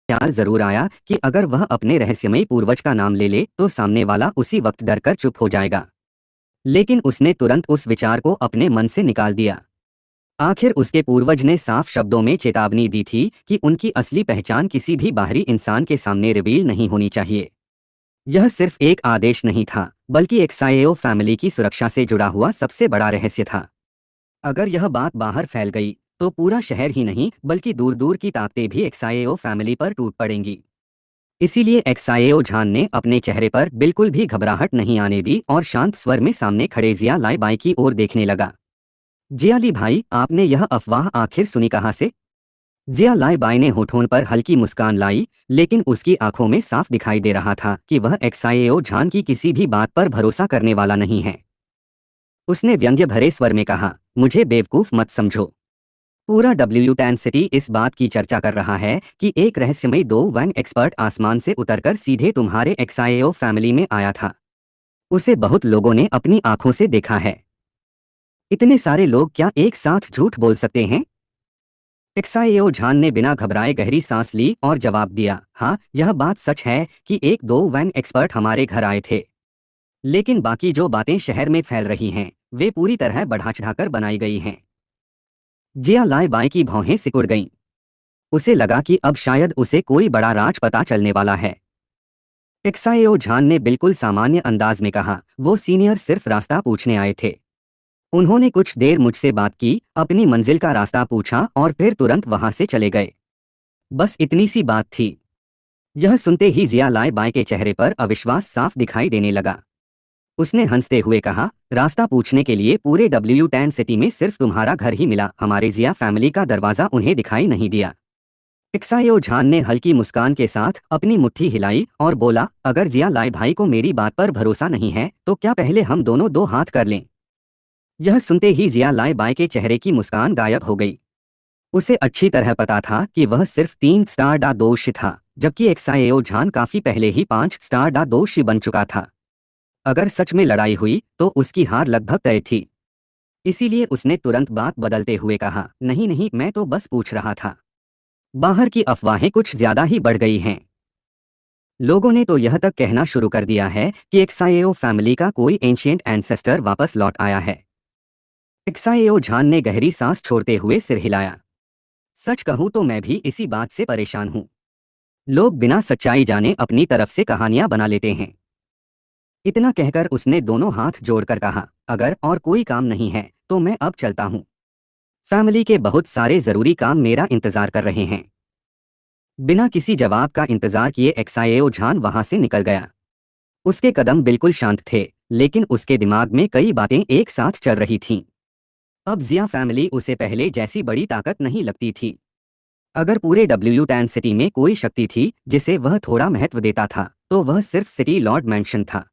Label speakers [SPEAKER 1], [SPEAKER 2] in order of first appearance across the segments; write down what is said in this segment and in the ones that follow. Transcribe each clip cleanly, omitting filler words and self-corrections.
[SPEAKER 1] ख्याल जरूर आया कि अगर वह अपने रहस्यमयी पूर्वज का नाम ले ले तो सामने वाला उसी वक्त डरकर चुप हो जाएगा। लेकिन उसने तुरंत उस विचार को अपने मन से निकाल दिया। आखिर उसके पूर्वज ने साफ शब्दों में चेतावनी दी थी कि उनकी असली पहचान किसी भी बाहरी इंसान के सामने रिवील नहीं होनी चाहिए। यह सिर्फ एक आदेश नहीं था, बल्कि एक्साएओ फैमिली की सुरक्षा से जुड़ा हुआ सबसे बड़ा रहस्य था। अगर यह बात बाहर फैल गई तो पूरा शहर ही नहीं बल्कि दूर दूर की ताकतें भी एक्साएओ फैमिली पर टूट पड़ेंगी। इसीलिए एक्साएओ झान ने अपने चेहरे पर बिल्कुल भी घबराहट नहीं आने दी और शांत स्वर में सामने खड़े जिया लाई बाई की ओर देखने लगा। जियाली भाई, आपने यह अफवाह आखिर सुनी कहाँ से? जिया लाई बाई ने होठों पर हल्की मुस्कान लाई, लेकिन उसकी आंखों में साफ दिखाई दे रहा था कि वह एक्साएओ झान की किसी भी बात पर भरोसा करने वाला नहीं है। उसने व्यंग्य भरे स्वर में कहा, मुझे बेवकूफ मत समझो। पूरा W10 सिटी इस बात की चर्चा कर रहा है कि एक रहस्यमयी दो वैंग एक्सपर्ट आसमान से उतरकर सीधे तुम्हारे एक्साएओ फैमिली में आया था। उसे बहुत लोगों ने अपनी आंखों से देखा है। इतने सारे लोग क्या एक साथ झूठ बोल सकते हैं? एक्साएओ झान ने बिना घबराए गहरी सांस ली और जवाब दिया, हाँ, यह बात सच है कि एक दो वैंग एक्सपर्ट हमारे घर आए थे। लेकिन बाकी जो बातें शहर में फैल रही हैं वे पूरी तरह बढ़ा चढ़ाकर बनाई गई हैं। जिया लाई बाई की भौहें सिकुड़ गईं। उसे लगा कि अब शायद उसे कोई बड़ा राज पता चलने वाला है। एक्साएओ झान ने बिल्कुल सामान्य अंदाज में कहा, वो सीनियर सिर्फ रास्ता पूछने आए थे। उन्होंने कुछ देर मुझसे बात की, अपनी मंजिल का रास्ता पूछा और फिर तुरंत वहां से चले गए। बस इतनी सी बात थी। यह सुनते ही जिया लाई बाई के चेहरे पर अविश्वास साफ दिखाई देने लगा। उसने हंसते हुए कहा, रास्ता पूछने के लिए पूरे W10 सिटी में सिर्फ तुम्हारा घर ही मिला, हमारे जिया फैमिली का दरवाजा उन्हें दिखाई नहीं दिया। एक्साएओ झान ने हल्की मुस्कान के साथ अपनी मुट्ठी हिलाई और बोला, अगर जिया लाई भाई को मेरी बात पर भरोसा नहीं है तो क्या पहले हम दोनों दो हाथ कर लें? यह सुनते ही जिया लाई बाई के चेहरे की मुस्कान गायब हो गई। उसे अच्छी तरह पता था कि वह सिर्फ 3 स्टार डा दोषी था, जबकि एक्साएओ झान काफी पहले ही 5 स्टार डा दोषी बन चुका था। अगर सच में लड़ाई हुई तो उसकी हार लगभग तय थी। इसीलिए उसने तुरंत बात बदलते हुए कहा, नहीं नहीं, मैं तो बस पूछ रहा था। बाहर की अफवाहें कुछ ज्यादा ही बढ़ गई हैं। लोगों ने तो यह तक कहना शुरू कर दिया है कि एक्साएओ फैमिली का कोई एंशिएंट एंसेस्टर वापस लौट आया है। एक्साएओ झान ने गहरी सांस छोड़ते हुए सिर हिलाया। सच कहूं तो मैं भी इसी बात से परेशान हूं। लोग बिना सच्चाई जाने अपनी तरफ से कहानियां बना लेते हैं। इतना कहकर उसने दोनों हाथ जोड़कर कहा, अगर और कोई काम नहीं है तो मैं अब चलता हूं। फैमिली के बहुत सारे जरूरी काम मेरा इंतजार कर रहे हैं। बिना किसी जवाब का इंतजार किए एक्साएओ झान वहां से निकल गया। उसके कदम बिल्कुल शांत थे, लेकिन उसके दिमाग में कई बातें एक साथ चल रही थीं। अब जिया फैमिली उसे पहले जैसी बड़ी ताकत नहीं लगती थी। अगर पूरे W10 सिटी में कोई शक्ति थी जिसे वह थोड़ा महत्व देता था तो वह सिर्फ सिटी लॉर्ड मैंशन था।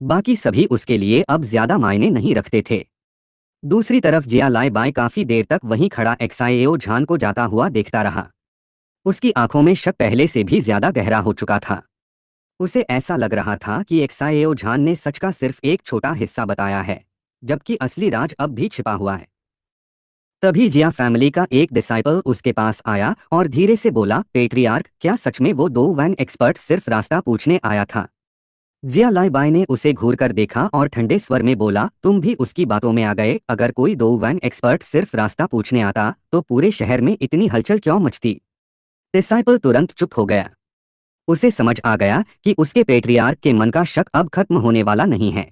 [SPEAKER 1] बाकी सभी उसके लिए अब ज्यादा मायने नहीं रखते थे। दूसरी तरफ जिया लाई बाई काफी देर तक वहीं खड़ा एक्साएओ झान को जाता हुआ देखता रहा। उसकी आंखों में शक पहले से भी ज्यादा गहरा हो चुका था। उसे ऐसा लग रहा था कि एक्साएओ झान ने सच का सिर्फ एक छोटा हिस्सा बताया है, जबकि असली राज अब भी छिपा हुआ है। तभी जिया फैमिली का एक डिसाइपल उसके पास आया और धीरे से बोला, पेट्रियार्क, क्या सच में वो दो वैंग एक्सपर्ट सिर्फ रास्ता पूछने आया था? जिया लाई बाई ने उसे घूर कर देखा और ठंडे स्वर में बोला, तुम भी उसकी बातों में आ गए? अगर कोई दो वैंग एक्सपर्ट सिर्फ रास्ता पूछने आता तो पूरे शहर में इतनी हलचल क्यों मचती? डिसाइपल तुरंत चुप हो गया। उसे समझ आ गया कि उसके पेट्रियार्क के मन का शक अब खत्म होने वाला नहीं है।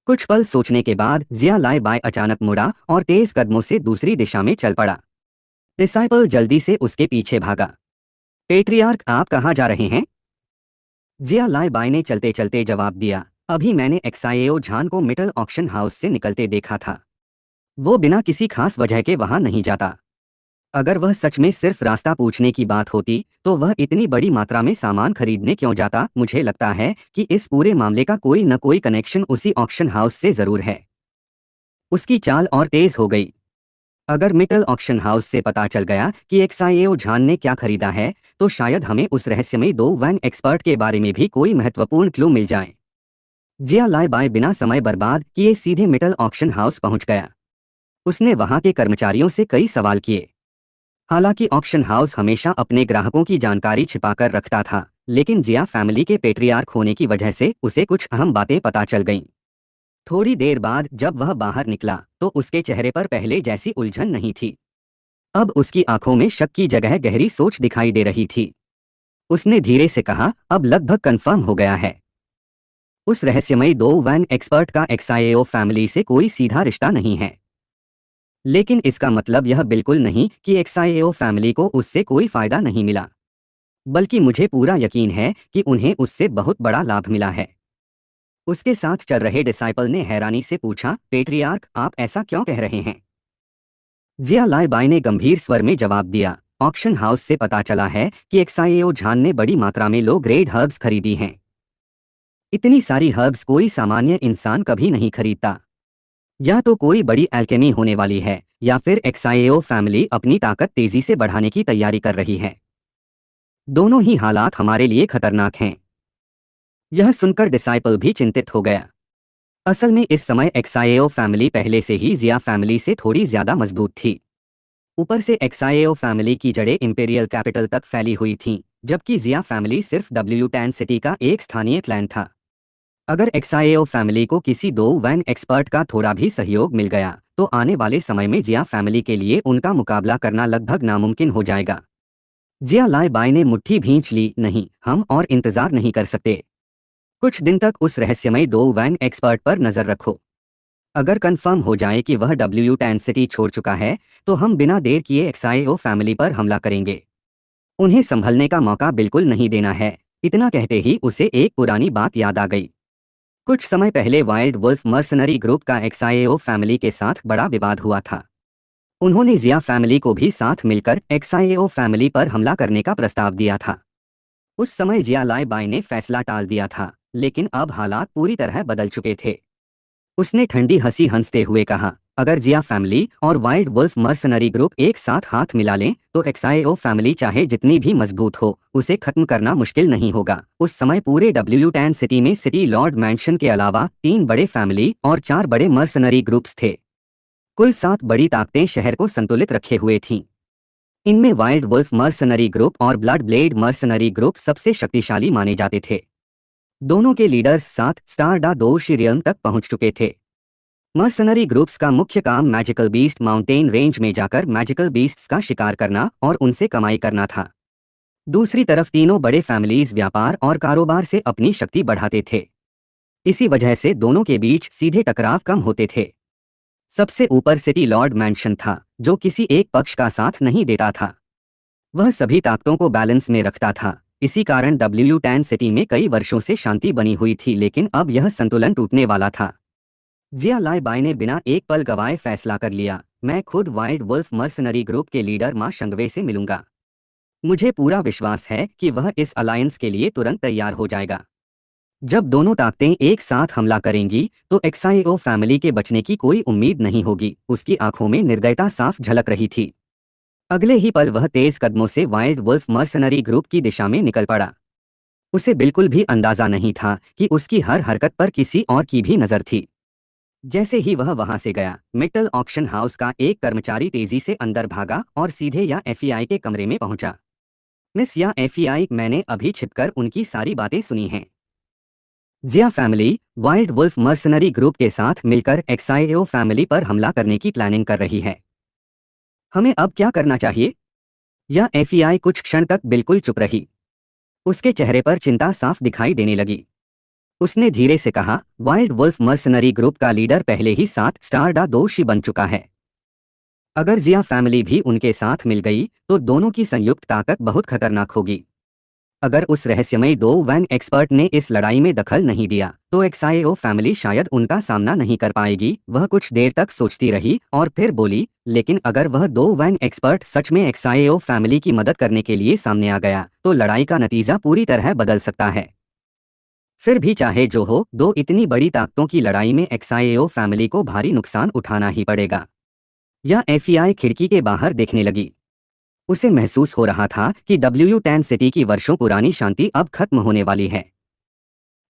[SPEAKER 1] कुछ पल सोचने के बाद जिया लाई बाई अचानक मुड़ा और तेज कदमों से दूसरी दिशा में चल पड़ा। डिसाइपल जल्दी से उसके पीछे भागा। पेट्रियार्क, आप कहाँ जा रहे हैं? जिया लाई बाई ने चलते चलते जवाब दिया, अभी मैंने एक्साएओ झान को मेटल ऑक्शन हाउस से निकलते देखा था। वो बिना किसी खास वजह के वहां नहीं जाता। अगर वह सच में सिर्फ रास्ता पूछने की बात होती तो वह इतनी बड़ी मात्रा में सामान खरीदने क्यों जाता? मुझे लगता है कि इस पूरे मामले का कोई न कोई कनेक्शन उसी ऑक्शन हाउस से जरूर है। उसकी चाल और तेज हो गई। अगर मिटल ऑक्शन हाउस से पता चल गया कि एक्साएओ झान ने क्या खरीदा है तो शायद हमें उस रहस्यमयी दो वैन एक्सपर्ट के बारे में भी कोई महत्वपूर्ण क्लू मिल जाए। जिया लाई बाई बिना समय बर्बाद किए सीधे मिटल ऑक्शन हाउस पहुंच गया। उसने वहां के कर्मचारियों से कई सवाल किए। हालांकि ऑक्शन हाउस हमेशा अपने ग्राहकों की जानकारी छिपाकर रखता था, लेकिन जिया फैमिली के पेट्रियार्क होने की वजह से उसे कुछ अहम बातें पता चल गईं। थोड़ी देर बाद जब वह बाहर निकला तो उसके चेहरे पर पहले जैसी उलझन नहीं थी। अब उसकी आंखों में शक की जगह गहरी सोच दिखाई दे रही थी। उसने धीरे से कहा, अब लगभग कंफर्म हो गया है। उस रहस्यमयी दो वैन एक्सपर्ट का एक्सआईएओ फैमिली से कोई सीधा रिश्ता नहीं है। लेकिन इसका मतलब यह बिल्कुल नहीं कि एक्सआईएओ फैमिली को उससे कोई फायदा नहीं मिला, बल्कि मुझे पूरा यकीन है कि उन्हें उससे बहुत बड़ा लाभ मिला है। उसके साथ चल रहे डिसाइपल ने हैरानी से पूछा, पेट्रियार्क आप ऐसा क्यों कह रहे हैं? जिया लाई बाई ने गंभीर स्वर में जवाब दिया, ऑक्शन हाउस से पता चला है कि एक्सआईएओ झान ने बड़ी मात्रा में लो ग्रेड हर्ब्स खरीदी हैं। इतनी सारी हर्ब्स कोई सामान्य इंसान कभी नहीं खरीदता। या तो कोई बड़ी एल्केमी होने वाली है, या फिर एक्सआईएओ फैमिली अपनी ताकत तेजी से बढ़ाने की तैयारी कर रही है। दोनों ही हालात हमारे लिए खतरनाक हैं। यह सुनकर डिसाइपल भी चिंतित हो गया। असल में इस समय एक्सआईएओ फैमिली पहले से ही जिया फैमिली से थोड़ी ज्यादा मजबूत थी। ऊपर से एक्सआईएओ फैमिली की जड़ें इंपेरियल कैपिटल तक फैली हुई थीं, जबकि जिया फैमिली सिर्फ W10 सिटी का एक स्थानीय क्लैन था। अगर एक्सआईएओ फैमिली को किसी दो वैन एक्सपर्ट का थोड़ा भी सहयोग मिल गया तो आने वाले समय में जिया फैमिली के लिए उनका मुकाबला करना लगभग नामुमकिन हो जाएगा। जिया लाई बाई ने मुट्ठी भींच ली, नहीं, हम और इंतजार नहीं कर सकते। कुछ दिन तक उस रहस्यमय दो वैन एक्सपर्ट पर नजर रखो। अगर कंफर्म हो जाए कि वह W10 सिटी छोड़ चुका है तो हम बिना देर किए एक्सआईएओ फैमिली पर हमला करेंगे। उन्हें संभलने का मौका बिल्कुल नहीं देना है। इतना कहते ही उसे एक पुरानी बात याद आ गई। कुछ समय पहले वाइल्ड वुल्फ मर्सनरी ग्रुप का एक्सआईएओ फैमिली के साथ बड़ा विवाद हुआ था। उन्होंने जिया फैमिली को भी साथ मिलकर एक्सआईएओ फैमिली पर हमला करने का प्रस्ताव दिया था। उस समय जिया लाई बाई ने फैसला टाल दिया था, लेकिन अब हालात पूरी तरह बदल चुके थे। उसने ठंडी हंसी हंसते हुए कहा, अगर जिया फैमिली और वाइल्ड वुल्फ मर्सनरी ग्रुप एक साथ हाथ मिला लें तो एक्सआईओ फैमिली चाहे जितनी भी मजबूत हो उसे खत्म करना मुश्किल नहीं होगा। उस समय पूरे W10 सिटी में सिटी लॉर्ड मैंशन के अलावा 3 बड़े फैमिली और 4 बड़े मर्सनरी ग्रुप्स थे। कुल 7 बड़ी ताकतें शहर को संतुलित रखे हुए थीं। इनमें वाइल्ड वुल्फ मर्सनरी ग्रुप और ब्लड ब्लेड मर्सनरी ग्रुप सबसे शक्तिशाली माने जाते थे। दोनों के लीडर्स साथ स्टारडा दो शिरियम तक पहुंच चुके थे। मर्सनरी ग्रुप्स का मुख्य काम मैजिकल बीस्ट माउंटेन रेंज में जाकर मैजिकल बीस्ट्स का शिकार करना और उनसे कमाई करना था। दूसरी तरफ तीनों बड़े फैमिलीज व्यापार और कारोबार से अपनी शक्ति बढ़ाते थे। इसी वजह से दोनों के बीच सीधे टकराव कम होते थे। सबसे ऊपर सिटी लॉर्ड मैंशन था, जो किसी एक पक्ष का साथ नहीं देता था। वह सभी ताकतों को बैलेंस में रखता था। इसी कारण W10 सिटी में कई वर्षों से शांति बनी हुई थी, लेकिन अब यह संतुलन टूटने वाला था। जिया लाई बाई ने बिना एक पल गवाए फैसला कर लिया, मैं खुद वाइल्ड वुल्फ मर्सनरी ग्रुप के लीडर मां शंगवे से मिलूंगा। मुझे पूरा विश्वास है कि वह इस अलायंस के लिए तुरंत तैयार हो जाएगा। जब दोनों ताकतें एक साथ हमला करेंगी तो एक्सआईओ फैमिली के बचने की कोई उम्मीद नहीं होगी। उसकी आंखों में निर्दयता साफ झलक रही थी। अगले ही पल वह तेज कदमों से वाइल्ड वुल्फ मर्सनरी ग्रुप की दिशा में निकल पड़ा। उसे बिल्कुल भी अंदाजा नहीं था कि उसकी हर हरकत पर किसी और की भी नजर थी। जैसे ही वह वहां से गया, मेटल ऑक्शन हाउस का एक कर्मचारी तेजी से अंदर भागा और सीधे या एफईआई के कमरे में पहुंचा। मिस या एफईआई, मैंने अभी छिपकर उनकी सारी बातें सुनी हैं। Jia family wild wolf mercenary group के साथ मिलकर एक्सआईओ फैमिली पर हमला करने की प्लानिंग कर रही है। हमें अब क्या करना चाहिए? या एफईआई कुछ क्षण तक बिल्कुल चुप रही। उसके चेहरे पर चिंता साफ दिखाई देने लगी। उसने धीरे से कहा, वाइल्ड वुल्फ मर्सनरी ग्रुप का लीडर पहले ही 7 स्टारडा दोषी बन चुका है। अगर जिया फैमिली भी उनके साथ मिल गई तो दोनों की संयुक्त ताकत बहुत खतरनाक होगी। अगर उस रहस्यमय दो वैन एक्सपर्ट ने इस लड़ाई में दखल नहीं दिया तो एक्सआईओ फैमिली शायद उनका सामना नहीं कर पाएगी। वह कुछ देर तक सोचती रही और फिर बोली, लेकिन अगर वह दो वैन एक्सपर्ट सच में एक्सआईओ फैमिली की मदद करने के लिए सामने आ गया तो लड़ाई का नतीजा पूरी तरह बदल सकता है। फिर भी चाहे जो हो, दो इतनी बड़ी ताकतों की लड़ाई में एक्सआईओ फैमिली को भारी नुकसान उठाना ही पड़ेगा। या एफईआई खिड़की के बाहर देखने लगी। उसे महसूस हो रहा था कि W10 सिटी की वर्षों पुरानी शांति अब खत्म होने वाली है।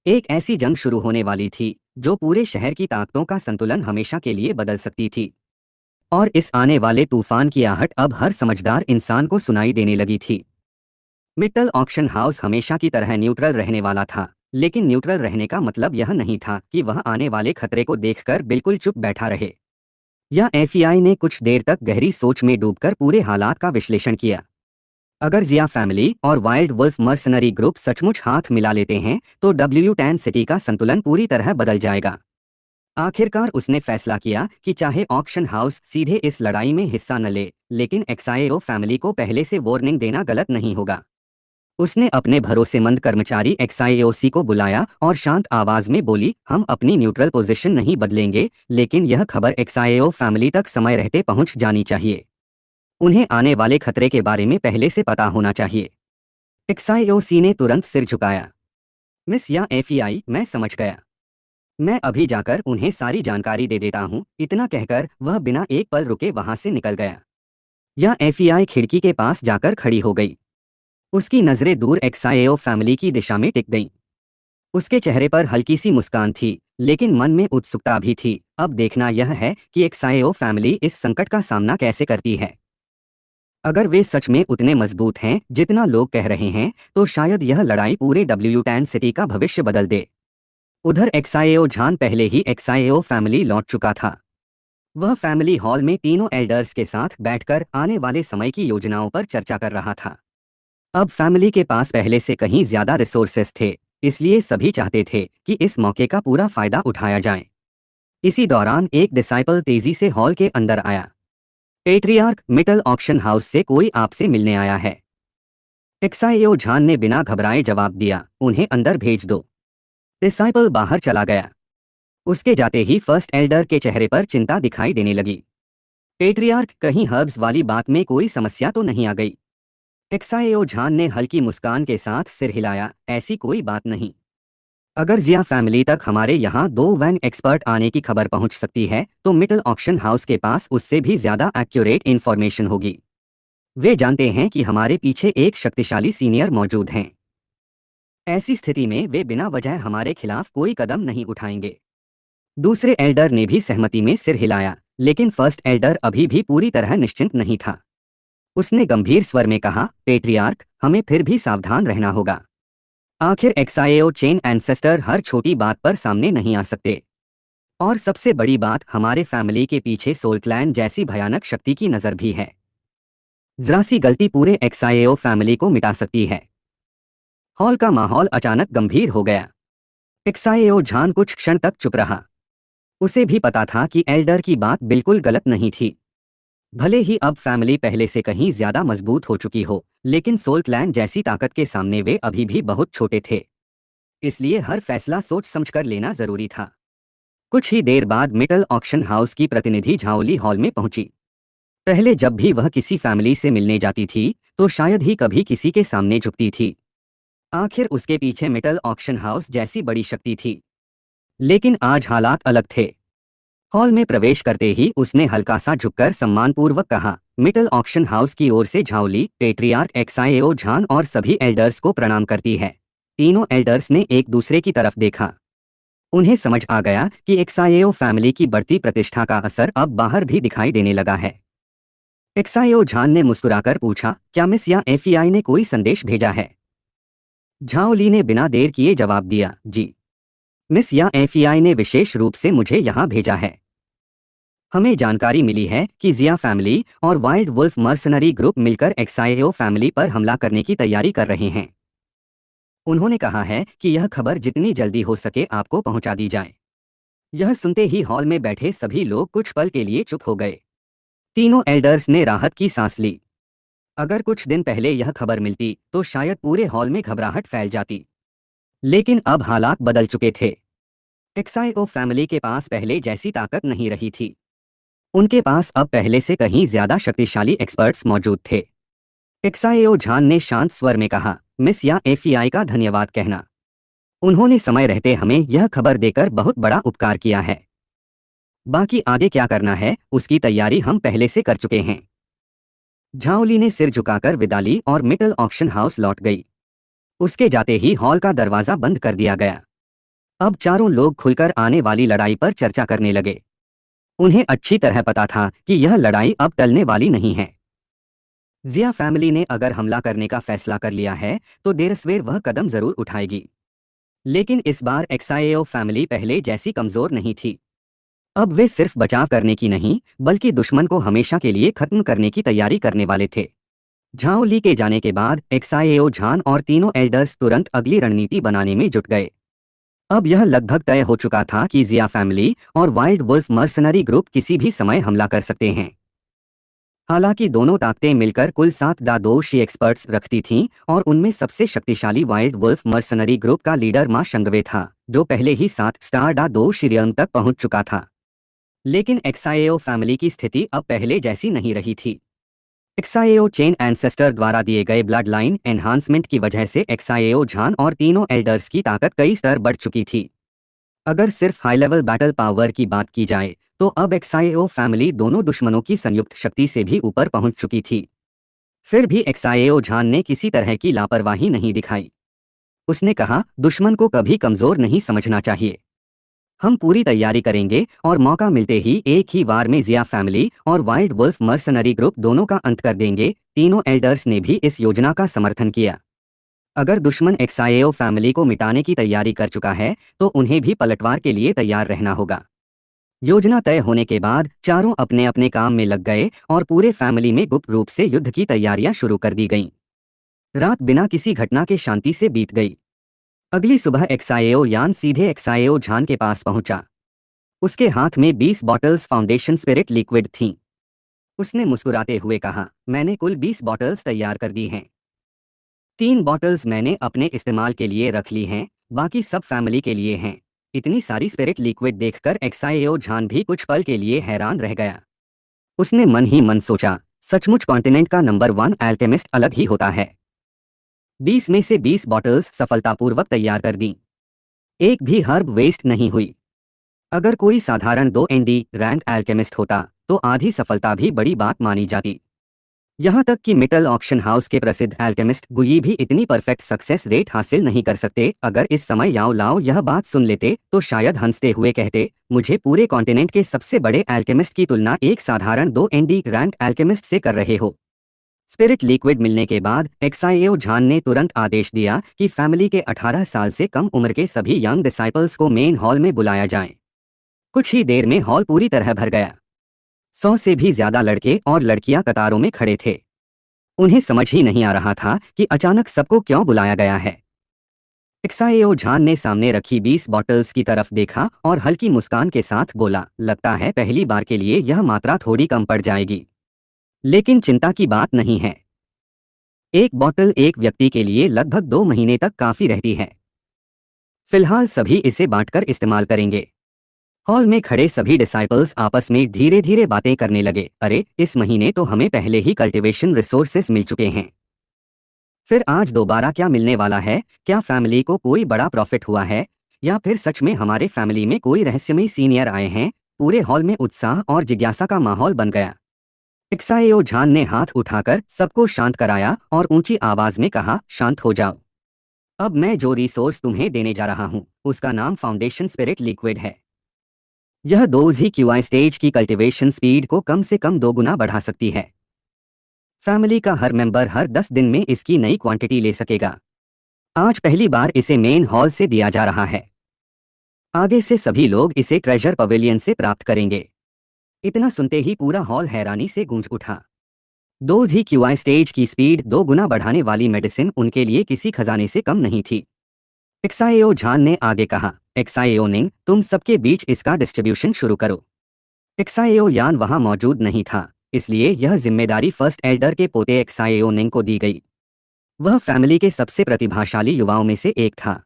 [SPEAKER 1] एक ऐसी जंग शुरू होने वाली थी जो पूरे शहर की ताकतों का संतुलन हमेशा के लिए बदल सकती थी। और इस आने वाले तूफान की आहट अब हर समझदार इंसान को सुनाई देने लगी थी। मित्तल ऑक्शन हाउस हमेशा की तरह न्यूट्रल रहने वाला था, लेकिन न्यूट्रल रहने का मतलब यह नहीं था कि वह आने वाले खतरे को देखकर बिल्कुल चुप बैठा रहे। या एफबीआई ने कुछ देर तक गहरी सोच में डूबकर पूरे हालात का विश्लेषण किया। अगर जिया फैमिली और वाइल्ड वुल्फ मर्सनरी ग्रुप सचमुच हाथ मिला लेते हैं तो W10 सिटी का संतुलन पूरी तरह बदल जाएगा। आखिरकार उसने फैसला किया कि चाहे ऑक्शन हाउस सीधे इस लड़ाई में हिस्सा न ले, लेकिन एक्साएओ फैमिली को पहले से वार्निंग देना गलत नहीं होगा। उसने अपने भरोसेमंद कर्मचारी एक्साएओसी को बुलाया और शांत आवाज में बोली, हम अपनी न्यूट्रल पोजीशन नहीं बदलेंगे, लेकिन यह खबर एक्साएओ फैमिली तक समय रहते पहुंच जानी चाहिए। उन्हें आने वाले खतरे के बारे में पहले से पता होना चाहिए। एक्साएओसी ने तुरंत सिर झुकाया। मिस या एफईआई, मैं समझ गया। मैं अभी जाकर उन्हें सारी जानकारी दे देता हूँ। इतना कहकर वह बिना एक पल रुके वहां से निकल गया। या एफईआई खिड़की के पास जाकर खड़ी हो गई। उसकी नजरें दूर एक्साएओ फैमिली की दिशा में टिक गईं। उसके चेहरे पर हल्की सी मुस्कान थी, लेकिन मन में उत्सुकता भी थी। अब देखना यह है कि एक्साएओ फैमिली इस संकट का सामना कैसे करती है। अगर वे सच में उतने मजबूत हैं जितना लोग कह रहे हैं, तो शायद यह लड़ाई पूरे W10 सिटी का भविष्य बदल दे। उधर एक्साएओ झान पहले ही एक्साएओ फैमिली लौट चुका था। वह फैमिली हॉल में तीनों एल्डर्स के साथ बैठकर आने वाले समय की योजनाओं पर चर्चा कर रहा था। अब फैमिली के पास पहले से कहीं ज्यादा रिसोर्सेस थे, इसलिए सभी चाहते थे कि इस मौके का पूरा फायदा उठाया जाए। इसी दौरान एक डिसाइपल तेजी से हॉल के अंदर आया। पेट्रियार्क, मिटल ऑक्शन हाउस से कोई आपसे मिलने आया है। एक्साएओ झान ने बिना घबराए जवाब दिया, उन्हें अंदर भेज दो। डिसाइपल बाहर चला गया। उसके जाते ही फर्स्ट एल्डर के चेहरे पर चिंता दिखाई देने लगी। पेट्रियार्क, कहीं हर्ब्स वाली बात में कोई समस्या तो नहीं आ गई? एक्साएओ झान ने हल्की मुस्कान के साथ सिर हिलाया, ऐसी कोई बात नहीं। अगर जिया फैमिली तक हमारे यहाँ 2 वैंग एक्सपर्ट आने की खबर पहुंच सकती है, तो मिटल ऑक्शन हाउस के पास उससे भी ज्यादा एक्यूरेट इन्फॉर्मेशन होगी। वे जानते हैं कि हमारे पीछे एक शक्तिशाली सीनियर मौजूद हैं। ऐसी स्थिति में वे बिना वजह हमारे खिलाफ कोई कदम नहीं उठाएंगे। दूसरे एल्डर ने भी सहमति में सिर हिलाया, लेकिन फर्स्ट एल्डर अभी भी पूरी तरह निश्चिंत नहीं था। उसने गंभीर स्वर में कहा, पेट्रियार्क, हमें फिर भी सावधान रहना होगा। आखिर एक्साएओ चेन एंसेस्टर हर छोटी बात पर सामने नहीं आ सकते। और सबसे बड़ी बात, हमारे फैमिली के पीछे सोल क्लैन जैसी भयानक शक्ति की नजर भी है। जरा सी गलती पूरे एक्साएओ फैमिली को मिटा सकती है। हॉल का माहौल अचानक गंभीर हो गया। एक्साएओ झान कुछ क्षण तक चुप रहा। उसे भी पता था कि एल्डर की बात बिल्कुल गलत नहीं थी। भले ही अब फैमिली पहले से कहीं ज्यादा मजबूत हो चुकी हो, लेकिन सोल क्लैन जैसी ताकत के सामने वे अभी भी बहुत छोटे थे। इसलिए हर फैसला सोच समझकर लेना जरूरी था। कुछ ही देर बाद मिटल ऑक्शन हाउस की प्रतिनिधि झाओली हॉल में पहुंची। पहले जब भी वह किसी फैमिली से मिलने जाती थी, तो शायद ही कभी किसी के सामने झुकती थी। आखिर उसके पीछे मिटल ऑक्शन हाउस जैसी बड़ी शक्ति थी। लेकिन आज हालात अलग थे। हॉल में प्रवेश करते ही उसने हल्का सा झुककर सम्मानपूर्वक कहा, मिटल ऑक्शन हाउस की ओर से झाओली, पेट्रियार्क एक्साएओ झान और सभी एल्डर्स को प्रणाम करती है। तीनों एल्डर्स ने एक दूसरे की तरफ देखा। उन्हें समझ आ गया कि एक्साएओ फैमिली की बढ़ती प्रतिष्ठा का असर अब बाहर भी दिखाई देने लगा है। एक्साएओ झान ने मुस्कुराकर पूछा, क्या मिस या एफईआई ने कोई संदेश भेजा है? झाओली ने बिना देर किए जवाब दिया, जी। मिस या एफईआई ने विशेष रूप से मुझे यहाँ भेजा है। हमें जानकारी मिली है कि जिया फैमिली और वाइल्ड वुल्फ मर्सनरी ग्रुप मिलकर एक्साएओ फैमिली पर हमला करने की तैयारी कर रहे हैं। उन्होंने कहा है कि यह खबर जितनी जल्दी हो सके आपको पहुंचा दी जाए। यह सुनते ही हॉल में बैठे सभी लोग कुछ पल के लिए चुप हो गए। तीनों एल्डर्स ने राहत की सांस ली। अगर कुछ दिन पहले यह खबर मिलती तो शायद पूरे हॉल में घबराहट फैल जाती। लेकिन अब हालात बदल चुके थे। एक्साएओ फैमिली के पास पहले जैसी ताकत नहीं रही थी। उनके पास अब पहले से कहीं ज्यादा शक्तिशाली एक्सपर्ट्स मौजूद थे। एक्साएओ झान ने शांत स्वर में कहा, मिस या एफईआई का धन्यवाद कहना। उन्होंने समय रहते हमें यह खबर देकर बहुत बड़ा उपकार किया है। बाकी आगे क्या करना है उसकी तैयारी हम पहले से कर चुके हैं। झाओली ने सिर झुकाकर विदा ली और मिटल ऑक्शन हाउस लौट गई। उसके जाते ही हॉल का दरवाजा बंद कर दिया गया। अब चारों लोग खुलकर आने वाली लड़ाई पर चर्चा करने लगे। उन्हें अच्छी तरह पता था कि यह लड़ाई अब टलने वाली नहीं है। जिया फैमिली ने अगर हमला करने का फैसला कर लिया है तो देर सवेर वह कदम जरूर उठाएगी। लेकिन इस बार एक्साएओ फैमिली पहले जैसी कमजोर नहीं थी। अब वे सिर्फ बचाव करने की नहीं बल्कि दुश्मन को हमेशा के लिए खत्म करने की तैयारी करने वाले थे। झाओ ली के जाने के बाद एक्साएओ झान और तीनों एल्डर्स तुरंत अगली रणनीति बनाने में जुट गए। अब यह लगभग तय हो चुका था कि जिया फैमिली और वाइल्ड वुल्फ मर्सनरी ग्रुप किसी भी समय हमला कर सकते हैं। हालांकि दोनों ताकतें मिलकर कुल 7 एक्सपर्ट्स रखती थीं और उनमें सबसे शक्तिशाली वाइल्ड वुल्फ मर्सनरी ग्रुप का लीडर मा शंगवे था, जो पहले ही 7 रियल्म तक पहुंच चुका था। लेकिन एक्साएओ फैमिली की स्थिति अब पहले जैसी नहीं रही थी। एक्साएओ चेन एंसेस्टर द्वारा दिए गए ब्लड लाइन एनहांसमेंट की वजह से एक्साएओ झान और तीनों एल्डर्स की ताकत कई स्तर बढ़ चुकी थी। अगर सिर्फ हाई लेवल बैटल पावर की बात की जाए तो अब एक्साएओ फैमिली दोनों दुश्मनों की संयुक्त शक्ति से भी ऊपर पहुंच चुकी थी। फिर भी एक्साएओ झान ने किसी तरह की लापरवाही नहीं दिखाई। उसने कहा, दुश्मन को कभी कमजोर नहीं समझना चाहिए। हम पूरी तैयारी करेंगे और मौका मिलते ही एक ही बार में जिया फैमिली और वाइल्ड वुल्फ मर्सनरी ग्रुप दोनों का अंत कर देंगे। तीनों एल्डर्स ने भी इस योजना का समर्थन किया। अगर दुश्मन एक्साएओ फैमिली को मिटाने की तैयारी कर चुका है तो उन्हें भी पलटवार के लिए तैयार रहना होगा। योजना तय होने के बाद चारों अपने अपने काम में लग गए और पूरे फैमिली में गुप्त रूप से युद्ध की तैयारियां शुरू कर दी गईं। रात बिना किसी घटना के शांति से बीत गई। अगली सुबह एक्साएओ यान सीधे एक्साएओ झान के पास पहुंचा। उसके हाथ में 20 बॉटल्स फाउंडेशन स्पिरिट लिक्विड थीं। उसने मुस्कुराते हुए कहा, मैंने कुल 20 बॉटल्स तैयार कर दी हैं। 3 बॉटल्स मैंने अपने इस्तेमाल के लिए रख ली हैं, बाकी सब फैमिली के लिए हैं। इतनी सारी स्पिरिट लिक्विड देखकर एक्साएओ झान भी कुछ पल के लिए हैरान रह गया। उसने मन ही मन सोचा, सचमुच कॉन्टिनेंट का नंबर 1 एल्केमिस्ट अलग ही होता है। 20 में से 20 बॉटल्स सफलतापूर्वक तैयार कर दी। एक भी हर्ब वेस्ट नहीं हुई। अगर कोई साधारण 2 रैंक एल्केमिस्ट होता तो आधी सफलता भी बड़ी बात मानी जाती। यहाँ तक कि मिटल ऑक्शन हाउस के प्रसिद्ध एल्केमिस्ट गुई भी इतनी परफेक्ट सक्सेस रेट हासिल नहीं कर सकते। अगर इस समय याओ लाओ यह बात सुन लेते तो शायद हंसते हुए कहते, मुझे पूरे कॉन्टिनेंट के सबसे बड़े एल्केमिस्ट की तुलना एक साधारण 2 रैंक एल्केमिस्ट से कर रहे हो। स्पिरिट लिक्विड मिलने के बाद एक्साएओ झान ने तुरंत आदेश दिया कि फैमिली के 18 साल से कम उम्र के सभी यंग डिसाइपल्स को मेन हॉल में बुलाया जाए। कुछ ही देर में हॉल पूरी तरह भर गया। 100 से भी ज्यादा लड़के और लड़कियां कतारों में खड़े थे। उन्हें समझ ही नहीं आ रहा था कि अचानक सबको क्यों बुलाया गया है। एक्साएओ झान ने सामने रखी 20 बॉटल्स की तरफ देखा और हल्की मुस्कान के साथ बोला, लगता है पहली बार के लिए यह मात्रा थोड़ी कम पड़ जाएगी। लेकिन चिंता की बात नहीं है। एक बॉटल एक व्यक्ति के लिए लगभग 2 महीने तक काफी रहती है। फिलहाल सभी इसे बांटकर इस्तेमाल करेंगे। हॉल में खड़े सभी डिसाइपल्स आपस में धीरे धीरे बातें करने लगे। अरे, इस महीने तो हमें पहले ही कल्टीवेशन रिसोर्सेस मिल चुके हैं, फिर आज दोबारा क्या मिलने वाला है? क्या फैमिली को कोई बड़ा प्रॉफिट हुआ है या फिर सच में हमारे फैमिली में कोई रहस्यमयी सीनियर आए हैं? पूरे हॉल में उत्साह और जिज्ञासा का माहौल बन गया। एक्साएओ झान ने हाथ उठाकर सबको शांत कराया और ऊंची आवाज में कहा, शांत हो जाओ। अब मैं जो रिसोर्स तुम्हें देने जा रहा हूं उसका नाम फाउंडेशन स्पिरिट लिक्विड है। यह 2 स्टेज की कल्टीवेशन स्पीड को कम से कम 2 गुना बढ़ा सकती है। फैमिली का हर मेंबर हर 10 दिन में इसकी नई क्वांटिटी ले सकेगा। आज पहली बार इसे मेन हॉल से दिया जा रहा है। आगे से सभी लोग इसे ट्रेजर पवेलियन से प्राप्त करेंगे। इतना सुनते ही पूरा हॉल हैरानी से गूंज उठा। 2 स्टेज की स्पीड 2 गुना बढ़ाने वाली मेडिसिन उनके लिए किसी खजाने से कम नहीं थी। एक्साएओ झान ने आगे कहा, एक्साएओ निंग, तुम सबके बीच इसका डिस्ट्रीब्यूशन शुरू करो। एक्साएओ यान वहां मौजूद नहीं था, इसलिए यह जिम्मेदारी फर्स्ट एल्डर के पोते एक्साएओ निंग को दी गई। वह फैमिली के सबसे प्रतिभाशाली युवाओं में से एक था।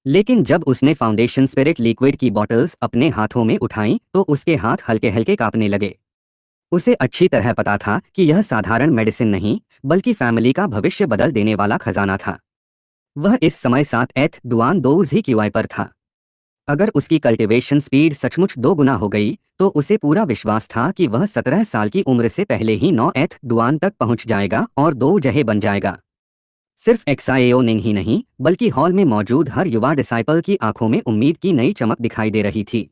[SPEAKER 1] लेकिन जब उसने फाउंडेशन स्पिरिट लिक्विड की बॉटल्स अपने हाथों में उठाईं तो उसके हाथ हल्के हल्के कांपने लगे। उसे अच्छी तरह पता था कि यह साधारण मेडिसिन नहीं बल्कि फैमिली का भविष्य बदल देने वाला खजाना था। वह इस समय 7 पर था। अगर उसकी कल्टीवेशन स्पीड सचमुच 2 गुना हो गई तो उसे पूरा विश्वास था कि वह 17 साल की उम्र से पहले ही 9 तक पहुंच जाएगा और 2 जहे बन जाएगा। सिर्फ एक्साएओ निंग ही नहीं बल्कि हॉल में मौजूद हर युवा डिसाइपल की आंखों में उम्मीद की नई चमक दिखाई दे रही थी।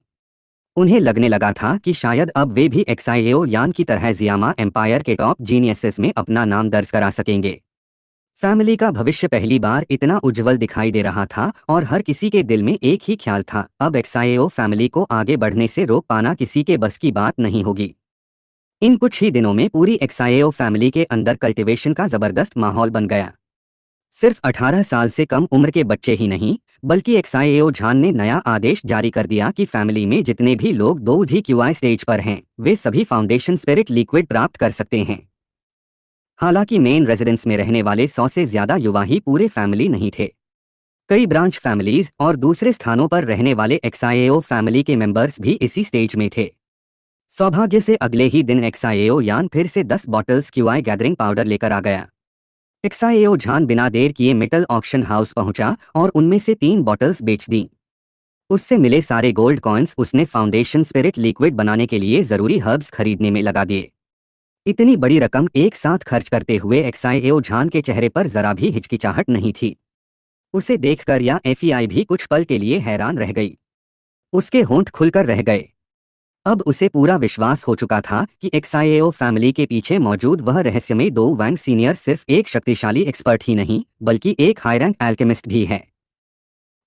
[SPEAKER 1] उन्हें लगने लगा था कि शायद अब वे भी एक्साइओ यान की तरह जियामा एम्पायर के टॉप जीनियसेस में अपना नाम दर्ज करा सकेंगे। फैमिली का भविष्य पहली बार इतना उज्जवल दिखाई दे रहा था और हर किसी के दिल में एक ही ख्याल था, अब एक्साइओ फैमिली को आगे बढ़ने से रोक पाना किसी के बस की बात नहीं होगी। इन कुछ ही दिनों में पूरी एक्साइओ फैमिली के अंदर कल्टीवेशन का जबरदस्त माहौल बन गया। सिर्फ 18 साल से कम उम्र के बच्चे ही नहीं, बल्कि एक्साइओ झान ने नया आदेश जारी कर दिया कि फैमिली में जितने भी लोग 2GQI स्टेज पर हैं, वे सभी फाउंडेशन स्पिरिट लिक्विड प्राप्त कर सकते हैं। हालांकि मेन रेजिडेंस में रहने वाले 100 से ज्यादा युवा ही पूरे फैमिली नहीं थे। कई ब्रांच फैमिलीज और दूसरे स्थानों पर रहने वाले एक्साइओ फैमिली के मेंबर्स भी इसी स्टेज में थे। सौभाग्य से अगले ही दिन एक्साइओ यान फिर से 10 बॉटल्स क्यूआई गैदरिंग पाउडर लेकर आ गया। एक्साइओ झान बिना देर किए मेटल ऑक्शन हाउस पहुंचा और उनमें से 3 बॉटल्स बेच दी। उससे मिले सारे गोल्ड कॉइन्स उसने फाउंडेशन स्पिरिट लिक्विड बनाने के लिए जरूरी हर्ब्स खरीदने में लगा दिए। इतनी बड़ी रकम एक साथ खर्च करते हुए एक्साइओ झान के चेहरे पर जरा भी हिचकिचाहट नहीं थी। उसे देखकर या एफईआई भी कुछ पल के लिए हैरान रह गई। उसके होंठ खुलकर रह गए। अब उसे पूरा विश्वास हो चुका था कि एक्साइओ फैमिली के पीछे मौजूद वह रहस्यमय दो वैंग सीनियर सिर्फ एक शक्तिशाली एक्सपर्ट ही नहीं, बल्कि एक हाई रैंक एल्केमिस्ट भी है।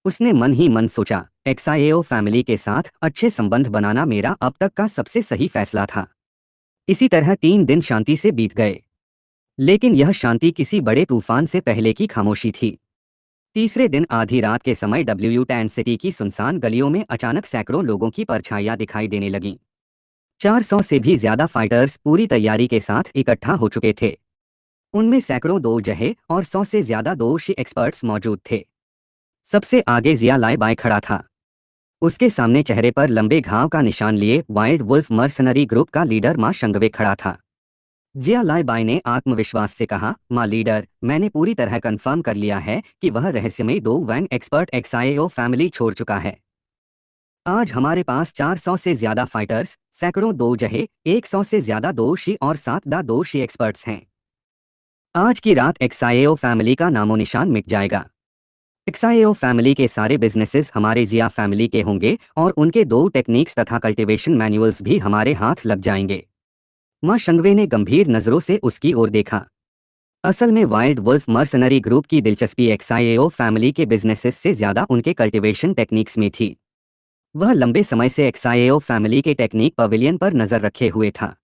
[SPEAKER 1] उसने मन ही मन सोचा, एक्साइओ फैमिली के साथ अच्छे संबंध बनाना मेरा अब तक का सबसे सही फैसला था। इसी तरह 3 दिन शांति से बीत गए। लेकिन यह शांति किसी बड़े तूफान से पहले की खामोशी थी। तीसरे दिन आधी रात के समय WU10 सिटी की सुनसान गलियों में अचानक सैकड़ों लोगों की परछाइयां दिखाई देने लगीं। 400 से भी ज्यादा फाइटर्स पूरी तैयारी के साथ इकट्ठा हो चुके थे। उनमें सैकड़ों दो जहे और 100 से ज्यादा दोषी एक्सपर्ट्स मौजूद थे। सबसे आगे जिया लाई बाय खड़ा था। उसके सामने चेहरे पर लंबे घाव का निशान लिए वाइल्ड वुल्फ मर्सनरी ग्रुप का लीडर मा शंगवे खड़ा था। जिया लाई बाई ने आत्मविश्वास से कहा, माँ लीडर, मैंने पूरी तरह कंफर्म कर लिया है कि वह रहस्यमय दो वैंग एक्सपर्ट एक्साइओ फैमिली छोड़ चुका है। आज हमारे पास 400 से ज्यादा फाइटर्स, सैकड़ों दो जहे, 100 से ज्यादा दोषी और 7 दोषी एक्सपर्ट्स हैं। आज की रात एक्साइओ फैमिली का नामो निशान मिट जाएगा। एक्साइओ फैमिली के सारे बिजनेसेस हमारे जिया फैमिली के होंगे और उनके 2 टेक्निक्स तथा कल्टीवेशन मैनुअल्स भी हमारे हाथ लग जाएंगे। मां शंगवे ने गंभीर नजरों से उसकी ओर देखा। असल में वाइल्ड वुल्फ मर्सनरी ग्रुप की दिलचस्पी एक्साइओ फैमिली के बिजनेसेस से ज्यादा उनके कल्टीवेशन टेक्निक्स में थी। वह लंबे समय से एक्साइओ फैमिली के टेक्निक पवेलियन पर नजर रखे हुए था।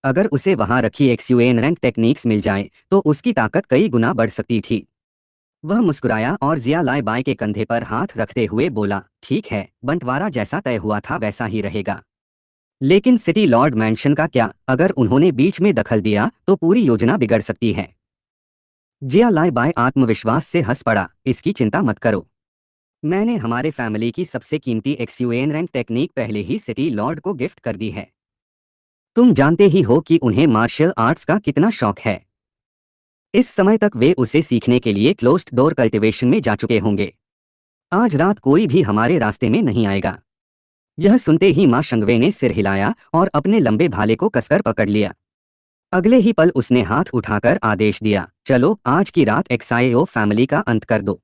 [SPEAKER 1] अगर उसे वहां रखी एक्सयूएन रैंक टेक्निक्स मिल जाए तो उसकी ताकत कई गुना बढ़ सकती थी। वह मुस्कुराया और जिया लाई बाय के कंधे पर हाथ रखते हुए बोला, ठीक है, बंटवारा जैसा तय हुआ था वैसा ही रहेगा। लेकिन सिटी लॉर्ड मैंशन का क्या? अगर उन्होंने बीच में दखल दिया तो पूरी योजना बिगड़ सकती है। जिया लाई बाय आत्मविश्वास से हंस पड़ा, इसकी चिंता मत करो। मैंने हमारे फैमिली की सबसे कीमती एक्सयूएन रैंक टेक्निक पहले ही सिटी लॉर्ड को गिफ्ट कर दी है। तुम जानते ही हो कि उन्हें मार्शल आर्ट्स का कितना शौक है। इस समय तक वे उसे सीखने के लिए क्लोज्ड डोर कल्टीवेशन में जा चुके होंगे। आज रात कोई भी हमारे रास्ते में नहीं आएगा। यह सुनते ही मां शंगवे ने सिर हिलाया और अपने लंबे भाले को कसकर पकड़ लिया। अगले ही पल उसने हाथ उठाकर आदेश दिया, चलो आज की रात एक्साइओ फैमिली का अंत कर दो।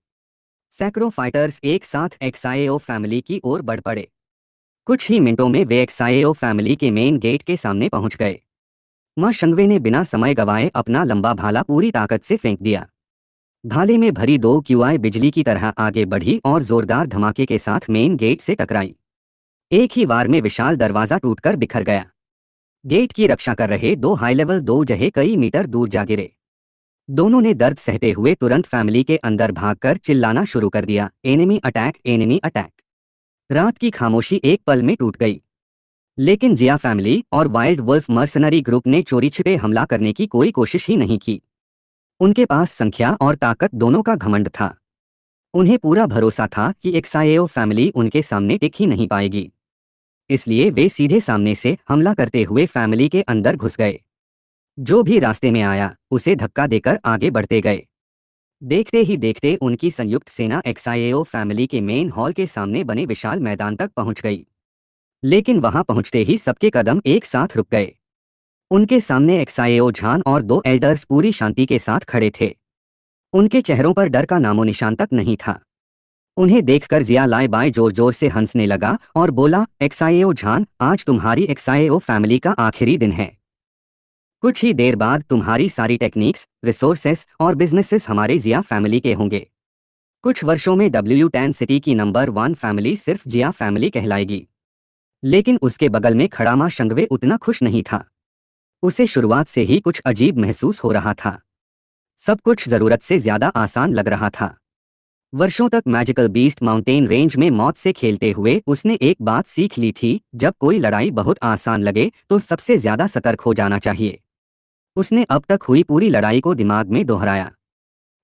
[SPEAKER 1] सैकड़ों फाइटर्स एक साथ एक्साइओ फैमिली की ओर बढ़ पड़े। कुछ ही मिनटों में वे एक्साइओ फैमिली के मेन गेट के सामने पहुंच गए। मां शंगवे ने बिना समय गवाए अपना लंबा भाला पूरी ताकत से फेंक दिया। भाले में भरी 2 क्यूआई बिजली की तरह आगे बढ़ी और जोरदार धमाके के साथ मेन गेट से टकराई। एक ही बार में विशाल दरवाजा टूटकर बिखर गया। गेट की रक्षा कर रहे 2 हाई लेवल 2 जहे कई मीटर दूर जा गिरे। दोनों ने दर्द सहते हुए तुरंत फैमिली के अंदर भागकर चिल्लाना शुरू कर दिया, एनिमी अटैक, एनिमी अटैक। रात की खामोशी एक पल में टूट गई। लेकिन जिया फैमिली और वाइल्ड वुल्फ मर्सनरी ग्रुप ने चोरी छिपे हमला करने की कोई कोशिश ही नहीं की। उनके पास संख्या और ताकत दोनों का घमंड था। उन्हें पूरा भरोसा था कि एक्साइओ फैमिली उनके सामने टिक ही नहीं पाएगी। इसलिए वे सीधे सामने से हमला करते हुए फैमिली के अंदर घुस गए। जो भी रास्ते में आया उसे धक्का देकर आगे बढ़ते गए। देखते ही देखते उनकी संयुक्त सेना एक्साइओ फैमिली के मेन हॉल के सामने बने विशाल मैदान तक पहुंच गई। लेकिन वहां पहुंचते ही सबके कदम एक साथ रुक गए। उनके सामने एक्साइओ झान और 2 एल्डर्स पूरी शांति के साथ खड़े थे। उनके चेहरों पर डर का नामो निशान तक नहीं था। उन्हें देखकर जिया लाई बाई जोर जोर से हंसने लगा और बोला, एक्साएओ झान, आज तुम्हारी एक्साएओ फैमिली का आखिरी दिन है। कुछ ही देर बाद तुम्हारी सारी टेक्निक्स, रिसोर्सेस और बिजनेसेस हमारे जिया फैमिली के होंगे। कुछ वर्षों में W10 सिटी की नंबर 1 फैमिली सिर्फ जिया फैमिली कहलाएगी। लेकिन उसके बगल में खड़ा मां शंगवे उतना खुश नहीं था। उसे शुरुआत से ही कुछ अजीब महसूस हो रहा था। सब कुछ जरूरत से ज्यादा आसान लग रहा था। वर्षों तक मैजिकल बीस्ट माउंटेन रेंज में मौत से खेलते हुए उसने एक बात सीख ली थी, जब कोई लड़ाई बहुत आसान लगे तो सबसे ज्यादा सतर्क हो जाना चाहिए। उसने अब तक हुई पूरी लड़ाई को दिमाग में दोहराया।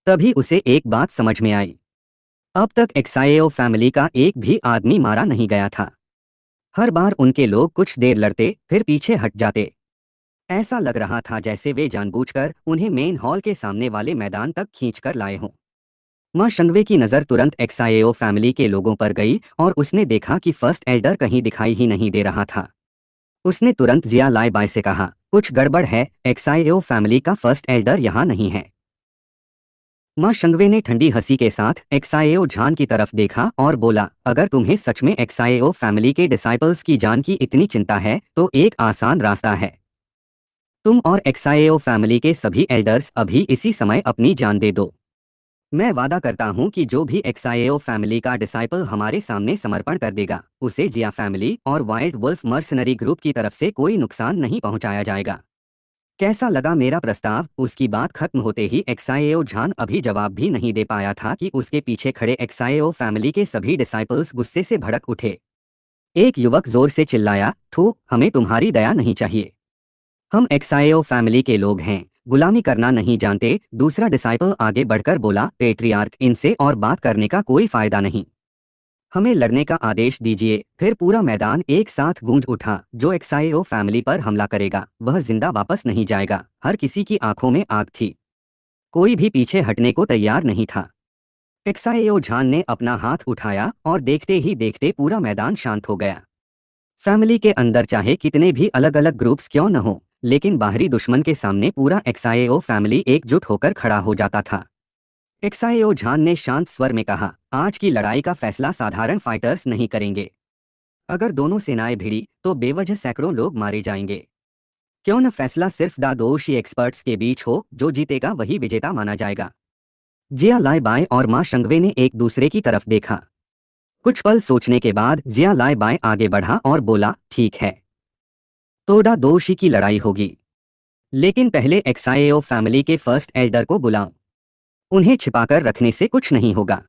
[SPEAKER 1] तभी उसे एक बात समझ में आई। अब तक एक्साएओ फैमिली का एक भी आदमी मारा नहीं गया था। हर बार उनके लोग कुछ देर लड़ते फिर पीछे हट जाते। ऐसा लग रहा था जैसे वे जानबूझकर उन्हें मेन हॉल के सामने वाले मैदान तक खींचकर लाए हों। मां शंगवे की नज़र तुरंत एक्साएओ फैमिली के लोगों पर गई और उसने देखा कि फर्स्ट एल्डर कहीं दिखाई ही नहीं दे रहा था। उसने तुरंत जिया लाई बाय से कहा, कुछ गड़बड़ है, एक्साएओ फैमिली का फर्स्ट एल्डर यहाँ नहीं है। मां शंगवे ने ठंडी हंसी के साथ एक्साएओ झान की तरफ देखा और बोला, अगर तुम्हें सच में एक्साएओ फैमिली के डिसाइपल्स की जान की इतनी चिंता है तो एक आसान रास्ता है। तुम और एक्साएओ फैमिली के सभी एल्डर्स अभी इसी समय अपनी जान दे दो। मैं वादा करता हूं कि जो भी एक्साएओ फैमिली का डिसाइपल हमारे सामने समर्पण कर देगा, उसे जिया फैमिली और वाइल्ड वुल्फ मर्सनरी ग्रुप की तरफ से कोई नुकसान नहीं पहुंचाया जाएगा। कैसा लगा मेरा प्रस्ताव? उसकी बात खत्म होते ही एक्साएओ झान अभी जवाब भी नहीं दे पाया था कि उसके पीछे खड़े एक्साएओ फैमिली के सभी डिसाइपल्स गुस्से से भड़क उठे। एक युवक जोर से चिल्लाया, थू, हमें तुम्हारी दया नहीं चाहिए। हम एक्साएओ फैमिली के लोग हैं, गुलामी करना नहीं जानते। दूसरा डिसाइपल आगे बढ़कर बोला, पेट्रियार्क, इनसे और बात करने का कोई फायदा नहीं। हमें लड़ने का आदेश दीजिए। फिर पूरा मैदान एक साथ गूंज उठा। जो एक्साएओ फैमिली पर हमला करेगा वह जिंदा वापस नहीं जाएगा। हर किसी की आंखों में आग थी। कोई भी पीछे हटने को तैयार नहीं था। एक्साएओ झान ने अपना हाथ उठाया और देखते ही देखते पूरा मैदान शांत हो गया। फैमिली के अंदर चाहे कितने भी अलग अलग ग्रुप्स क्यों न हो, लेकिन बाहरी दुश्मन के सामने पूरा एक्साएओ फैमिली एकजुट होकर खड़ा हो जाता था। एक्साएओ झान ने शांत स्वर में कहा, आज की लड़ाई का फैसला साधारण फाइटर्स नहीं करेंगे। अगर दोनों सेनाएं भिड़ी तो बेवजह सैकड़ों लोग मारे जाएंगे। क्यों न फैसला सिर्फ दादोशी एक्सपर्ट्स के बीच हो, जो जीतेगा वही विजेता माना जाएगा। जिया लाई बाय और मां शंगवे ने एक दूसरे की तरफ देखा। कुछ पल सोचने के बाद जिया लाई बाय आगे बढ़ा और बोला, ठीक है, तो दादोशी की लड़ाई होगी, लेकिन पहले एक्साएओ फैमिली के फर्स्ट एल्डर को बुलाओ। उन्हें छिपाकर रखने से कुछ नहीं होगा।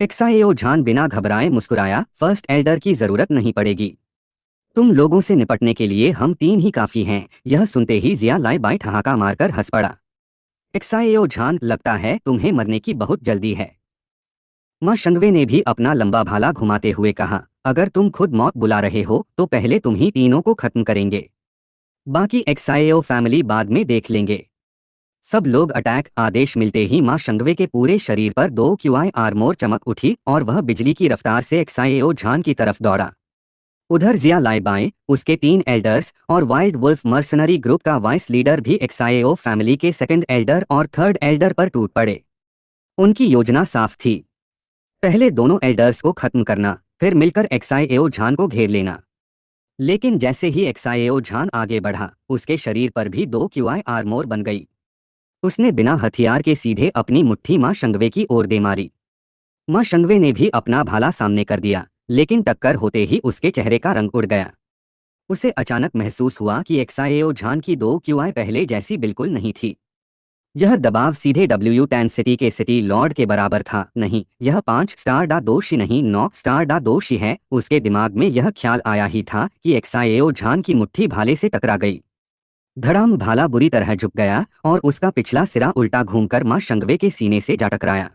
[SPEAKER 1] एक्साएओ झान बिना घबराए मुस्कुराया, फर्स्ट एल्डर की जरूरत नहीं पड़ेगी। तुम लोगों से निपटने के लिए हम 3 ही काफी हैं। यह सुनते ही जिया लाई बाई ठहाका मारकर हंस पड़ा। एक्साएओ झान, लगता है तुम्हें मरने की बहुत जल्दी है। मां शंगवे ने भी अपना लंबा भाला घुमाते हुए कहा, अगर तुम खुद मौत बुला रहे हो तो पहले तुम ही तीनों को खत्म करेंगे। बाकी एक्साएओ फैमिली बाद में देख लेंगे। सब लोग अटैक। आदेश मिलते ही मां शंगवे के पूरे शरीर पर 2 क्यूआई आर्मोर चमक उठी और वह बिजली की रफ्तार से एक्साएओ झान की तरफ दौड़ा। उधर जिया लाई बाय, उसके 3 एल्डर्स और वाइल्ड वुल्फ मर्सनरी ग्रुप का वाइस लीडर भी एक्साएओ फैमिली के सेकंड एल्डर और थर्ड एल्डर पर टूट पड़े। उनकी योजना साफ थी, पहले दोनों एल्डर्स को खत्म करना, फिर मिलकर एक्साएओ झान को घेर लेना। लेकिन जैसे ही एक्साएओ झान आगे बढ़ा, उसके शरीर पर भी 2 क्यूआई आर्मोर बन गई। उसने बिना हथियार के सीधे अपनी मुट्ठी मां शंगवे की ओर दे मारी। मां शंगवे ने भी अपना भाला सामने कर दिया, लेकिन टक्कर होते ही उसके चेहरे का रंग उड़ गया। उसे अचानक महसूस हुआ कि एक्साएओ झान की 2 क्यूआई पहले जैसी बिल्कुल नहीं थी। यह दबाव सीधे W10 सिटी के सिटी लॉर्ड के बराबर था। नहीं, यह 5 स्टार दादोशी नहीं, 9 स्टार दादोशी है। उसके दिमाग में यह ख्याल आया ही था कि एक्साएओ झान की मुट्ठी भाले से टकरा गई। धड़ाम, भाला बुरी तरह झुक गया और उसका पिछला सिरा उल्टा घूमकर मां शंगवे के सीने से जा टकराया।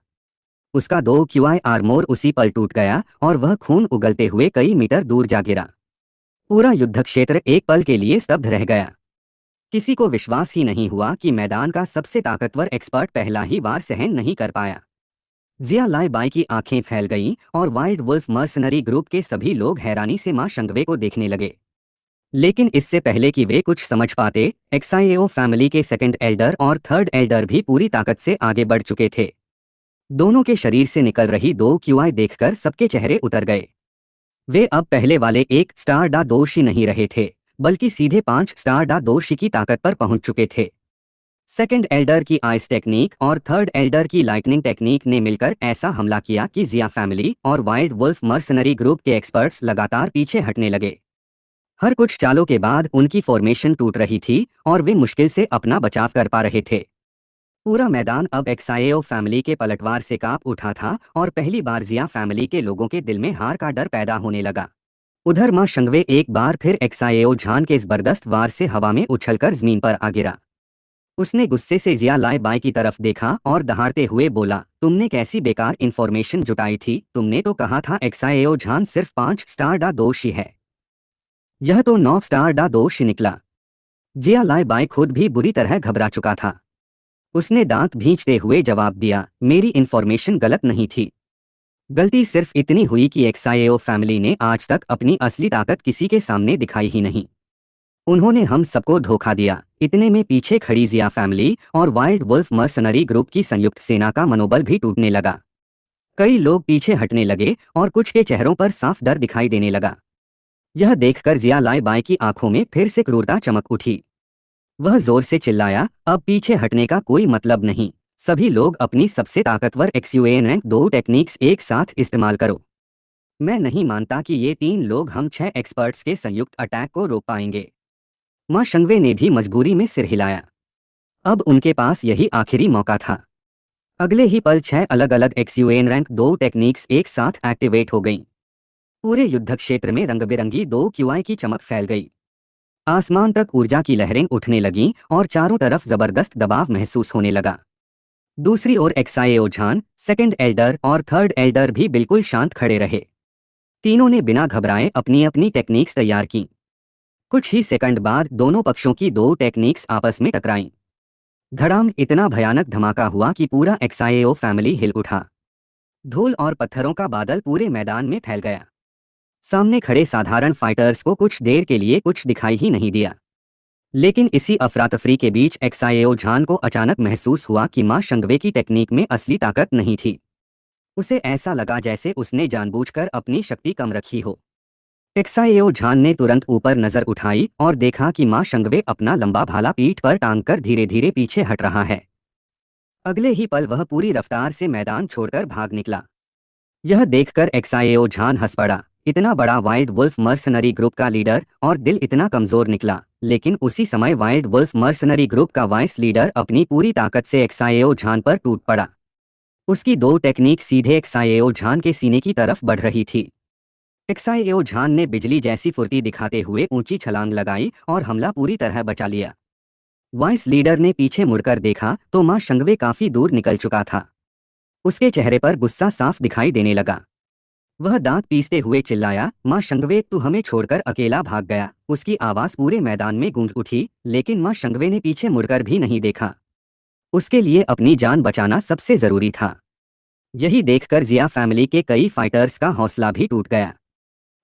[SPEAKER 1] उसका 2 क्यूआई आर्मोर उसी पल टूट गया और वह खून उगलते हुए कई मीटर दूर जा गिरा। पूरा युद्ध क्षेत्र एक पल के लिए स्तब्ध रह गया। किसी को विश्वास ही नहीं हुआ कि मैदान का सबसे ताकतवर एक्सपर्ट पहला ही बार सहन नहीं कर पाया। जिया लाई बाई की आंखें फैल गईं और वाइल्ड वुल्फ मर्सनरी ग्रुप के सभी लोग हैरानी से मां शंगवे को देखने लगे। लेकिन इससे पहले कि वे कुछ समझ पाते, एक्साएओ फैमिली के सेकंड एल्डर और थर्ड एल्डर भी पूरी ताकत से आगे बढ़ चुके थे। दोनों के शरीर से निकल रही दो क्यूआई देखकर सबके चेहरे उतर गए। वे अब पहले वाले एक स्टार डा दोषी नहीं रहे थे, बल्कि सीधे 5 स्टार डा दोषी की ताकत पर पहुंच चुके थे। सेकंड एल्डर की आइस टेक्निक और थर्ड एल्डर की लाइटनिंग टेक्निक ने मिलकर ऐसा हमला किया कि जिया फैमिली और वाइल्ड वुल्फ मर्सनरी ग्रुप के एक्सपर्ट्स लगातार पीछे हटने लगे। हर कुछ चालों के बाद उनकी फॉर्मेशन टूट रही थी और वे मुश्किल से अपना बचाव कर पा रहे थे। पूरा मैदान अब एक्साएओ फैमिली के पलटवार से कांप उठा था और पहली बार जिया फैमिली के लोगों के दिल में हार का डर पैदा होने लगा। उधर मां शंगवे एक बार फिर एक्साएओ झान के जबरदस्त वार से हवा में उछलकर जमीन पर आ गिरा। उसने गुस्से से जिया लाए बाई की तरफ देखा और दहाड़ते हुए बोला, तुमने कैसी बेकार इन्फॉर्मेशन जुटाई थी? तुमने तो कहा था एक्साएओ झान सिर्फ 5 स्टार डा दोषी है, यह तो 9 स्टार डा दोषी निकला। जिया लाए बाई खुद भी बुरी तरह घबरा चुका था। उसने दांत भींचते हुए जवाब दिया, मेरी इन्फॉर्मेशन गलत नहीं थी। गलती सिर्फ इतनी हुई कि एक्साएओ फैमिली ने आज तक अपनी असली ताकत किसी के सामने दिखाई ही नहीं। उन्होंने हम सबको धोखा दिया। इतने में पीछे खड़ी जिया फैमिली और वाइल्ड वुल्फ मर्सनरी ग्रुप की संयुक्त सेना का मनोबल भी टूटने लगा। कई लोग पीछे हटने लगे और कुछ के चेहरों पर साफ डर दिखाई देने लगा। यह देखकर जिया लाए बाई की आंखों में फिर से क्रूरता चमक उठी। वह जोर से चिल्लाया, अब पीछे हटने का कोई मतलब नहीं। सभी लोग अपनी सबसे ताकतवर एक्सयूएन रैंक 2 टेक्निक्स एक साथ इस्तेमाल करो। मैं नहीं मानता कि ये 3 लोग हम 6 एक्सपर्ट्स के संयुक्त अटैक को रोक पाएंगे। मां शंगवे ने भी मजबूरी में सिर हिलाया। अब उनके पास यही आखिरी मौका था। अगले ही पल 6 अलग अलग एक्सयूएन रैंक 2 टेक्निक्स एक साथ एक्टिवेट हो गईं। पूरे युद्ध क्षेत्र में रंग बिरंगी 2 क्यूआई की चमक फैल गई। आसमान तक ऊर्जा की लहरें उठने लगीं और चारों तरफ जबरदस्त दबाव महसूस होने लगा। दूसरी ओर एक्साएओ झान, सेकंड एल्डर और थर्ड एल्डर भी बिल्कुल शांत खड़े रहे। तीनों ने बिना घबराए अपनी अपनी टेक्निक्स तैयार की। कुछ ही सेकंड बाद दोनों पक्षों की 2 टेक्निक्स आपस में टकराईं। धड़ाम इतना भयानक धमाका हुआ कि पूरा एक्साएओ फैमिली हिल उठा। धूल और पत्थरों का बादल पूरे मैदान में फैल गया। सामने खड़े साधारण फाइटर्स को कुछ देर के लिए कुछ दिखाई ही नहीं दिया। लेकिन इसी अफरा-तफरी के बीच एक्साएओ झान को अचानक महसूस हुआ कि मां शंगवे की टेक्निक में असली ताकत नहीं थी। उसे ऐसा लगा जैसे उसने जानबूझकर अपनी शक्ति कम रखी हो। एक्साएओ झान ने तुरंत ऊपर नजर उठाई और देखा कि मां शंगवे अपना लंबा भाला पीठ पर टांगकर धीरे धीरे पीछे हट रहा है। अगले ही पल वह पूरी रफ्तार से मैदान छोड़कर भाग निकला। यह देखकर एक्साएओ झान हंस पड़ा। इतना बड़ा वाइल्ड वुल्फ मर्सनरी ग्रुप का लीडर और दिल इतना कमजोर निकला। लेकिन उसी समय वाइल्ड वुल्फ मर्सनरी ग्रुप का वाइस लीडर अपनी पूरी ताकत से एक्साएओ झान पर टूट पड़ा। उसकी 2 टेक्निक सीधे एक्साएओ झान के सीने की तरफ बढ़ रही थी। एक्साएओ झान ने बिजली जैसी फुर्ती दिखाते हुए ऊंची छलांग लगाई और हमला पूरी तरह बचा लिया। वाइस लीडर ने पीछे मुड़कर देखा तो मां शंगवे काफी दूर निकल चुका था। उसके चेहरे पर गुस्सा साफ दिखाई देने लगा। वह दांत पीसते हुए चिल्लाया, मां शंगवे, तू हमें छोड़कर अकेला भाग गया। उसकी आवाज पूरे मैदान में गूंज उठी, लेकिन मां शंगवे ने पीछे मुड़कर भी नहीं देखा। उसके लिए अपनी जान बचाना सबसे जरूरी था। यही देखकर जिया फैमिली के कई फाइटर्स का हौसला भी टूट गया।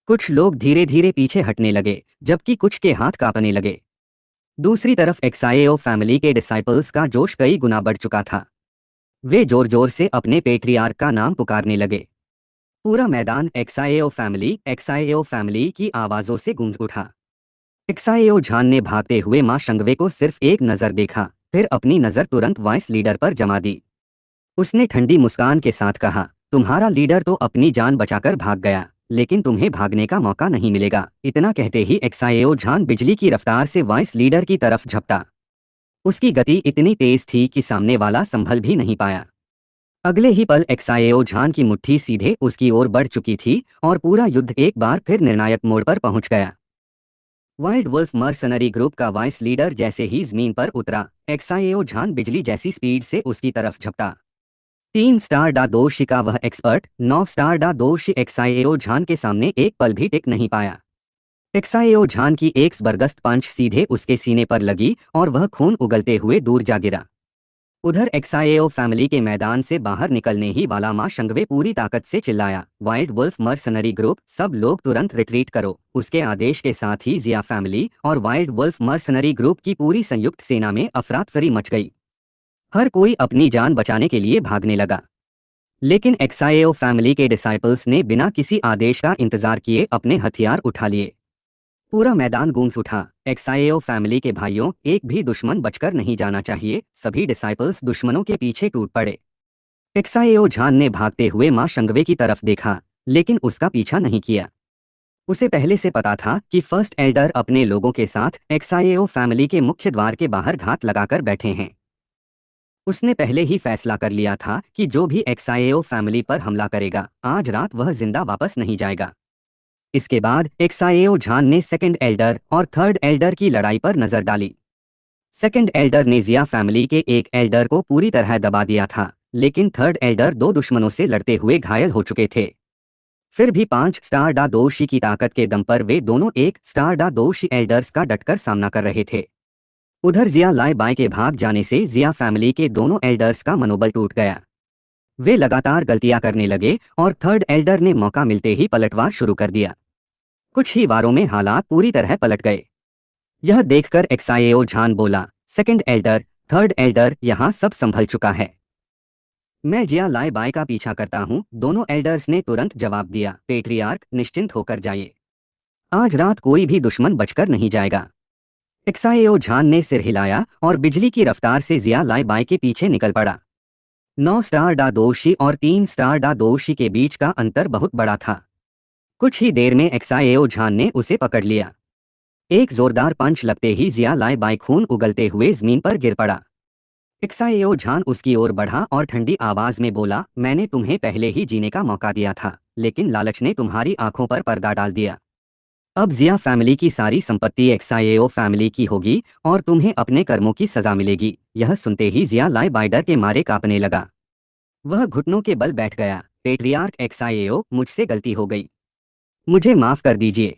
[SPEAKER 1] कुछ लोग धीरे धीरे पीछे हटने लगे, जबकि कुछ के हाथ कांपने लगे। दूसरी तरफ एक्साएओ फैमिली के डिसाइपल्स का जोश कई गुना बढ़ चुका था। वे जोर जोर से अपने पेट्रियार्क का नाम पुकारने लगे। पूरा मैदान एक्साएओ फैमिली की आवाजों से गूंज उठा। एक्साएओ झान ने भागते हुए मां शंगवे को सिर्फ एक नजर देखा, फिर अपनी नजर तुरंत वाइस लीडर पर जमा दी। उसने ठंडी मुस्कान के साथ कहा, तुम्हारा लीडर तो अपनी जान बचाकर भाग गया, लेकिन तुम्हें भागने का मौका नहीं मिलेगा। इतना कहते ही एक्साएओ झान बिजली की रफ्तार से वाइस लीडर की तरफ झपटा। उसकी गति इतनी तेज थी कि सामने वाला संभल भी नहीं पाया। अगले ही पल एक्साएओ झान की मुट्ठी सीधे उसकी ओर बढ़ चुकी थी और पूरा युद्ध एक बार फिर निर्णायक मोड़ पर पहुंच गया। वाइल्ड वुल्फ मर्सनरी ग्रुप का वाइस लीडर जैसे ही जमीन पर उतरा, एक्साएओ झान बिजली जैसी स्पीड से उसकी तरफ झपटा। 3 स्टार डा दोषी का वह एक्सपर्ट 9 स्टार डा दोषी एक्साएओ झान के सामने एक पल भी टिक नहीं पाया। एक्साएओ झान की एक जबरदस्त पंच सीधे उसके सीने पर लगी और वह खून उगलते हुए दूर जा गिरा। उधर एक्साएओ फैमिली के मैदान से बाहर निकलने ही वाला मां शंगवे पूरी ताकत से चिल्लाया, वाइल्ड वुल्फ मर्सनरी ग्रुप, सब लोग तुरंत रिट्रीट करो। उसके आदेश के साथ ही जिया फैमिली और वाइल्ड वुल्फ मर्सनरी ग्रुप की पूरी संयुक्त सेना में अफरा-तफरी मच गई। हर कोई अपनी जान बचाने के लिए भागने लगा। लेकिन एक्साएओ फैमिली के डिसाइपल्स ने बिना किसी आदेश का इंतजार किए अपने हथियार उठा लिए। पूरा मैदान गूंज उठा। एक्साएओ फैमिली के भाइयों, एक भी दुश्मन बचकर नहीं जाना चाहिए। सभी डिसाइपल्स दुश्मनों के पीछे टूट पड़े। एक्साएओ झान ने भागते हुए मां शंगवे की तरफ देखा, लेकिन उसका पीछा नहीं किया। उसे पहले से पता था कि फर्स्ट एल्डर अपने लोगों के साथ एक्साएओ फैमिली के मुख्य द्वार के बाहर घात लगाकर बैठे हैं। उसने पहले ही फैसला कर लिया था कि जो भी एक्साएओ फैमिली पर हमला करेगा, आज रात वह जिंदा वापस नहीं जाएगा। इसके बाद एक्साएओ झान ने सेकंड एल्डर और थर्ड एल्डर की लड़ाई पर नजर डाली। सेकंड एल्डर ने जिया फैमिली के एक एल्डर को पूरी तरह दबा दिया था, लेकिन थर्ड एल्डर दो दुश्मनों से लड़ते हुए घायल हो चुके थे। फिर भी 5 स्टार डा दोषी की ताकत के दम पर वे दोनों 1 स्टार डा दोषी एल्डर्स का डटकर सामना कर रहे थे। उधर जिया लाई बाय के भाग जाने से जिया फैमिली के दोनों एल्डर्स का मनोबल टूट गया। वे लगातार गलतियां करने लगे और थर्ड एल्डर ने मौका मिलते ही पलटवार शुरू कर दिया। कुछ ही वारों में हालात पूरी तरह पलट गए। यह देखकर एक्साएओ झान बोला, सेकंड एल्डर, थर्ड एल्डर, यहाँ सब संभल चुका है। मैं जिया लाई बाय का पीछा करता हूँ। दोनों एल्डर्स ने तुरंत जवाब दिया, पेट्रियार्क, निश्चिंत होकर जाइए। आज रात कोई भी दुश्मन बचकर नहीं जाएगा। एक्साएओ झान ने सिर हिलाया और बिजली की रफ्तार से जिया लाई बाय के पीछे निकल पड़ा। 9 स्टार डा दोषी और 3 स्टार डा दोषी के बीच का अंतर बहुत बड़ा था। कुछ ही देर में एक्साएओ झान ने उसे पकड़ लिया। एक जोरदार पंच लगते ही जिया लाई बाय खून उगलते हुए जमीन पर गिर पड़ा। एक्साएओ झान उसकी ओर बढ़ा और ठंडी आवाज में बोला, मैंने तुम्हें पहले ही जीने का मौका दिया था, लेकिन लालच ने तुम्हारी आंखों पर पर्दा डाल दिया। अब जिया फैमिली की सारी संपत्ति एक्साएओ फैमिली की होगी और तुम्हें अपने कर्मों की सजा मिलेगी। यह सुनते ही जिया लाई बाय डर के मारे कांपने लगा। वह घुटनों के बल बैठ गया। पेट्रियार्क एक्साएओ, मुझसे गलती हो गई, मुझे माफ कर दीजिए।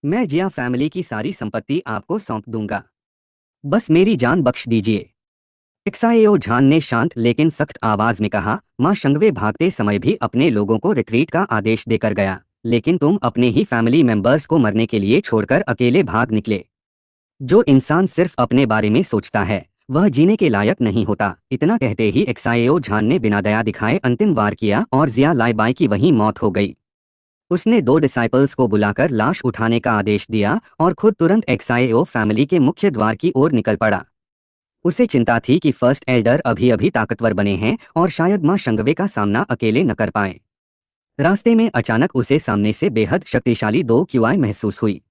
[SPEAKER 1] मैं जिया फैमिली की सारी संपत्ति आपको सौंप दूंगा, बस मेरी जान बख्श दीजिए। एक्साएओ झान ने शांत लेकिन सख्त आवाज में कहा, मां शंगवे भागते समय भी अपने लोगों को रिट्रीट का आदेश देकर गया, लेकिन तुम अपने ही फैमिली मेंबर्स को मरने के लिए छोड़कर अकेले भाग निकले। जो इंसान सिर्फ अपने बारे में सोचता है, वह जीने के लायक नहीं होता। इतना कहते ही एक्साएओ झान ने बिना दया दिखाए अंतिम वार किया और जिया लाई बाय की वहीं मौत हो गई। उसने दो डिसाइपल्स को बुलाकर लाश उठाने का आदेश दिया और खुद तुरंत एक्साएओ फैमिली के मुख्य द्वार की ओर निकल पड़ा। उसे चिंता थी कि फर्स्ट एल्डर अभी अभी ताकतवर बने हैं और शायद मां शंगवे का सामना अकेले न कर पाए। रास्ते में अचानक उसे सामने से बेहद शक्तिशाली दो क्यूआई महसूस हुई।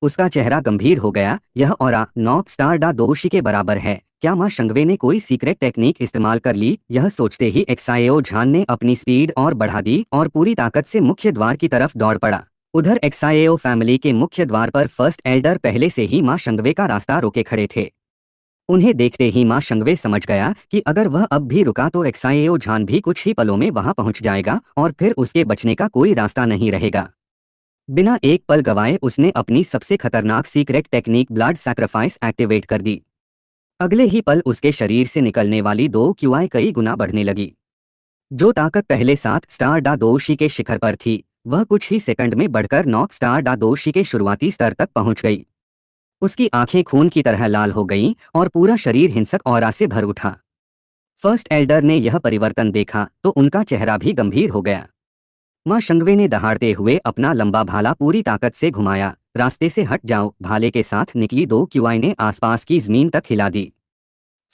[SPEAKER 1] उसका चेहरा गंभीर हो गया। यह ऑरा 9 स्टार डा दोषी के बराबर है। क्या मां शंगवे ने कोई सीक्रेट टेक्निक इस्तेमाल कर ली? यह सोचते ही एक्साएओ झान ने अपनी स्पीड और बढ़ा दी और पूरी ताकत से मुख्य द्वार की तरफ दौड़ पड़ा। उधर एक्साएओ फैमिली के मुख्य द्वार पर फर्स्ट एल्डर पहले से ही मां शंगवे का रास्ता रोके खड़े थे। उन्हें देखते ही मां शंगवे समझ गया कि अगर वह अब भी रुका तो एक्साएओ झान भी कुछ ही पलों में वहां पहुंच जाएगा और फिर उसके बचने का कोई रास्ता नहीं रहेगा। बिना एक पल गवाए उसने अपनी सबसे खतरनाक secret technique blood sacrifice activate कर दी। अगले ही पल उसके शरीर से निकलने वाली दो क्यूआई कई गुना बढ़ने लगी। जो ताकत पहले 7 स्टार डा दोषी के शिखर पर थी, वह कुछ ही सेकंड में बढ़कर 9 स्टार डा दोषी के शुरुआती स्तर तक पहुंच गई। उसकी आंखें खून की तरह लाल हो गईं और पूरा शरीर हिंसक ऑरा से भर उठा। फर्स्ट एल्डर ने यह परिवर्तन देखा तो उनका चेहरा भी गंभीर हो गया। मां शंगवे ने दहाड़ते हुए अपना लंबा भाला पूरी ताकत से घुमाया। रास्ते से हट जाओ। भाले के साथ निकली दो क्यूआई ने आसपास की जमीन तक हिला दी।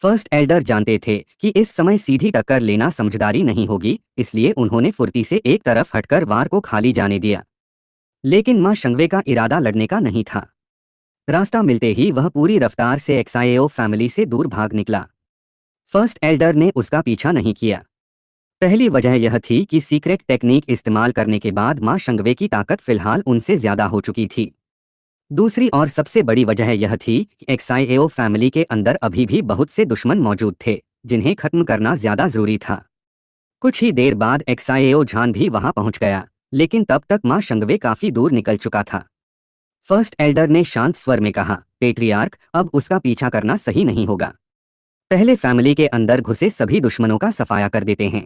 [SPEAKER 1] फर्स्ट एल्डर जानते थे कि इस समय सीधी टक्कर लेना समझदारी नहीं होगी, इसलिए उन्होंने फुर्ती से एक तरफ हटकर वार को खाली जाने दिया। लेकिन मां शंगवे का इरादा लड़ने का नहीं था। रास्ता मिलते ही वह पूरी रफ्तार से एक्साएओ फैमिली से दूर भाग निकला। फर्स्ट एल्डर ने उसका पीछा नहीं किया। पहली वजह यह थी कि सीक्रेट टेक्निक इस्तेमाल करने के बाद मां शंगवे की ताकत फिलहाल उनसे ज्यादा हो चुकी थी। दूसरी और सबसे बड़ी वजह यह थी कि एक्साएओ फैमिली के अंदर अभी भी बहुत से दुश्मन मौजूद थे, जिन्हें खत्म करना ज्यादा जरूरी था। कुछ ही देर बाद एक्साएओ झान भी वहां पहुंच गया, लेकिन तब तक मां शंगवे काफी दूर निकल चुका था। फर्स्ट एल्डर ने शांत स्वर में कहा, पेट्रियार्क, अब उसका पीछा करना सही नहीं होगा। पहले फैमिली के अंदर घुसे सभी दुश्मनों का सफाया कर देते हैं।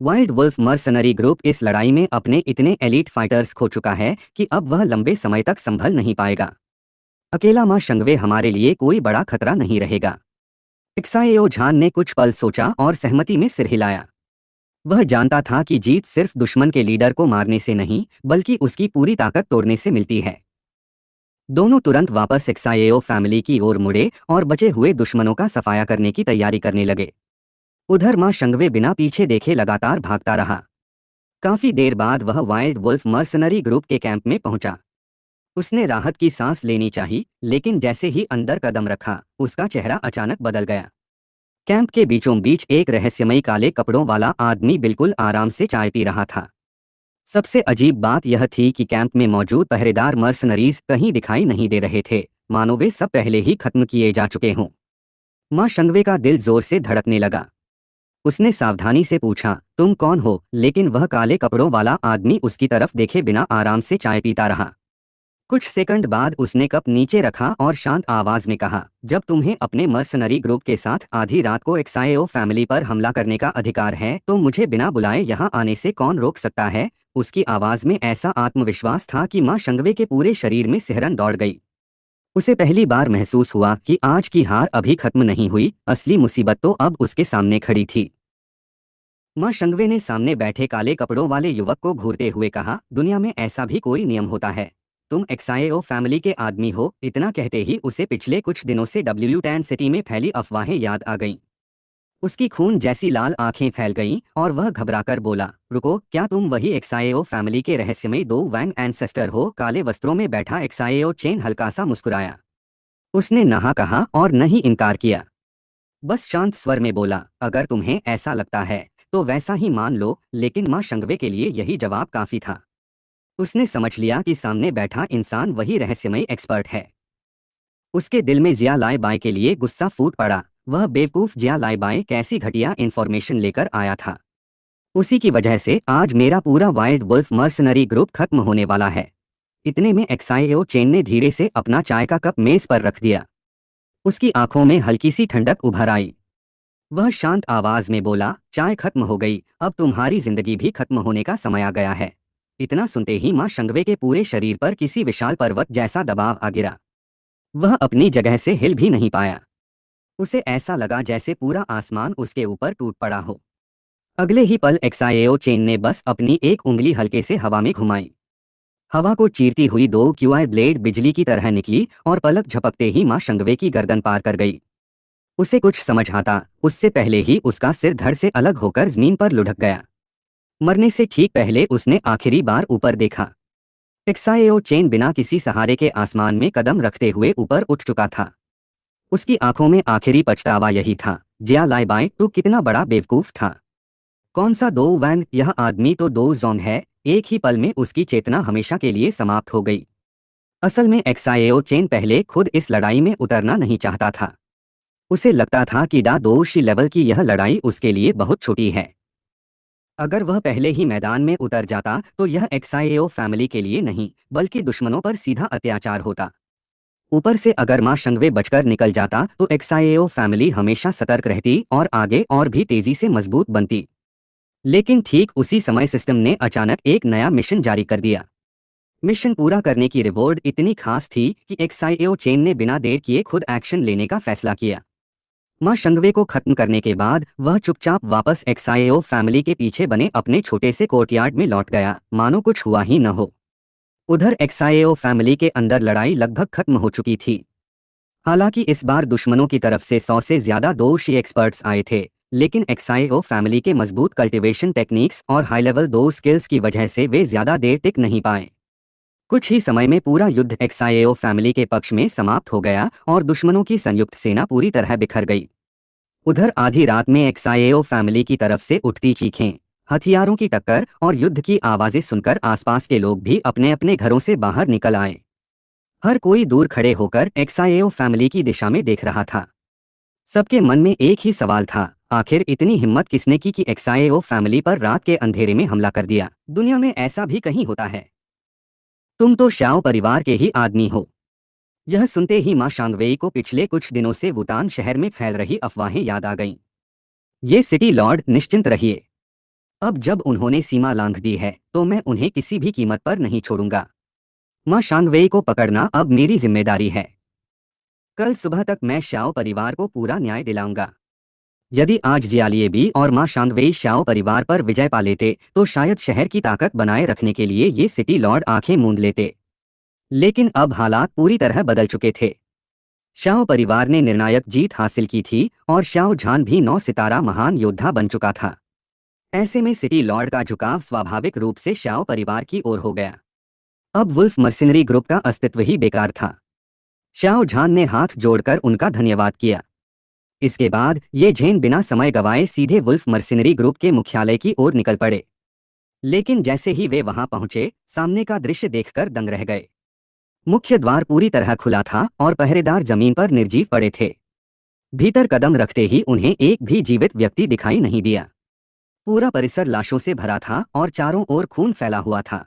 [SPEAKER 1] वाइल्ड वुल्फ मर्सनरी ग्रुप इस लड़ाई में अपने इतने एलीट फाइटर्स खो चुका है कि अब वह लंबे समय तक संभल नहीं पाएगा। अकेला मां शंगवे हमारे लिए कोई बड़ा खतरा नहीं रहेगा। एक्साएओ झान ने कुछ पल सोचा और सहमति में सिर हिलाया। वह जानता था कि जीत सिर्फ दुश्मन के लीडर को मारने से नहीं बल्कि उसकी पूरी ताकत तोड़ने से मिलती है। दोनों तुरंत वापस एक्साएओ फैमिली की ओर मुड़े और बचे हुए दुश्मनों का सफाया करने की तैयारी करने लगे। उधर मां शंगवे बिना पीछे देखे लगातार भागता रहा। काफी देर बाद वह वाइल्ड वुल्फ मर्सनरी ग्रुप के कैंप में पहुंचा। उसने राहत की सांस लेनी चाहिए, लेकिन जैसे ही अंदर कदम रखा उसका चेहरा अचानक बदल गया। कैंप के बीचों बीच एक रहस्यमयी काले कपड़ों वाला आदमी बिल्कुल आराम से चाय पी रहा था। सबसे अजीब बात यह थी कि कैंप में मौजूद पहरेदार मर्सनरीज कहीं दिखाई नहीं दे रहे थे, मानो वे सब पहले ही खत्म किए जा चुके हों। मां शंगवे का दिल जोर से धड़कने लगा। उसने सावधानी से पूछा, तुम कौन हो? लेकिन वह काले कपड़ों वाला आदमी उसकी तरफ देखे बिना आराम से चाय पीता रहा। कुछ सेकंड बाद उसने कप नीचे रखा और शांत आवाज में कहा, जब तुम्हें अपने मर्सनरी ग्रुप के साथ आधी रात को एक्साएओ फैमिली पर हमला करने का अधिकार है तो मुझे बिना बुलाए यहाँ आने से कौन रोक सकता है? उसकी आवाज में ऐसा आत्मविश्वास था कि मां शंगवे के पूरे शरीर में सिहरन दौड़ गई। उसे पहली बार महसूस हुआ कि आज की हार अभी खत्म नहीं हुई, असली मुसीबत तो अब उसके सामने खड़ी थी। मां शंगवे ने सामने बैठे काले कपड़ों वाले युवक को घूरते हुए कहा, दुनिया में ऐसा भी कोई नियम होता है? तुम एक्साएओ फैमिली के आदमी हो। इतना कहते ही उसे पिछले कुछ दिनों से डब्ल्यू10 सिटी में फैली अफवाहें याद आ गईं। उसकी खून जैसी लाल आंखें फैल गईं और वह घबराकर बोला, रुको, क्या तुम वही एक्साएओ फैमिली के रहस्यमयी दो वैंग एंसेस्टर हो? काले वस्त्रों में बैठा एक्साएओ चेन हल्का सा मुस्कुराया। उसने ना कहा और न ही इनकार किया, बस शांत स्वर में बोला, अगर तुम्हें ऐसा लगता है तो वैसा ही मान लो। लेकिन मां शंगवे के लिए यही जवाब काफी था। उसने समझ लिया कि सामने बैठा इंसान वही रहस्यमयी एक्सपर्ट है। उसके दिल में जिया लाइ बाय के लिए गुस्सा फूट पड़ा। वह बेवकूफ जिया लाइ बाय कैसी घटिया इन्फॉर्मेशन लेकर आया था? उसी की वजह से आज मेरा पूरा वाइल्ड वुल्फ मर्सनरी ग्रुप खत्म होने वाला है। इतने में एक्साएओ चेन ने धीरे से अपना चाय का कप मेज पर रख दिया। उसकी आंखों में हल्की सी ठंडक उभर आई। वह शांत आवाज में बोला, चाय खत्म हो गई, अब तुम्हारी जिंदगी भी खत्म होने का समय आ गया है। इतना सुनते ही मां शंगवे के पूरे शरीर पर किसी विशाल पर्वत जैसा दबाव आ गिरा। वह अपनी जगह से हिल भी नहीं पाया। उसे ऐसा लगा जैसे पूरा आसमान उसके ऊपर टूट पड़ा हो। अगले ही पल एक्साएओ चेन ने बस अपनी एक उंगली हल्के से हवा में घुमाई। हवा को चीरती हुई दो क्यूआई ब्लेड बिजली की तरह निकली और पलक झपकते ही मां शंगवे की गर्दन पार कर गई। उसे कुछ समझ आता उससे पहले ही उसका सिर धड़ से अलग होकर जमीन पर लुढ़क गया। मरने से ठीक पहले उसने आखिरी बार ऊपर देखा। एक्साएओ चेन बिना किसी सहारे के आसमान में कदम रखते हुए ऊपर उठ चुका था। उसकी आंखों में आखिरी पछतावा यही था, जिया लाइ बाय तू कितना बड़ा बेवकूफ था। कौन सा दो वैन? यह आदमी तो दो जोंग है। एक ही पल में उसकी चेतना हमेशा के लिए समाप्त हो गई। असल में एक्साएओ चेन पहले खुद इस लड़ाई में उतरना नहीं चाहता था। उसे लगता था कि डा दोषी लेवल की यह लड़ाई उसके लिए बहुत छोटी है। अगर वह पहले ही मैदान में उतर जाता तो यह एक्साएओ फैमिली के लिए नहीं बल्कि दुश्मनों पर सीधा अत्याचार होता। ऊपर से अगर मां शंगवे बचकर निकल जाता तो एक्साएओ फैमिली हमेशा सतर्क रहती और आगे और भी तेजी से मजबूत बनती। लेकिन ठीक उसी समय सिस्टम ने अचानक एक नया मिशन जारी कर दिया। मिशन पूरा करने की रिवॉर्ड इतनी खास थी कि एक्साएओ चेन ने बिना देर किए खुद एक्शन लेने का फैसला किया। मां शंगवे को खत्म करने के बाद वह चुपचाप वापस एक्साएओ फैमिली के पीछे बने अपने छोटे से कोर्टयार्ड में लौट गया, मानो कुछ हुआ ही न हो। उधर एक्साएओ फैमिली के अंदर लड़ाई लगभग खत्म हो चुकी थी। हालांकि इस बार दुश्मनों की तरफ से 100 से ज्यादा दोषी एक्सपर्ट्स आए थे, लेकिन एक्साएओ फैमिली के मजबूत कल्टीवेशन टेक्निक्स और हाई लेवल दो स्किल्स की वजह से वे ज्यादा देर टिक नहीं पाए। कुछ ही समय में पूरा युद्ध एक्साएओ फैमिली के पक्ष में समाप्त हो गया और दुश्मनों की संयुक्त सेना पूरी तरह बिखर गई। उधर आधी रात में एक्साएओ फैमिली की तरफ से उठती चीखें, हथियारों की टक्कर और युद्ध की आवाजें सुनकर आसपास के लोग भी अपने अपने घरों से बाहर निकल आए। हर कोई दूर खड़े होकर एक्साएओ फैमिली की दिशा में देख रहा था। सबके मन में एक ही सवाल था, आखिर इतनी हिम्मत किसने की कि एक्साएओ फैमिली पर रात के अंधेरे में हमला कर दिया? दुनिया में ऐसा भी कहीं होता है? तुम तो श्याओ परिवार के ही आदमी हो। यह सुनते ही मां शांगवेई को पिछले कुछ दिनों से वुतान शहर में फैल रही अफवाहें याद आ गईं। ये सिटी लॉर्ड निश्चिंत रहिए। अब जब उन्होंने सीमा लांघ दी है तो मैं उन्हें किसी भी कीमत पर नहीं छोड़ूंगा। मां शांगवेई को पकड़ना अब मेरी जिम्मेदारी है। कल सुबह तक मैं श्याओ परिवार को पूरा न्याय दिलाऊंगा। यदि आज जियालिएबी और मां शांगवेई शाओ परिवार पर विजय पा लेते तो शायद शहर की ताकत बनाए रखने के लिए ये सिटी लॉर्ड आंखें मूंद लेते। लेकिन अब हालात पूरी तरह बदल चुके थे। शाओ परिवार ने निर्णायक जीत हासिल की थी और शाओ झान भी 9 सितारा महान योद्धा बन चुका था। ऐसे में सिटी लॉर्ड का झुकाव स्वाभाविक रूप से शाओ परिवार की ओर हो गया। अब वुल्फ मर्सिनरी ग्रुप का अस्तित्व ही बेकार था। शाओ झान ने हाथ जोड़कर उनका धन्यवाद किया। इसके बाद ये झेन बिना समय गवाए सीधे वुल्फ मर्सिनरी ग्रुप के मुख्यालय की ओर निकल पड़े। लेकिन जैसे ही वे वहां पहुंचे, सामने का दृश्य देखकर दंग रह गए। मुख्य द्वार पूरी तरह खुला था और पहरेदार जमीन पर निर्जीव पड़े थे। भीतर कदम रखते ही उन्हें एक भी जीवित व्यक्ति दिखाई नहीं दिया। पूरा परिसर लाशों से भरा था और चारों ओर खून फैला हुआ था।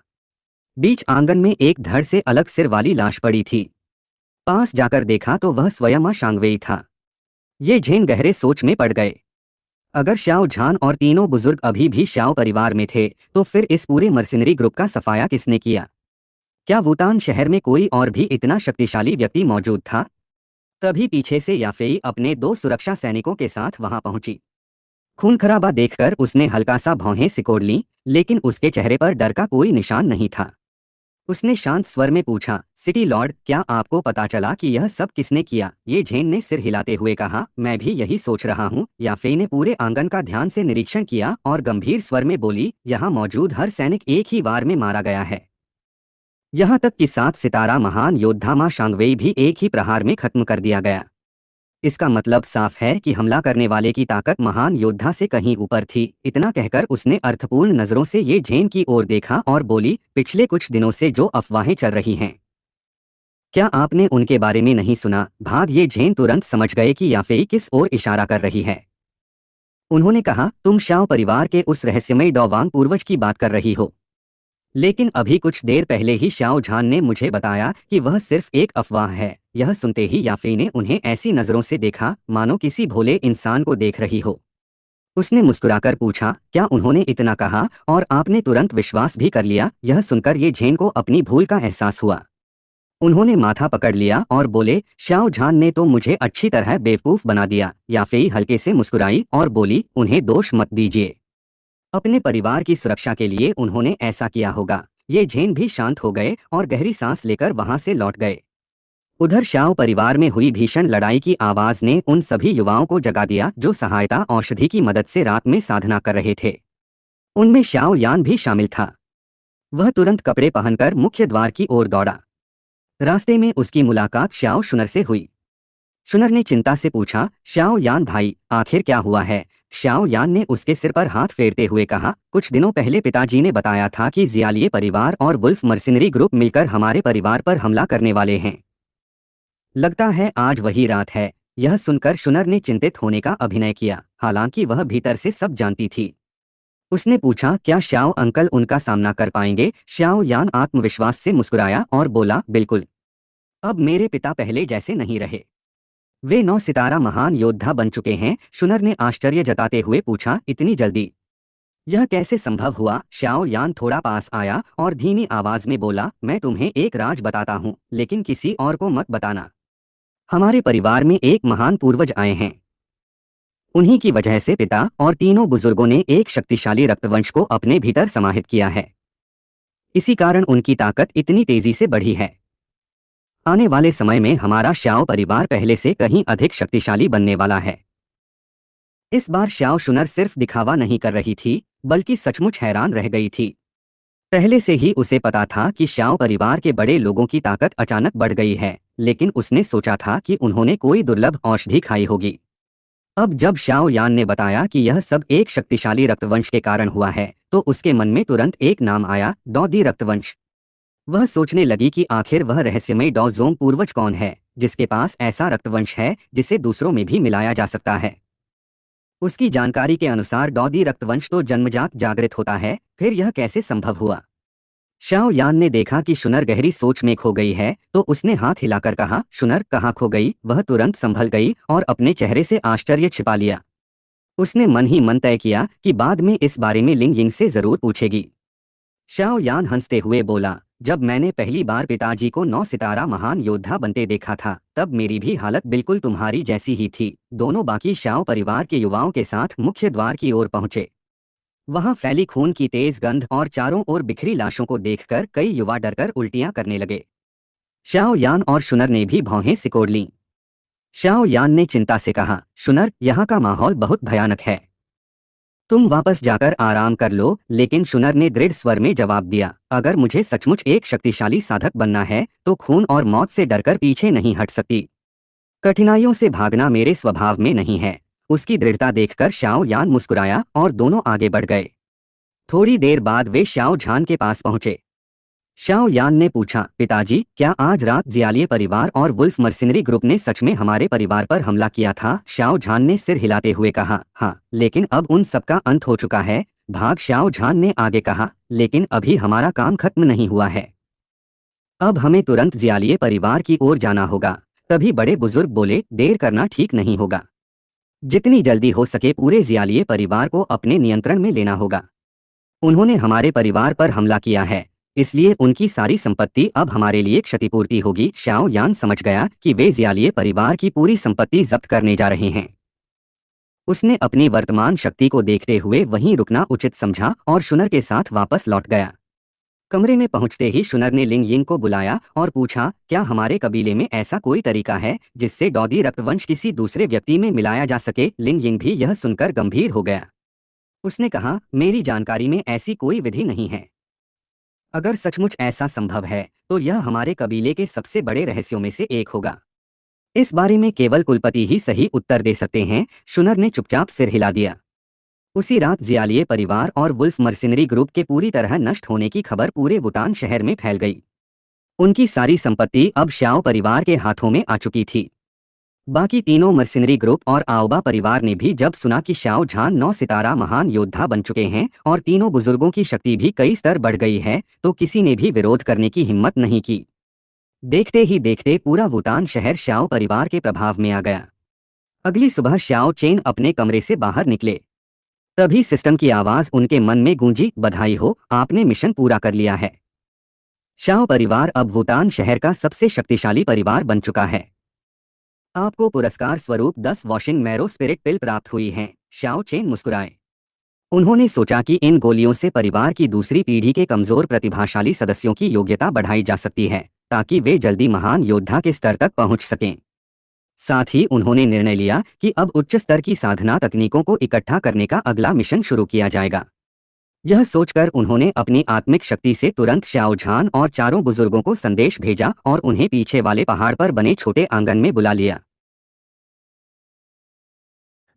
[SPEAKER 1] बीच आंगन में एक धड़ से अलग सिर वाली लाश पड़ी थी। पास जाकर देखा तो वह स्वयं मां शांगवेई था। ये झेन गहरे सोच में पड़ गए। अगर शाओ झान और तीनों बुजुर्ग अभी भी शाओ परिवार में थे तो फिर इस पूरे मर्सिनरी ग्रुप का सफाया किसने किया? क्या वुतान शहर में कोई और भी इतना शक्तिशाली व्यक्ति मौजूद था? तभी पीछे से याफेई अपने 2 सुरक्षा सैनिकों के साथ वहां पहुंची। खून खराबा देखकर उसने हल्का सा भौहें सिकोड़ लीं, लेकिन उसके चेहरे पर डर का कोई निशान नहीं था। उसने शांत स्वर में पूछा, सिटी लॉर्ड, क्या आपको पता चला कि यह सब किसने किया? ये झेन ने सिर हिलाते हुए कहा, मैं भी यही सोच रहा हूँ। याफे ने पूरे आंगन का ध्यान से निरीक्षण किया और गंभीर स्वर में बोली, यहाँ मौजूद हर सैनिक एक ही वार में मारा गया है। यहाँ तक कि 7 सितारा महान योद्धा मां शांगवेई भी एक ही प्रहार में खत्म कर दिया गया। इसका मतलब साफ है कि हमला करने वाले की ताकत महान योद्धा से कहीं ऊपर थी। इतना कहकर उसने अर्थपूर्ण नजरों से ये झेन की ओर देखा और बोली, पिछले कुछ दिनों से जो अफवाहें चल रही हैं, क्या आपने उनके बारे में नहीं सुना? भाग ये झेन तुरंत समझ गए कि याफेई किस ओर इशारा कर रही है। उन्होंने कहा, तुम शाओ परिवार के उस रहस्यमय डॉवांग पूर्वज की बात कर रही हो। लेकिन अभी कुछ देर पहले ही शाओ झान ने मुझे बताया कि वह सिर्फ एक अफवाह है। यह सुनते ही याफे ने उन्हें ऐसी नजरों से देखा मानो किसी भोले इंसान को देख रही हो। उसने मुस्कुराकर पूछा, क्या उन्होंने इतना कहा और आपने तुरंत विश्वास भी कर लिया? यह सुनकर ये झेन को अपनी भूल का एहसास हुआ। उन्होंने माथा पकड़ लिया और बोले, शाओ झान ने तो मुझे अच्छी तरह बेवकूफ बना दिया। याफेई हल्के से मुस्कुराई और बोली, उन्हें दोष मत दीजिए। अपने परिवार की सुरक्षा के लिए उन्होंने ऐसा किया होगा। ये झेन भी शांत हो गए और गहरी सांस लेकर वहां से लौट गए। उधर शाओ परिवार में हुई भीषण लड़ाई की आवाज ने उन सभी युवाओं को जगा दिया जो सहायता औषधि की मदद से रात में साधना कर रहे थे। उनमें शाओ यान भी शामिल था। वह तुरंत कपड़े पहनकर मुख्य द्वार की ओर दौड़ा। रास्ते में उसकी मुलाकात शाओ शुनर से हुई। शुनर ने चिंता से पूछा, शाओ यान भाई, आखिर क्या हुआ है? शाओ यान ने उसके सिर पर हाथ फेरते हुए कहा, कुछ दिनों पहले पिताजी ने बताया था कि जियालिए परिवार और वुल्फ मर्सिनरी ग्रुप मिलकर हमारे परिवार पर हमला करने वाले हैं। लगता है आज वही रात है। यह सुनकर शुनर ने चिंतित होने का अभिनय किया, हालांकि वह भीतर से सब जानती थी। उसने पूछा, क्या शाओ अंकल उनका सामना कर पाएंगे? शाओ यान आत्मविश्वास से मुस्कुराया और बोला, बिल्कुल। अब मेरे पिता पहले जैसे नहीं रहे। वे 9 सितारा महान योद्धा बन चुके हैं। शुनर ने आश्चर्य जताते हुए पूछा, इतनी जल्दी? यह कैसे संभव हुआ? शाओ यान थोड़ा पास आया और धीमी आवाज में बोला, मैं तुम्हें एक राज बताता हूँ, लेकिन किसी और को मत बताना। हमारे परिवार में एक महान पूर्वज आए हैं। उन्हीं की वजह से पिता और तीनों बुजुर्गों ने एक शक्तिशाली रक्तवंश को अपने भीतर समाहित किया है। इसी कारण उनकी ताकत इतनी तेजी से बढ़ी है। आने वाले समय में हमारा शाओ परिवार पहले से कहीं अधिक शक्तिशाली बनने वाला है। इस बार शाओ शुनर सिर्फ दिखावा नहीं कर रही थी, बल्कि सचमुच हैरान रह गई थी। पहले से ही उसे पता था कि शाओ परिवार के बड़े लोगों की ताकत अचानक बढ़ गई है, लेकिन उसने सोचा था कि उन्होंने कोई दुर्लभ औषधि खाई होगी। अब जब शाओ यान ने बताया कि यह सब एक शक्तिशाली रक्तवंश के कारण हुआ है, तो उसके मन में तुरंत एक नाम आया, डॉदी रक्तवंश। वह सोचने लगी कि आखिर वह रहस्यमय डॉजोंग पूर्वज कौन है, जिसके पास ऐसा रक्तवंश है जिसे दूसरों में भी मिलाया जा सकता है। उसकी जानकारी के अनुसार डॉदी रक्तवंश तो जन्मजात जागृत होता है, फिर यह कैसे संभव हुआ? शाओ यान ने देखा कि शुनर गहरी सोच में खो गई है, तो उसने हाथ हिलाकर कहा, शुनर कहाँ खो गई? वह तुरंत संभल गई और अपने चेहरे से आश्चर्य छिपा लिया। उसने मन ही मन तय किया कि बाद में इस बारे में लिंग यिंग से जरूर पूछेगी। शाओ यान हंसते हुए बोला, जब मैंने पहली बार पिताजी को 9 सितारा महान योद्धा बनते देखा था तब मेरी भी हालत बिल्कुल तुम्हारी जैसी ही थी। दोनों बाकी शाओ परिवार के युवाओं के साथ मुख्य द्वार की ओर पहुंचे। वहां फैली खून की तेज गंध और चारों ओर बिखरी लाशों को देखकर कई युवा डरकर उल्टियां करने लगे। शाओ यान और शुनर ने भी भौहें सिकोड़ लीं। शाओ यान ने चिंता से कहा, शुनर, यहाँ का माहौल बहुत भयानक है, तुम वापस जाकर आराम कर लो। लेकिन शुनर ने दृढ़ स्वर में जवाब दिया, अगर मुझे सचमुच एक शक्तिशाली साधक बनना है तो खून और मौत से डरकर पीछे नहीं हट सकती। कठिनाइयों से भागना मेरे स्वभाव में नहीं है। उसकी दृढ़ता देखकर शाओ यान मुस्कुराया और दोनों आगे बढ़ गए। थोड़ी देर बाद वे शाओ झान के पास पहुंचे। शाओ यान ने पूछा, पिताजी, क्या आज रात जियालिये परिवार और वुल्फ मर्सिनरी ग्रुप ने सच में हमारे परिवार पर हमला किया था? शाओ झान ने सिर हिलाते हुए कहा, हाँ, लेकिन अब उन सबका अंत हो चुका है। भाग, शाओ झान ने आगे कहा, लेकिन अभी हमारा काम खत्म नहीं हुआ है। अब हमें तुरंत जियालिये परिवार की ओर जाना होगा। तभी बड़े बुजुर्ग बोले, देर करना ठीक नहीं होगा। जितनी जल्दी हो सके पूरे जियालिये परिवार को अपने नियंत्रण में लेना होगा। उन्होंने हमारे परिवार पर हमला किया है, इसलिए उनकी सारी संपत्ति अब हमारे लिए क्षतिपूर्ति होगी। शाओ यान समझ गया कि वे जियालिये परिवार की पूरी संपत्ति जब्त करने जा रहे हैं। उसने अपनी वर्तमान शक्ति को देखते हुए वहीं रुकना उचित समझा और शुनर के साथ वापस लौट गया। कमरे में पहुंचते ही शुनर ने लिंग यिंग को बुलाया और पूछा, क्या हमारे कबीले में ऐसा कोई तरीका है जिससे डौदी रक्तवंश किसी दूसरे व्यक्ति में मिलाया जा सके? लिंग यिंग भी यह सुनकर गंभीर हो गया। उसने कहा, मेरी जानकारी में ऐसी कोई विधि नहीं है। अगर सचमुच ऐसा संभव है तो यह हमारे कबीले के सबसे बड़े रहस्यों में से एक होगा। इस बारे में केवल कुलपति ही सही उत्तर दे सकते हैं। शुनर ने चुपचाप सिर हिला दिया। उसी रात जियालिये परिवार और वुल्फ मर्सिनरी ग्रुप के पूरी तरह नष्ट होने की खबर पूरे वुटान शहर में फैल गई। उनकी सारी संपत्ति अब शाओ परिवार के हाथों में आ चुकी थी। बाकी तीनों मर्सिनरी ग्रुप और आओबा परिवार ने भी जब सुना कि शाओ झान 9 सितारा महान योद्धा बन चुके हैं और तीनों बुजुर्गों की शक्ति भी कई स्तर बढ़ गई है, तो किसी ने भी विरोध करने की हिम्मत नहीं की। देखते ही देखते पूरा वुटान शहर शाओ परिवार के प्रभाव में आ गया। अगली सुबह शाओ चेन अपने कमरे से बाहर निकले। तभी सिस्टम की आवाज उनके मन में गूंजी, बधाई हो, आपने मिशन पूरा कर लिया है। शाओ परिवार अब वुटान शहर का सबसे शक्तिशाली परिवार बन चुका है। आपको पुरस्कार स्वरूप 10 वॉशिंग मैरो स्पिरिट पिल प्राप्त हुई हैं। शाओ चेन मुस्कुराए। उन्होंने सोचा कि इन गोलियों से परिवार की दूसरी पीढ़ी के कमजोर प्रतिभाशाली सदस्यों की योग्यता बढ़ाई जा सकती है, ताकि वे जल्दी महान योद्धा के स्तर तक पहुंच सकें। साथ ही उन्होंने निर्णय लिया कि अब उच्च स्तर की साधना तकनीकों को इकट्ठा करने का अगला मिशन शुरू किया जाएगा। यह सोचकर उन्होंने अपनी आत्मिक शक्ति से तुरंत शाओ झान और चारों बुजुर्गों को संदेश भेजा और उन्हें पीछे वाले पहाड़ पर बने छोटे आंगन में बुला लिया।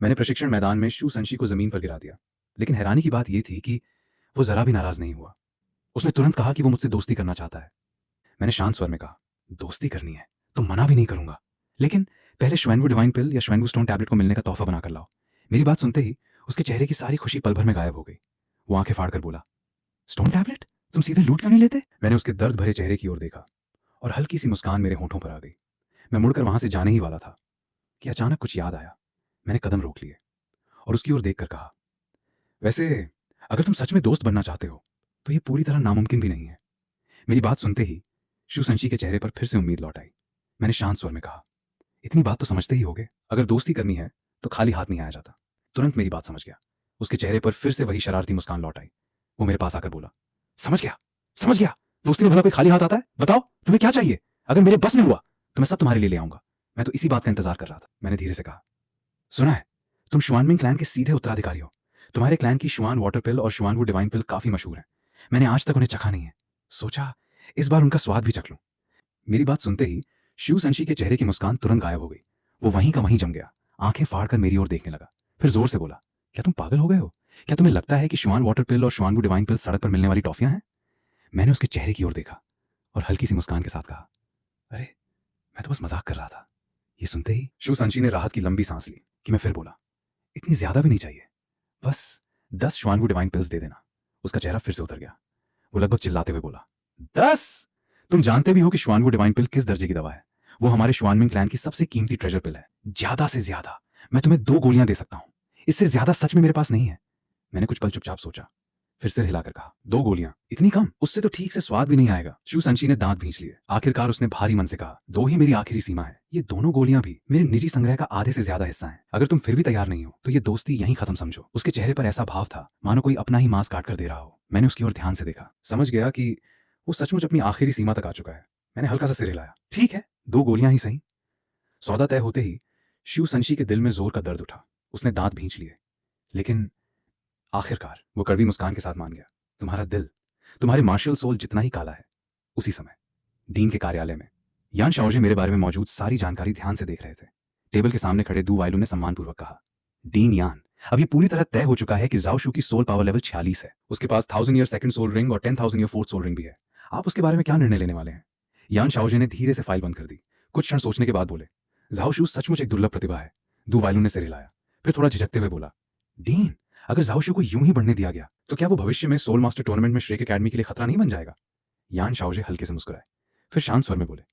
[SPEAKER 2] मैंने प्रशिक्षण मैदान में शू संशी को जमीन पर गिरा दिया, लेकिन हैरानी की बात यह थी कि वो जरा भी नाराज नहीं हुआ। उसने तुरंत कहा कि वो मुझसे दोस्ती करना चाहता है। मैंने शांत स्वर में कहा, दोस्ती करनी है तो मना भी नहीं करूंगा, लेकिन पहले श्वेनवू डिवाइन पिल या श्वेनवू स्टोन टैबलेट को मिलने का तोहफा बनाकर लाओ। मेरी बात सुनते ही उसके चेहरे की सारी खुशी पल भर में गायब हो गई। वो आंखें फाड़कर बोला, स्टोन टैबलेट? तुम सीधे लूट क्यों नहीं लेते? मैंने उसके दर्द भरे चेहरे की ओर देखा और हल्की सी मुस्कान मेरे होठों पर आ गई। मैं मुड़कर वहां से जाने ही वाला था कि अचानक कुछ याद आया। मैंने कदम रोक लिए और उसकी ओर देखकर कहा, वैसे अगर तुम सच में दोस्त बनना चाहते हो तो ये पूरी तरह नामुमकिन भी नहीं है। मेरी बात सुनते ही शू संशी के चेहरे पर फिर से उम्मीद लौट आई। मैंने शांत स्वर में कहा, इतनी बात तो समझते ही होगे, अगर दोस्ती करनी है तो खाली हाथ नहीं आया जाता। तुरंत मेरी बात समझ गया। उसके चेहरे पर फिर से वही शरारती मुस्कान लौट आई। वो मेरे पास आकर बोला, समझ गया, समझ गया। दोस्ती में भला कोई खाली हाथ आता है? बताओ तुम्हें क्या चाहिए। अगर मेरे बस में हुआ तो मैं सब तुम्हारे लिए ले आऊंगा। मैं तो इसी बात का इंतजार कर रहा था। मैंने धीरे से कहा, सुना है तुम शुआनमिंग क्लैन के सीधे उत्तराधिकारी हो। तुम्हारे क्लैन की शुआन वाटर पिल और शुआनवू डिवाइन पिल काफी मशहूर है। मैंने आज तक उन्हें चखा नहीं है, सोचा इस बार उनका स्वाद भी चख लूं। मेरी बात सुनते ही शू संशी के चेहरे की मुस्कान तुरंत गायब हो गई। वो वहीं का वहीं जम गया, आंखें फाड़कर मेरी ओर देखने लगा। फिर जोर से बोला, क्या तुम पागल हो गए हो? क्या तुम्हें लगता है कि शुआन वाटर पिल और शुआनवू डिवाइन पिल सड़क पर मिलने वाली टॉफियां हैं? मैंने उसके चेहरे की ओर देखा और हल्की सी मुस्कान के साथ कहा, अरे मैं तो बस मजाक कर रहा था। ये सुनते ही शू संशी ने राहत की लंबी सांस ली कि मैं फिर बोला, इतनी ज्यादा भी नहीं चाहिए, बस 10 शुआनवू डिवाइन पिल्स दे देना। उसका चेहरा फिर से उतर गया। वो लगभग चिल्लाते हुए बोला, 10? तुम जानते भी हो कि शुआनवू डिवाइन पिल किस दर्जे की दवा है। वो हमारे शुआनमिंग क्लैन की सबसे कीमती ट्रेजर पिल है। ज्यादा से ज्यादा मैं तुम्हें 2 गोलियां दे सकता हूं, इससे ज्यादा सच में मेरे पास नहीं है। मैंने कुछ पल चुपचाप सोचा, फिर सिर हिलाकर कहा, 2 गोलियां, इतनी कम? उससे तो ठीक से स्वाद भी नहीं आएगा। शू संशी ने दांत भींच लिए। आखिरकार उसने भारी मन से कहा, 2 ही मेरी आखिरी सीमा है। ये दोनों गोलियां भी मेरे निजी संग्रह का आधे से ज्यादा हिस्सा हैं। अगर तुम फिर भी तैयार नहीं हो तो ये दोस्ती यहीं खत्म समझो। उसके चेहरे पर ऐसा भाव था मानो कोई अपना ही मांस काट कर दे रहा हो। मैंने उसकी ओर ध्यान से देखा, समझ गया कि वो सचमुच अपनी आखिरी सीमा तक आ चुका है। मैंने हल्का सा सिर हिलाया, ठीक है, 2 गोलियां ही सही। सौदा तय होते ही शू संशी के दिल में जोर का दर्द उठा। उसने दांत भींच लिए, लेकिन आखिरकार वो कड़वी मुस्कान के साथ मान गया। तुम्हारा दिल, तुम्हारे मार्शल सोल जितना ही काला है। उसी समय डीन के कार्यालय में यान शाओजे मेरे बारे में मौजूद सारी जानकारी ध्यान से देख रहे थे। टेबल के सामने खड़े दू वाइलू ने सम्मानपूर्वक कहा, डीन यान, अब ये पूरी तरह तय हो चुका है कि जाओ शू की सोल पावर लेवल 46 है। उसके पास 1000 ईयर सेकंड सोल रिंग और 10,000 ईयर फोर्थ सोल रिंग भी है। आप उसके बारे में क्या निर्णय लेने वाले हैं? यान शाओजे ने धीरे से फाइल बंद कर दी। कुछ क्षण सोचने के बाद बोले, जाओ शू सचमुच एक दुर्लभ प्रतिभा है। दू वाइलू ने सिर हिलाया, फिर थोड़ा झिझकते हुए बोला, डीन, अगर जाओशू को यूं ही बढ़ने दिया गया तो क्या वो भविष्य में सोल मास्टर टूर्नामेंट में श्रेक एकेडमी के लिए खतरा नहीं बन जाएगा? यान शाओजे हल्के से मुस्कुराए, फिर शांत स्वर में बोले,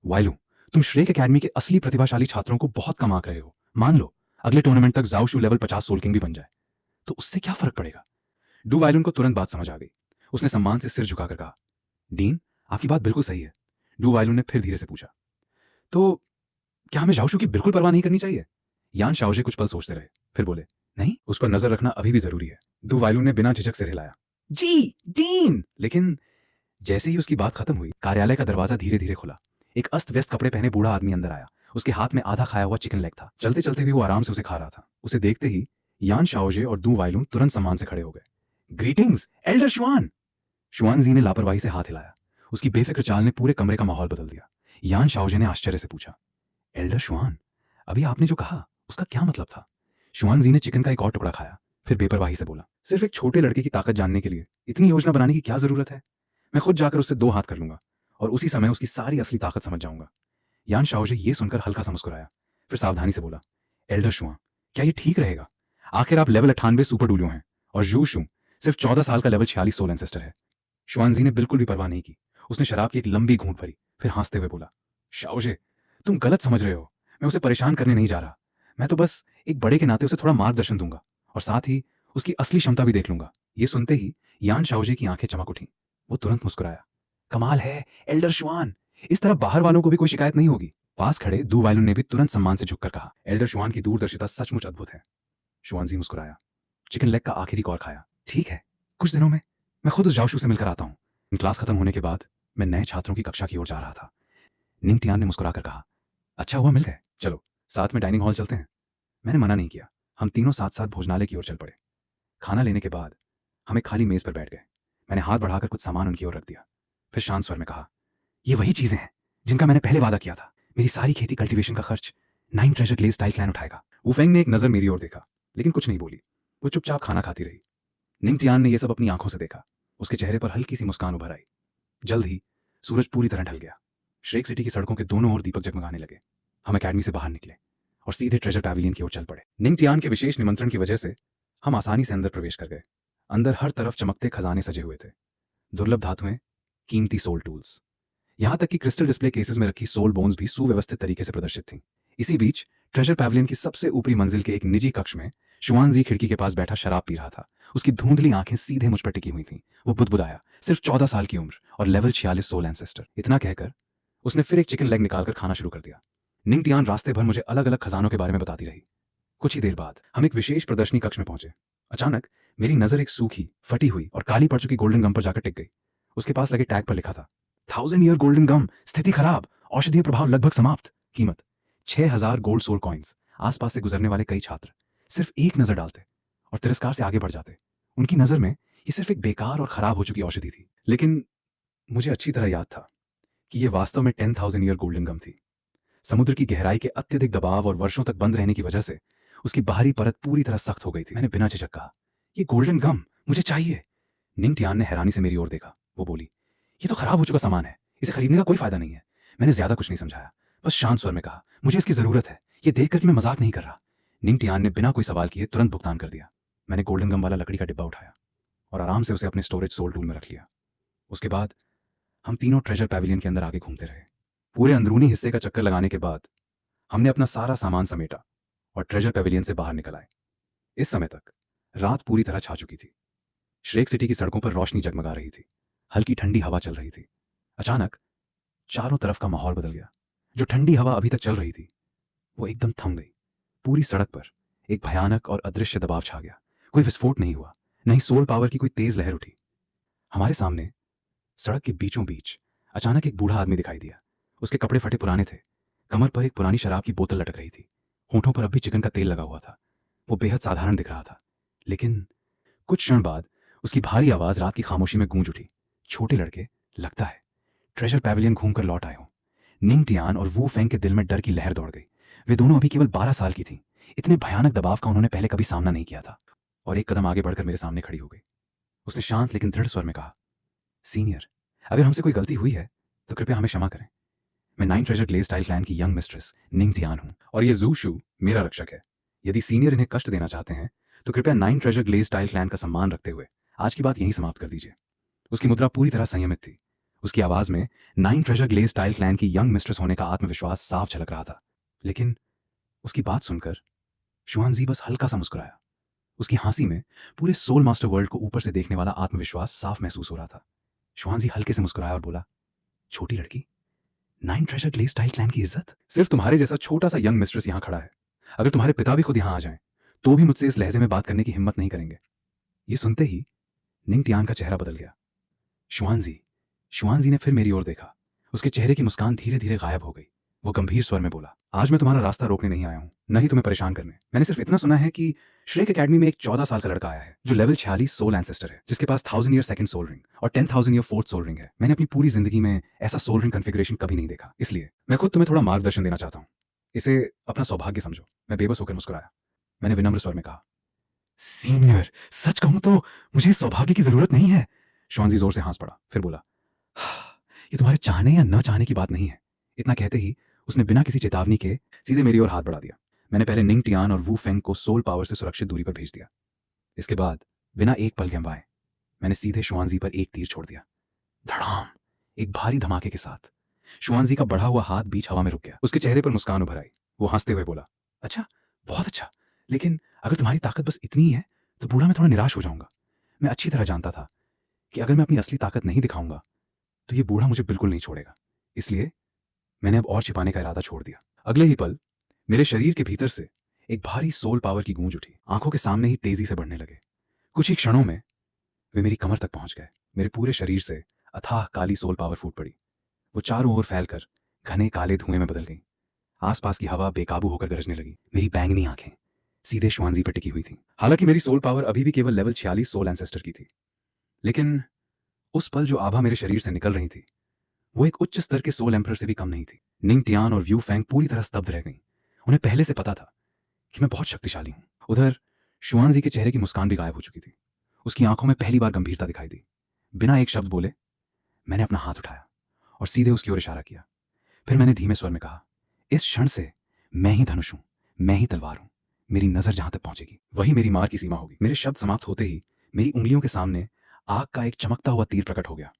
[SPEAKER 2] वाइलू, तुम श्रेक एकेडमी के असली प्रतिभाशाली छात्रों को बहुत कम आंक रहे हो। मान लो अगले टूर्नामेंट तक जाओशू लेवल 50 सोल किंग भी बन जाए तो उससे क्या फर्क पड़ेगा? डू वाइलून को तुरंत बात समझ आ गई। उसने सम्मान से सिर झुकाकर कहा, डीन, आपकी बात बिल्कुल सही है। डू वाइलून ने फिर धीरे से पूछा, तो क्या हमें जाओशू की बिल्कुल परवाह नहीं करनी चाहिए? यान शाओजे कुछ पल सोचते रहे, फिर बोले, नहीं, उस पर नजर रखना अभी भी जरूरी है। दू वाइलू ने बिना झिझक सिर हिलाया, जी डीन। लेकिन जैसे ही उसकी बात खत्म हुई, कार्यालय का दरवाजा धीरे धीरे खुला। एक अस्त व्यस्त कपड़े पहने बूढ़ा आदमी अंदर आया। उसके हाथ में आधा खाया हुआ चिकन लेग था। चलते चलते भी वो आराम से उसे खा रहा था। उसे देखते ही यान शाओजे और दू वाइलून तुरंत सम्मान से खड़े हो गए। Greetings Elder शुआन। शुआन जी ने लापरवाही से हाथ हिलाया। उसकी बेफिक्र चाल ने पूरे कमरे का माहौल बदल दिया। यान शाओजे ने आश्चर्य से पूछा, एल्डर शुआन, अभी आपने जो कहा उसका क्या मतलब था? शुआन जी ने चिकन का एक और टुकड़ा खाया, फिर बेपरवाही से बोला, सिर्फ एक छोटे लड़के की ताकत जानने के लिए इतनी योजना बनाने की क्या जरूरत है? मैं खुद जाकर उससे 2 हाथ कर लूंगा और उसी समय उसकी सारी असली ताकत समझ जाऊंगा। यान शाओजे ये सुनकर हल्का सा मुस्कुराया, फिर सावधानी से बोला, एल्डर शुआ, क्या ये ठीक रहेगा? आखिर आप लेवल 98 सुपर डूलियो हैं और जू शू सिर्फ 14 साल का लेवल 46 सोल एंसेस्टर है। शुआन जी ने बिल्कुल भी परवाह नहीं की। उसने शराब की एक लंबी घूंट भरी, फिर हंसते हुए बोला, शाओजे, तुम गलत समझ रहे हो। मैं उसे परेशान करने नहीं जा रहा। मैं तो बस एक बड़े के नाते उसे थोड़ा मार्गदर्शन दूंगा और साथ ही उसकी असली क्षमता भी देख लूंगा। ये सुनते ही यान शाओजे की आंखें चमक उठी। वो तुरंत मुस्कुराया, कमाल है एल्डर शुआन, इस तरह बाहर वालों को भी कोई शिकायत नहीं होगी। पास खड़े दू वाइलून ने भी तुरंत सम्मान से झुककर कहा, एल्डर शुआन की दूरदर्शिता सचमुच अद्भुत है। शुआन जी मुस्कुराया, चिकन लेग का आखिरी कौर खाया, ठीक है, कुछ दिनों में मैं खुद उस जाओशू से मिलकर आता हूँ। क्लास खत्म होने के बाद मैं नए छात्रों की कक्षा की ओर जा रहा था। निंग टियान ने मुस्कुराकर कहा, अच्छा हुआ मिल गए, चलो साथ में डाइनिंग हॉल चलते हैं। मैंने मना नहीं किया। हम तीनों साथ साथ भोजनालय की ओर चल पड़े। खाना लेने के बाद हम एक खाली मेज पर बैठ गए। मैंने हाथ बढ़ाकर कुछ सामान उनकी ओर रख दिया, फिर शांत स्वर में कहा, ये वही चीजें हैं जिनका मैंने पहले वादा किया था। मेरी सारी खेती कल्टीवेशन का खर्च 9 ट्रेजर ग्लेज टाइल क्लैन उठाएगा। वुफेंग ने एक नजर मेरी ओर देखा, लेकिन कुछ नहीं बोली। वो चुपचाप खाना खाती रही। निंग टियान ने यह सब अपनी आंखों से देखा। उसके चेहरे पर हल्की सी मुस्कान उभर आई। जल्द ही सूरज पूरी तरह ढल गया। श्रेक सिटी की सड़कों के दोनों ओर दीपक जगमगाने लगे। हम एकेडमी से बाहर निकले और सीधे ट्रेजर पैविलियन की ओर चल पड़े। निंग टियान के विशेष निमंत्रण की वजह से हम आसानी से अंदर प्रवेश कर गए। अंदर हर तरफ चमकते खजाने सजे हुए थे, दुर्लभ धातुएं, कीमती सोल टूल्स, यहां तक कि क्रिस्टल डिस्प्ले केसेस में रखी सोल बोन्स भी सुव्यवस्थित तरीके से प्रदर्शित थीं। इसी बीच ट्रेजर पैविलियन की सबसे ऊपरी मंजिल के एक निजी कक्ष में शुआन जी खिड़की के पास बैठा शराब पी रहा था। उसकी धुंधली आंखें सीधे मुझ पर टिकी हुई थीं। वो बुदबुदाया, सिर्फ 14 साल की उम्र और लेवल 46 सोल एंसेस्टर। इतना कहकर उसने फिर एक चिकन लेग निकालकर खाना शुरू कर दिया। निंग टियान रास्ते भर मुझे अलग अलग खजानों के बारे में बताती रही। कुछ ही देर बाद हम एक विशेष प्रदर्शनी कक्ष में पहुंचे। अचानक मेरी नजर एक सूखी, फटी हुई और काली पड़ चुकी गोल्डन गम पर जाकर टिक गई। उसके पास लगे टैग पर लिखा था, 1000 ईयर गोल्डन गम, स्थिति खराब, औषधीय प्रभाव लगभग समाप्त, कीमत 6000 गोल्ड सोल कॉइन्स। आसपास से गुजरने वाले कई छात्र सिर्फ एक नजर डालते और तिरस्कार से आगे बढ़ जाते। उनकी नजर में ये सिर्फ एक बेकार और खराब हो चुकी औषधि थी। लेकिन मुझे अच्छी तरह याद था कि यह वास्तव में 10,000 ईयर गोल्डन गम थी। समुद्र की गहराई के अत्यधिक दबाव और वर्षों तक बंद रहने की वजह से उसकी बाहरी परत पूरी तरह सख्त हो गई थी। मैंने बिना झिझक कहा, ये गोल्डन गम मुझे चाहिए। निंग टियान ने हैरानी से मेरी ओर देखा। वो बोली, ये तो खराब हो चुका सामान है, इसे खरीदने का कोई फायदा नहीं है। मैंने ज्यादा कुछ नहीं समझाया, बस शांत स्वर में कहा, मुझे इसकी जरूरत है, ये देखकर कि मैं मजाक नहीं कर रहा। निंग टियान ने बिना कोई सवाल किए तुरंत भुगतान कर दिया। मैंने गोल्डन गम वाला लकड़ी का डिब्बा उठाया और आराम से उसे अपने स्टोरेज सोल टूल में रख लिया। उसके बाद हम तीनों ट्रेजर पैविलियन के अंदर आगे घूमते रहे। पूरे अंदरूनी हिस्से का चक्कर लगाने के बाद हमने अपना सारा सामान समेटा और ट्रेजर पैविलियन से बाहर निकल आए। इस समय तक रात पूरी तरह छा चुकी थी। श्रेक सिटी की सड़कों पर रोशनी जगमगा रही थी, हल्की ठंडी हवा चल रही थी। अचानक चारों तरफ का माहौल बदल गया। जो ठंडी हवा अभी तक चल रही थी वो एकदम थम गई। पूरी सड़क पर एक भयानक और अदृश्य दबाव छा गया। कोई विस्फोट नहीं हुआ, नहीं सोल पावर की कोई तेज लहर उठी। हमारे सामने सड़क के बीचों बीच अचानक एक बूढ़ा आदमी दिखाई दिया। उसके कपड़े फटे पुराने थे, कमर पर एक पुरानी शराब की बोतल लटक रही थी, होंठों पर अब भी चिकन का तेल लगा हुआ था। वो बेहद साधारण दिख रहा था, लेकिन कुछ क्षण बाद उसकी भारी आवाज रात की खामोशी में गूंज उठी। छोटे लड़के, लगता है ट्रेजर पैविलियन घूमकर लौट आए हो। निंग टियान और वू फेंग के दिल में डर की लहर दौड़ गई। वे दोनों अभी केवल 12 साल की थीं। इतने भयानक दबाव का उन्होंने पहले कभी सामना नहीं किया था। और एक कदम आगे बढ़कर मेरे सामने खड़ी हो गई। उसने शांत लेकिन दृढ़ स्वर में कहा, सीनियर, अगर हमसे कोई गलती हुई है तो कृपया हमें क्षमा करें। मैं nine treasure glaze style clan की यंग मिस्ट्रेस निंग टियान हूं और ये जू शू मेरा रक्षक है। यदि सीनियर इन्हें कष्ट देना चाहते हैं तो कृपया nine treasure glaze style clan का सम्मान रखते हुए आज की बात यहीं समाप्त कर दीजिए। उसकी मुद्रा पूरी तरह संयमित थी। उसकी आवाज में nine treasure glaze style clan की यंग मिस्ट्रेस होने का आत्मविश्वास साफ झलक रहा था। लेकिन उसकी बात सुनकर शुआनजी बस हल्का सा मुस्कुराया। उसकी हंसी में पूरे सोल मास्टर वर्ल्ड को ऊपर से देखने वाला आत्मविश्वास साफ महसूस हो रहा था। शुआनजी हल्के से मुस्कुराया और बोला, छोटी लड़की, nine treasure glaze style clan की इज्जत सिर्फ तुम्हारे जैसा छोटा सा यंग मिस्ट्रेस यहां खड़ा है। अगर तुम्हारे पिता भी खुद यहां आ जाएं तो भी मुझसे इस लहजे में बात करने की हिम्मत नहीं करेंगे। ये सुनते ही निंग टियान का चेहरा बदल गया। शुआनजी शुआनजी ने फिर मेरी ओर देखा। उसके चेहरे की मुस्कान धीरे धीरे गायब हो गई। वो गंभीर स्वर में बोला, आज मैं तुम्हारा रास्ता रोकने नहीं आया हूं, न ही तुम्हें परेशान करने। मैंने सिर्फ इतना सुना है कि श्रेक एकेडमी में एक 14 साल का लड़का आया है जो लेवल 46 सोल एंसेस्टर है, जिसके पास 1000 ईयर सेकंड सोल रिंग और 10,000 ईयर फोर्थ सोल रिंग है। मैंने अपनी पूरी जिंदगी में ऐसा सोल रिंग कॉन्फ़िगरेशन कभी नहीं देखा, इसलिए मैं खुद तुम्हें थोड़ा मार्गदर्शन देना चाहता हूँ। इसे अपना सौभाग्य समझो। मैं बेबस होकर मुस्कुराया। मैंने विनम्र स्वर में कहा, सीनियर, सच कहूं तो मुझे इस सौभाग्य की जरूरत नहीं है। शुआनजी जोर से हंस पड़ा, फिर बोला, ये तुम्हारे चाहने या न चाहने की बात नहीं है। इतना कहते ही उसने बिना किसी चेतावनी के सीधे मेरी ओर हाथ बढ़ा दिया। मैंने पहले निंग टियान और वू फेंग को सोल पावर से सुरक्षित दूरी पर भेज दिया। इसके बाद बिना एक पल गंवाए मैंने सीधे शुआनजी पर एक तीर छोड़ दिया। धड़ाम, एक भारी धमाके के साथ शुआनजी का बढ़ा हुआ हाथ बीच हवा में रुक गया। उसके चेहरे पर मुस्कान उभर आई। वो हंसते हुए बोला, अच्छा, बहुत अच्छा, लेकिन अगर तुम्हारी ताकत बस इतनी ही है तो बूढ़ा मैं थोड़ा निराश हो जाऊंगा। मैं अच्छी तरह जानता था कि अगर मैं अपनी असली ताकत नहीं दिखाऊंगा तो ये बूढ़ा मुझे बिल्कुल नहीं छोड़ेगा। इसलिए मैंने अब और छिपाने का इरादा छोड़ दिया। अगले ही पल मेरे शरीर के भीतर से एक भारी सोल पावर की गूंज उठी। आंखों के सामने ही तेजी से बढ़ने लगे। कुछ ही क्षणों में वे मेरी कमर तक पहुंच गए। मेरे पूरे शरीर से अथाह काली सोल पावर फूट पड़ी। वो चारों ओर फैलकर घने काले धुएं में बदल गई। आसपास की हवा बेकाबू होकर गरजने लगी। मेरी बैंगनी आंखें सीधे शुआनजी पर टिकी हुई थी। हालांकि मेरी सोल पावर अभी भी केवल लेवल 46 सोल एंसेस्टर की थी, लेकिन उस पल जो आभा मेरे शरीर से निकल रही थी वो एक उच्च स्तर के सोल एम्पर से भी कम नहीं थी। निंग टियान और व्यू फैंग पूरी तरह स्तब्ध रह गईं। उन्हें पहले से पता था कि मैं बहुत शक्तिशाली हूं। उधर शुआनजी के चेहरे की मुस्कान भी गायब हो चुकी थी। उसकी आंखों में पहली बार गंभीरता दिखाई दी। बिना एक शब्द बोले मैंने अपना हाथ उठाया और सीधे उसकी ओर इशारा किया। फिर मैंने धीमे स्वर में कहा, इस क्षण से मैं ही धनुष हूं, मैं ही तलवार हूं। मेरी नजर जहां तक पहुंचेगी वही मेरी मार की सीमा होगी। मेरे शब्द समाप्त होते ही मेरी उंगलियों के सामने आग का एक चमकता हुआ तीर प्रकट हो गया।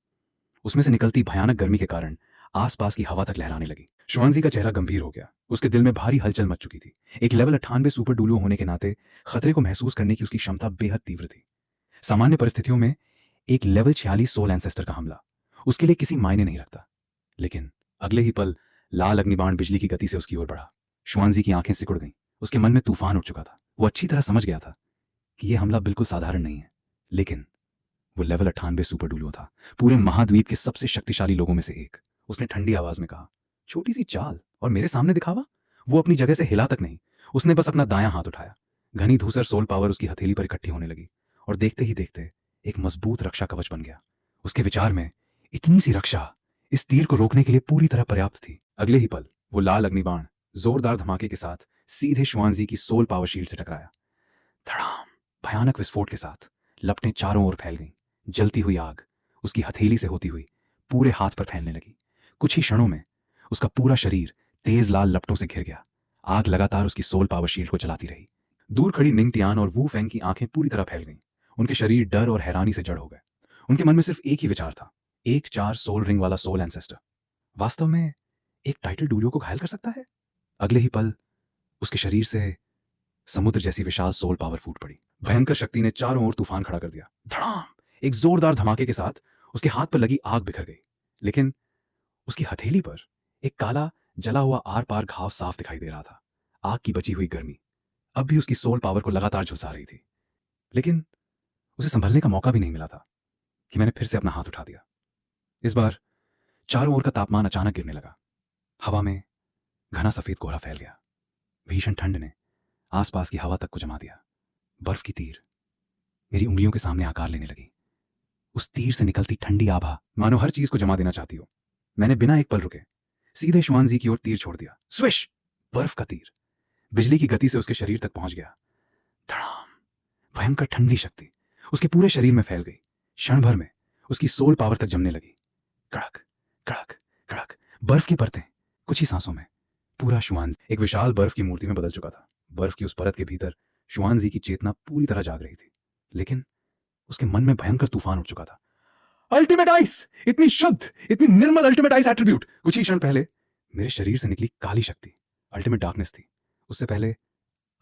[SPEAKER 2] उसमें से निकलती भयानक गर्मी के कारण आसपास की हवा तक लहराने लगी। शुआनजी का चेहरा गंभीर हो गया। उसके दिल में भारी हलचल मच चुकी थी। एक लेवल 98 सुपर डुलुओ होने के नाते खतरे को महसूस करने की उसकी क्षमता बेहद तीव्र थी। सामान्य परिस्थितियों में एक लेवल 46 सोल एंसेस्टर का हमला उसके लिए किसी मायने नहीं रखता, लेकिन अगले ही पल लाल अग्निबाण बिजली की गति से उसकी ओर बढ़ा। शुआनजी की आंखें सिकुड़ गईं। उसके मन में तूफान उठ चुका था। वो अच्छी तरह समझ गया था कि यह हमला बिल्कुल साधारण नहीं है, लेकिन वो लेवल 98 सुपर डुलुओ था, पूरे महाद्वीप के सबसे शक्तिशाली लोगों में से एक। उसने ठंडी आवाज में कहा, छोटी सी चाल और मेरे सामने दिखावा। वो अपनी जगह से हिला तक नहीं, उसने बस अपना दायां हाथ उठाया। घनी धूसर सोल पावर उसकी हथेली पर इकट्ठी होने लगी और देखते ही देखते एक मजबूत रक्षा कवच बन गया। उसके विचार में इतनी सी रक्षा इस तीर को रोकने के लिए पूरी तरह पर्याप्त थी। अगले ही पल वो लाल अग्निबाण जोरदार धमाके के साथ सीधे शुआनजी की सोल पावर शील्ड से टकराया। धड़ाम, भयानक विस्फोट के साथ लपटें चारों ओर फैल गईं। जलती हुई आग उसकी हथेली से होती हुई पूरे हाथ पर फैलने लगी। कुछ ही क्षणों में उसका पूरा शरीर तेज लाल लपटों से घिर गया। आग लगातार उसकी सोल पावर शील्ड को जलाती रही। दूर खड़ी निंग टियान और वू फेंग की आंखें पूरी तरह फैल गईं। उनके शरीर डर और हैरानी से जड़ हो गए। उनके मन में सिर्फ एक ही विचार था, एक 4 सोल रिंग वाला सोल एंसेस्टर वास्तव में एक टाइटल डूलियो को घायल कर सकता है। अगले ही पल उसके शरीर से समुद्र जैसी विशाल सोल पावर फूट पड़ी। भयंकर शक्ति ने चारों ओर तूफान खड़ा कर दिया। धड़ाम! एक जोरदार धमाके के साथ उसके हाथ पर लगी आग बिखर गई, लेकिन उसकी हथेली पर एक काला जला हुआ आर पार घाव साफ दिखाई दे रहा था। आग की बची हुई गर्मी अब भी उसकी सोल पावर को लगातार झुलसा रही थी, लेकिन उसे संभलने का मौका भी नहीं मिला था कि मैंने फिर से अपना हाथ उठा दिया। इस बार चारों ओर का तापमान अचानक गिरने लगा। हवा में घना सफेद कोहरा फैल गया। भीषण ठंड ने आसपास की हवा तक को जमा दिया। बर्फ की तीर मेरी उंगलियों के सामने आकार लेने लगी। उस तीर से निकलती ठंडी आभा मानो हर चीज को जमा देना चाहती हो। मैंने बिना एक पल रुके सीधे शुआनजी की ओर तीर छोड़ दिया। स्विश! बर्फ का तीर बिजली की गति से उसके शरीर तक पहुंच गया। धड़ाम! भयंकर ठंडी शक्ति उसके पूरे शरीर में फैल गई। क्षण भर में उसकी सोल पावर तक जमने लगी। कड़क कड़क कड़क बर्फ की परतें कुछ ही सांसों में पूरा शुआनजी एक विशाल बर्फ की मूर्ति में बदल चुका था। बर्फ की उस परत के भीतर शुआनजी की चेतना पूरी तरह जाग रही थी, लेकिन उसके मन में भयंकर तूफान उठ चुका था। Ultimate ice! इतनी शुद्ध, इतनी निर्मल अल्टीमेट आइस एट्रीब्यूट! कुछ ही क्षण पहले मेरे शरीर से निकली काली शक्ति अल्टीमेट डार्कनेस थी। उससे पहले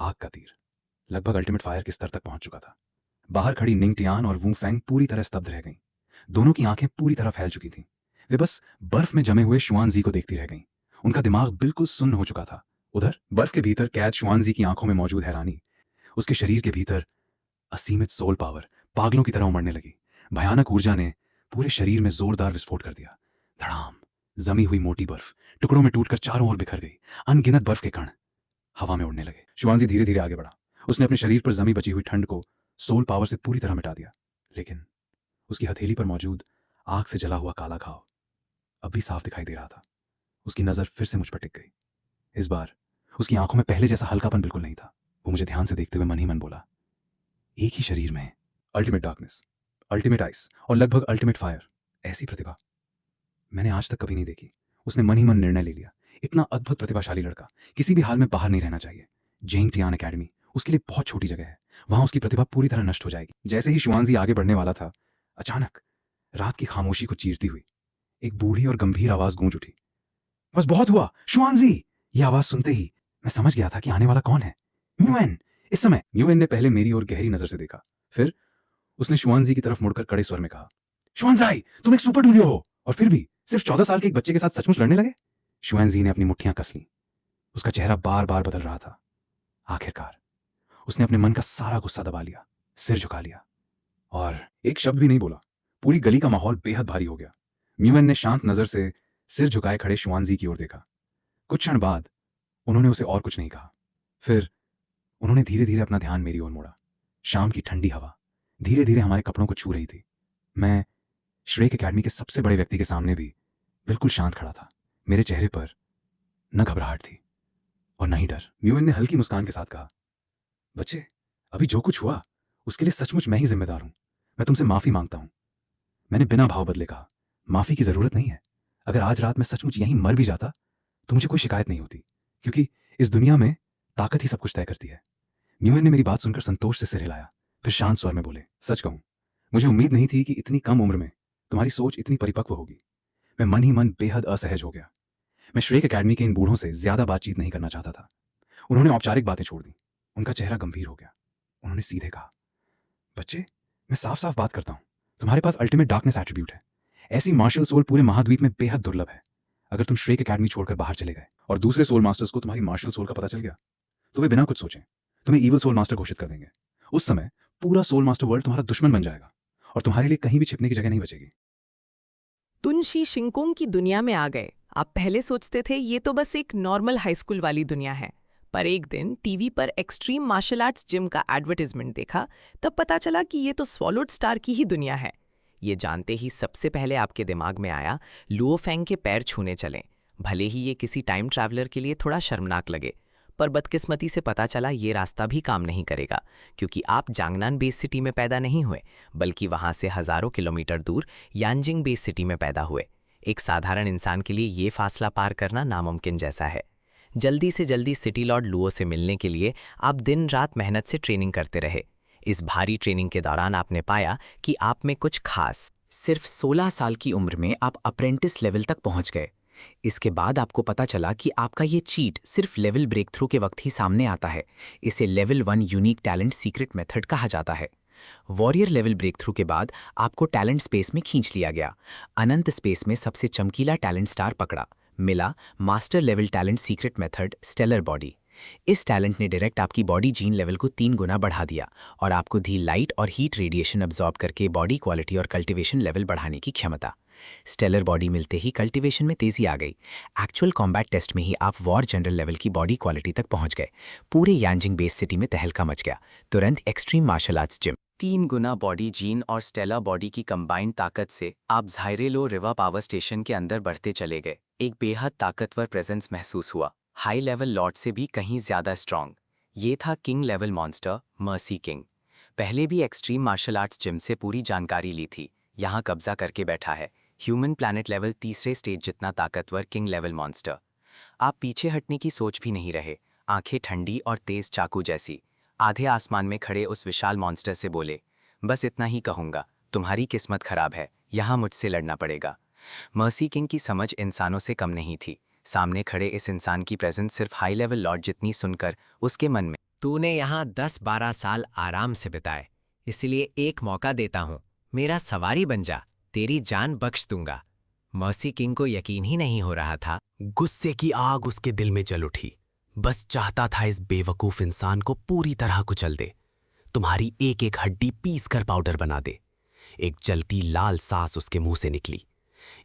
[SPEAKER 2] आग का तीर लगभग अल्टीमेट फायर के स्तर तक पहुंच चुका था। बाहर खड़ी निंग टियान और वू फेंग पूरी तरह स्तब्ध रह गईं। दोनों की आंखें पूरी तरह फैल चुकी थीं। वे बस बर्फ में जमे हुए शुआनजी को देखती रह गईं। उनका दिमाग बिल्कुल सुन्न हो चुका था। उधर बर्फ के भीतर कैद शुआनजी की आंखों में मौजूद हैरानी, उसके शरीर के भीतर असीमित सोल पावर पागलों की तरह उमड़ने लगी। भयानक ऊर्जा ने पूरे शरीर में जोरदार विस्फोट कर दिया। धड़ाम! जमी हुई मोटी बर्फ टुकड़ों में टूटकर चारों ओर बिखर गई। अनगिनत बर्फ के कण हवा में उड़ने लगे। शुआनजी धीरे धीरे आगे बढ़ा। उसने अपने शरीर पर जमी बची हुई ठंड को सोल पावर से पूरी तरह मिटा दिया, लेकिन उसकी हथेली पर मौजूद आग से जला हुआ काला घाव अब भी साफ दिखाई दे रहा था। उसकी नजर फिर से मुझ पर टिक गई। इस बार उसकी आंखों में पहले जैसा हल्कापन बिल्कुल नहीं था। वो मुझे ध्यान से देखते हुए मन ही मन बोला, एक ही शरीर में अल्टीमेट डार्कनेस, अल्टीमेट आइस और लगभग अल्टीमेट फायर, ऐसी प्रतिभा मैंने आज तक कभी नहीं देखी। उसने मन ही मन निर्णय ले लिया, इतना अद्भुत प्रतिभाशाली लड़का किसी भी हाल में बाहर नहीं रहना चाहिए। जेंग टियान एकेडमी उसके लिए बहुत छोटी जगह है, वहां उसकी प्रतिभा पूरी तरह नष्ट हो जाएगी। जैसे ही शुआनजी आगे बढ़ने वाला था, अचानक रात की खामोशी को चीरती हुई एक बूढ़ी और गंभीर आवाज गूंज उठी। बस बहुत हुआ शुआनजी! यह आवाज सुनते ही मैं समझ गया था कि आने वाला कौन है। म्यूएन! इस समय म्यूएन ने पहले मेरी ओर गहरी नजर से देखा, फिर उसने शुआनजी की तरफ मुड़कर कड़े स्वर में कहा, शुआनजाई, तुम एक सुपर डुलियो हो और फिर भी सिर्फ 14 साल के एक बच्चे के साथ सचमुच लड़ने लगे। शुआनजी ने अपनी मुट्ठियां कस लीं। उसका चेहरा बार बार बदल रहा था। आखिरकार उसने अपने मन का सारा गुस्सा दबा लिया, सिर झुका लिया और एक शब्द भी नहीं बोला। पूरी गली का माहौल बेहद भारी हो गया। म्यूएन ने शांत नजर से सिर झुकाए खड़े शुआनजी की ओर देखा। कुछ क्षण बाद उन्होंने उसे और कुछ नहीं कहा। फिर उन्होंने धीरे धीरे अपना ध्यान मेरी ओर मोड़ा। शाम की ठंडी हवा धीरे धीरे हमारे कपड़ों को छू रही थी। मैं श्रेक एकेडमी के सबसे बड़े व्यक्ति के सामने भी बिल्कुल शांत खड़ा था। मेरे चेहरे पर न घबराहट थी और न ही डर। म्यूएन ने हल्की मुस्कान के साथ कहा, बच्चे, अभी जो कुछ हुआ उसके लिए सचमुच मैं ही जिम्मेदार हूं। मैं तुमसे माफी मांगता हूं। मैंने बिना भाव बदले कहा, माफी की जरूरत नहीं है। अगर आज रात मैं सचमुच यहीं मर भी जाता तो मुझे कोई शिकायत नहीं होती, क्योंकि इस दुनिया में ताकत ही सब कुछ तय करती है। म्यूएन ने मेरी बात सुनकर संतोष से सिर हिलाया, फिर शांत स्वर में बोले, सच कहूं, मुझे उम्मीद नहीं थी कि इतनी कम उम्र में तुम्हारी सोच इतनी परिपक्व होगी। मैं मन ही मन बेहद असहज हो गया। मैं श्रेक एकेडमी के इन बूढ़ों से ज्यादा बातचीत नहीं करना चाहता था। उन्होंने औपचारिक बातें छोड़ दी। उनका चेहरा गंभीर हो गया। उन्होंने सीधे कहा, बच्चे, मैं साफ साफ बात करता हूं, तुम्हारे पास अल्टीमेट डार्कनेस एट्रीब्यूट है। ऐसी मार्शल सोल पूरे महाद्वीप में बेहद दुर्लभ है। अगर तुम श्रेक एकेडमी छोड़कर बाहर चले गए और दूसरे सोल मास्टर्स को तुम्हारी मार्शल सोल का पता चल गया तो वे बिना कुछ सोचे तुम्हें ईवल सोल मास्टर घोषित कर देंगे। उस समय पूरा सोल मास्टर वर्ल्ड तुम्हारा दुश्मन बन जाएगा और तुम्हारे लिए कहीं भी छिपने की जगह नहीं बचेगी।
[SPEAKER 3] तुनशी शिंकोंग की दुनिया में आ गए। आप पहले सोचते थे ये तो बस एक नॉर्मल हाई स्कूल वाली दुनिया है, पर एक दिन टीवी पर एक्सट्रीम मार्शल आर्ट्स जिम का एडवर्टाइजमेंट देखा, तब पता चला कि ये तो स्वॉलोड स्टार की ही दुनिया है। ये जानते ही सबसे पहले आपके दिमाग में आया लुओ फेंग के पैर छूने चलें। भले ही ये किसी टाइम ट्रैवलर के लिए थोड़ा शर्मनाक लगे, पर बदकिस्मती से पता चला ये रास्ता भी काम नहीं करेगा, क्योंकि आप जांगनान बेस सिटी में पैदा नहीं हुए, बल्कि वहाँ से हज़ारों किलोमीटर दूर यांजिंग बेस सिटी में पैदा हुए। एक साधारण इंसान के लिए ये फासला पार करना नामुमकिन जैसा है। जल्दी से जल्दी सिटी लॉर्ड लुओ से मिलने के लिए आप दिन रात मेहनत से ट्रेनिंग करते रहे। इस भारी ट्रेनिंग के दौरान आपने पाया कि आप में कुछ खास। सिर्फ 16 साल की उम्र में आप अप्रेंटिस लेवल तक पहुंच गए।
[SPEAKER 4] इसके बाद आपको पता चला कि आपका ये चीट सिर्फ लेवल ब्रेक थ्रू के वक्त ही सामने आता है। इसे level 1 unique talent secret method कहा जाता है। वॉरियर लेवल ब्रेक थ्रू के बाद आपको टैलेंट स्पेस में खींच लिया गया। अनंत स्पेस में सबसे चमकीला टैलेंट स्टार पकड़ा, मिला master level talent secret method stellar body. इस टैलेंट ने डायरेक्ट आपकी बॉडी जीन लेवल को 3 गुना बढ़ा दिया और आपको दी लाइट और हीट रेडिएशन अब्जॉर्ब करके बॉडी क्वालिटी और कल्टीवेशन लेवल बढ़ाने की क्षमता। स्टेलर बॉडी मिलते ही कल्टीवेशन में तेजी आ गई। एक्चुअल कॉम्बैट टेस्ट में ही आप वॉर जनरल लेवल की बॉडी क्वालिटी तक पहुंच गए। पूरे यांजिंग बेस सिटी में तहलका मच गया। तुरंत एक्सट्रीम मार्शल आर्ट्स जिम। 3 गुना बॉडी जीन और स्टेलर बॉडी की कंबाइंड ताकत से आप झायरेलो रिवर पावर स्टेशन के अंदर बढ़ते चले गए। एक बेहद ताकतवर प्रेजेंस महसूस हुआ, हाई लेवल लॉर्ड से भी कहीं ज्यादा स्ट्रांग। ये था king level monster mercy king. पहले भी एक्सट्रीम मार्शल आर्ट्स जिम से पूरी जानकारी ली थी। यहाँ कब्जा करके बैठा है ह्यूमन प्लैनेट लेवल तीसरे स्टेज जितना ताकतवर किंग लेवल मॉन्स्टर। आप पीछे हटने की सोच भी नहीं रहे। आंखें ठंडी और तेज चाकू जैसी। आधे आसमान में खड़े उस विशाल मॉन्स्टर से बोले, बस इतना ही कहूंगा, तुम्हारी किस्मत खराब है, यहाँ मुझसे लड़ना पड़ेगा। मर्सी किंग की समझ इंसानों से कम नहीं थी। सामने खड़े इस इंसान की प्रेजेंस सिर्फ हाई लेवल लॉर्ड जितनी सुनकर उसके मन में,
[SPEAKER 5] तूने यहाँ 10-12 साल आराम से बिताए, इसलिए एक मौका देता हूँ, मेरा सवारी बन जा, तेरी जान बख्श दूंगा। मर्सी किंग को यकीन ही नहीं हो रहा था।
[SPEAKER 6] गुस्से की आग उसके दिल में जल उठी। बस चाहता था इस बेवकूफ इंसान को पूरी तरह कुचल दे, तुम्हारी एक एक हड्डी पीस कर पाउडर बना दे। एक जलती लाल सांस उसके मुंह से निकली।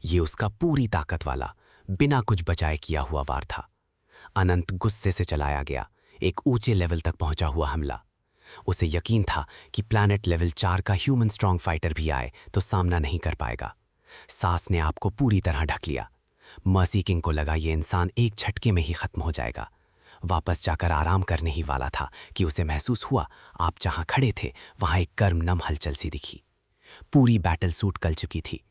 [SPEAKER 6] ये उसका पूरी ताकत वाला, बिना कुछ बचाए किया हुआ वार था। अनंत गुस्से से चलाया गया, एक ऊंचे लेवल तक पहुंचा हुआ हमला। उसे यकीन था कि प्लैनेट लेवल 4 का ह्यूमन स्ट्रांग फाइटर भी आए तो सामना नहीं कर पाएगा। सांस ने आपको पूरी तरह ढक लिया। मर्सी किंग को लगा ये इंसान एक झटके में ही खत्म हो जाएगा। वापस जाकर आराम करने ही वाला था कि उसे महसूस हुआ आप जहां खड़े थे वहां एक गर्म नम हलचल सी दिखी। पूरी बैटल सूट गल चुकी थी।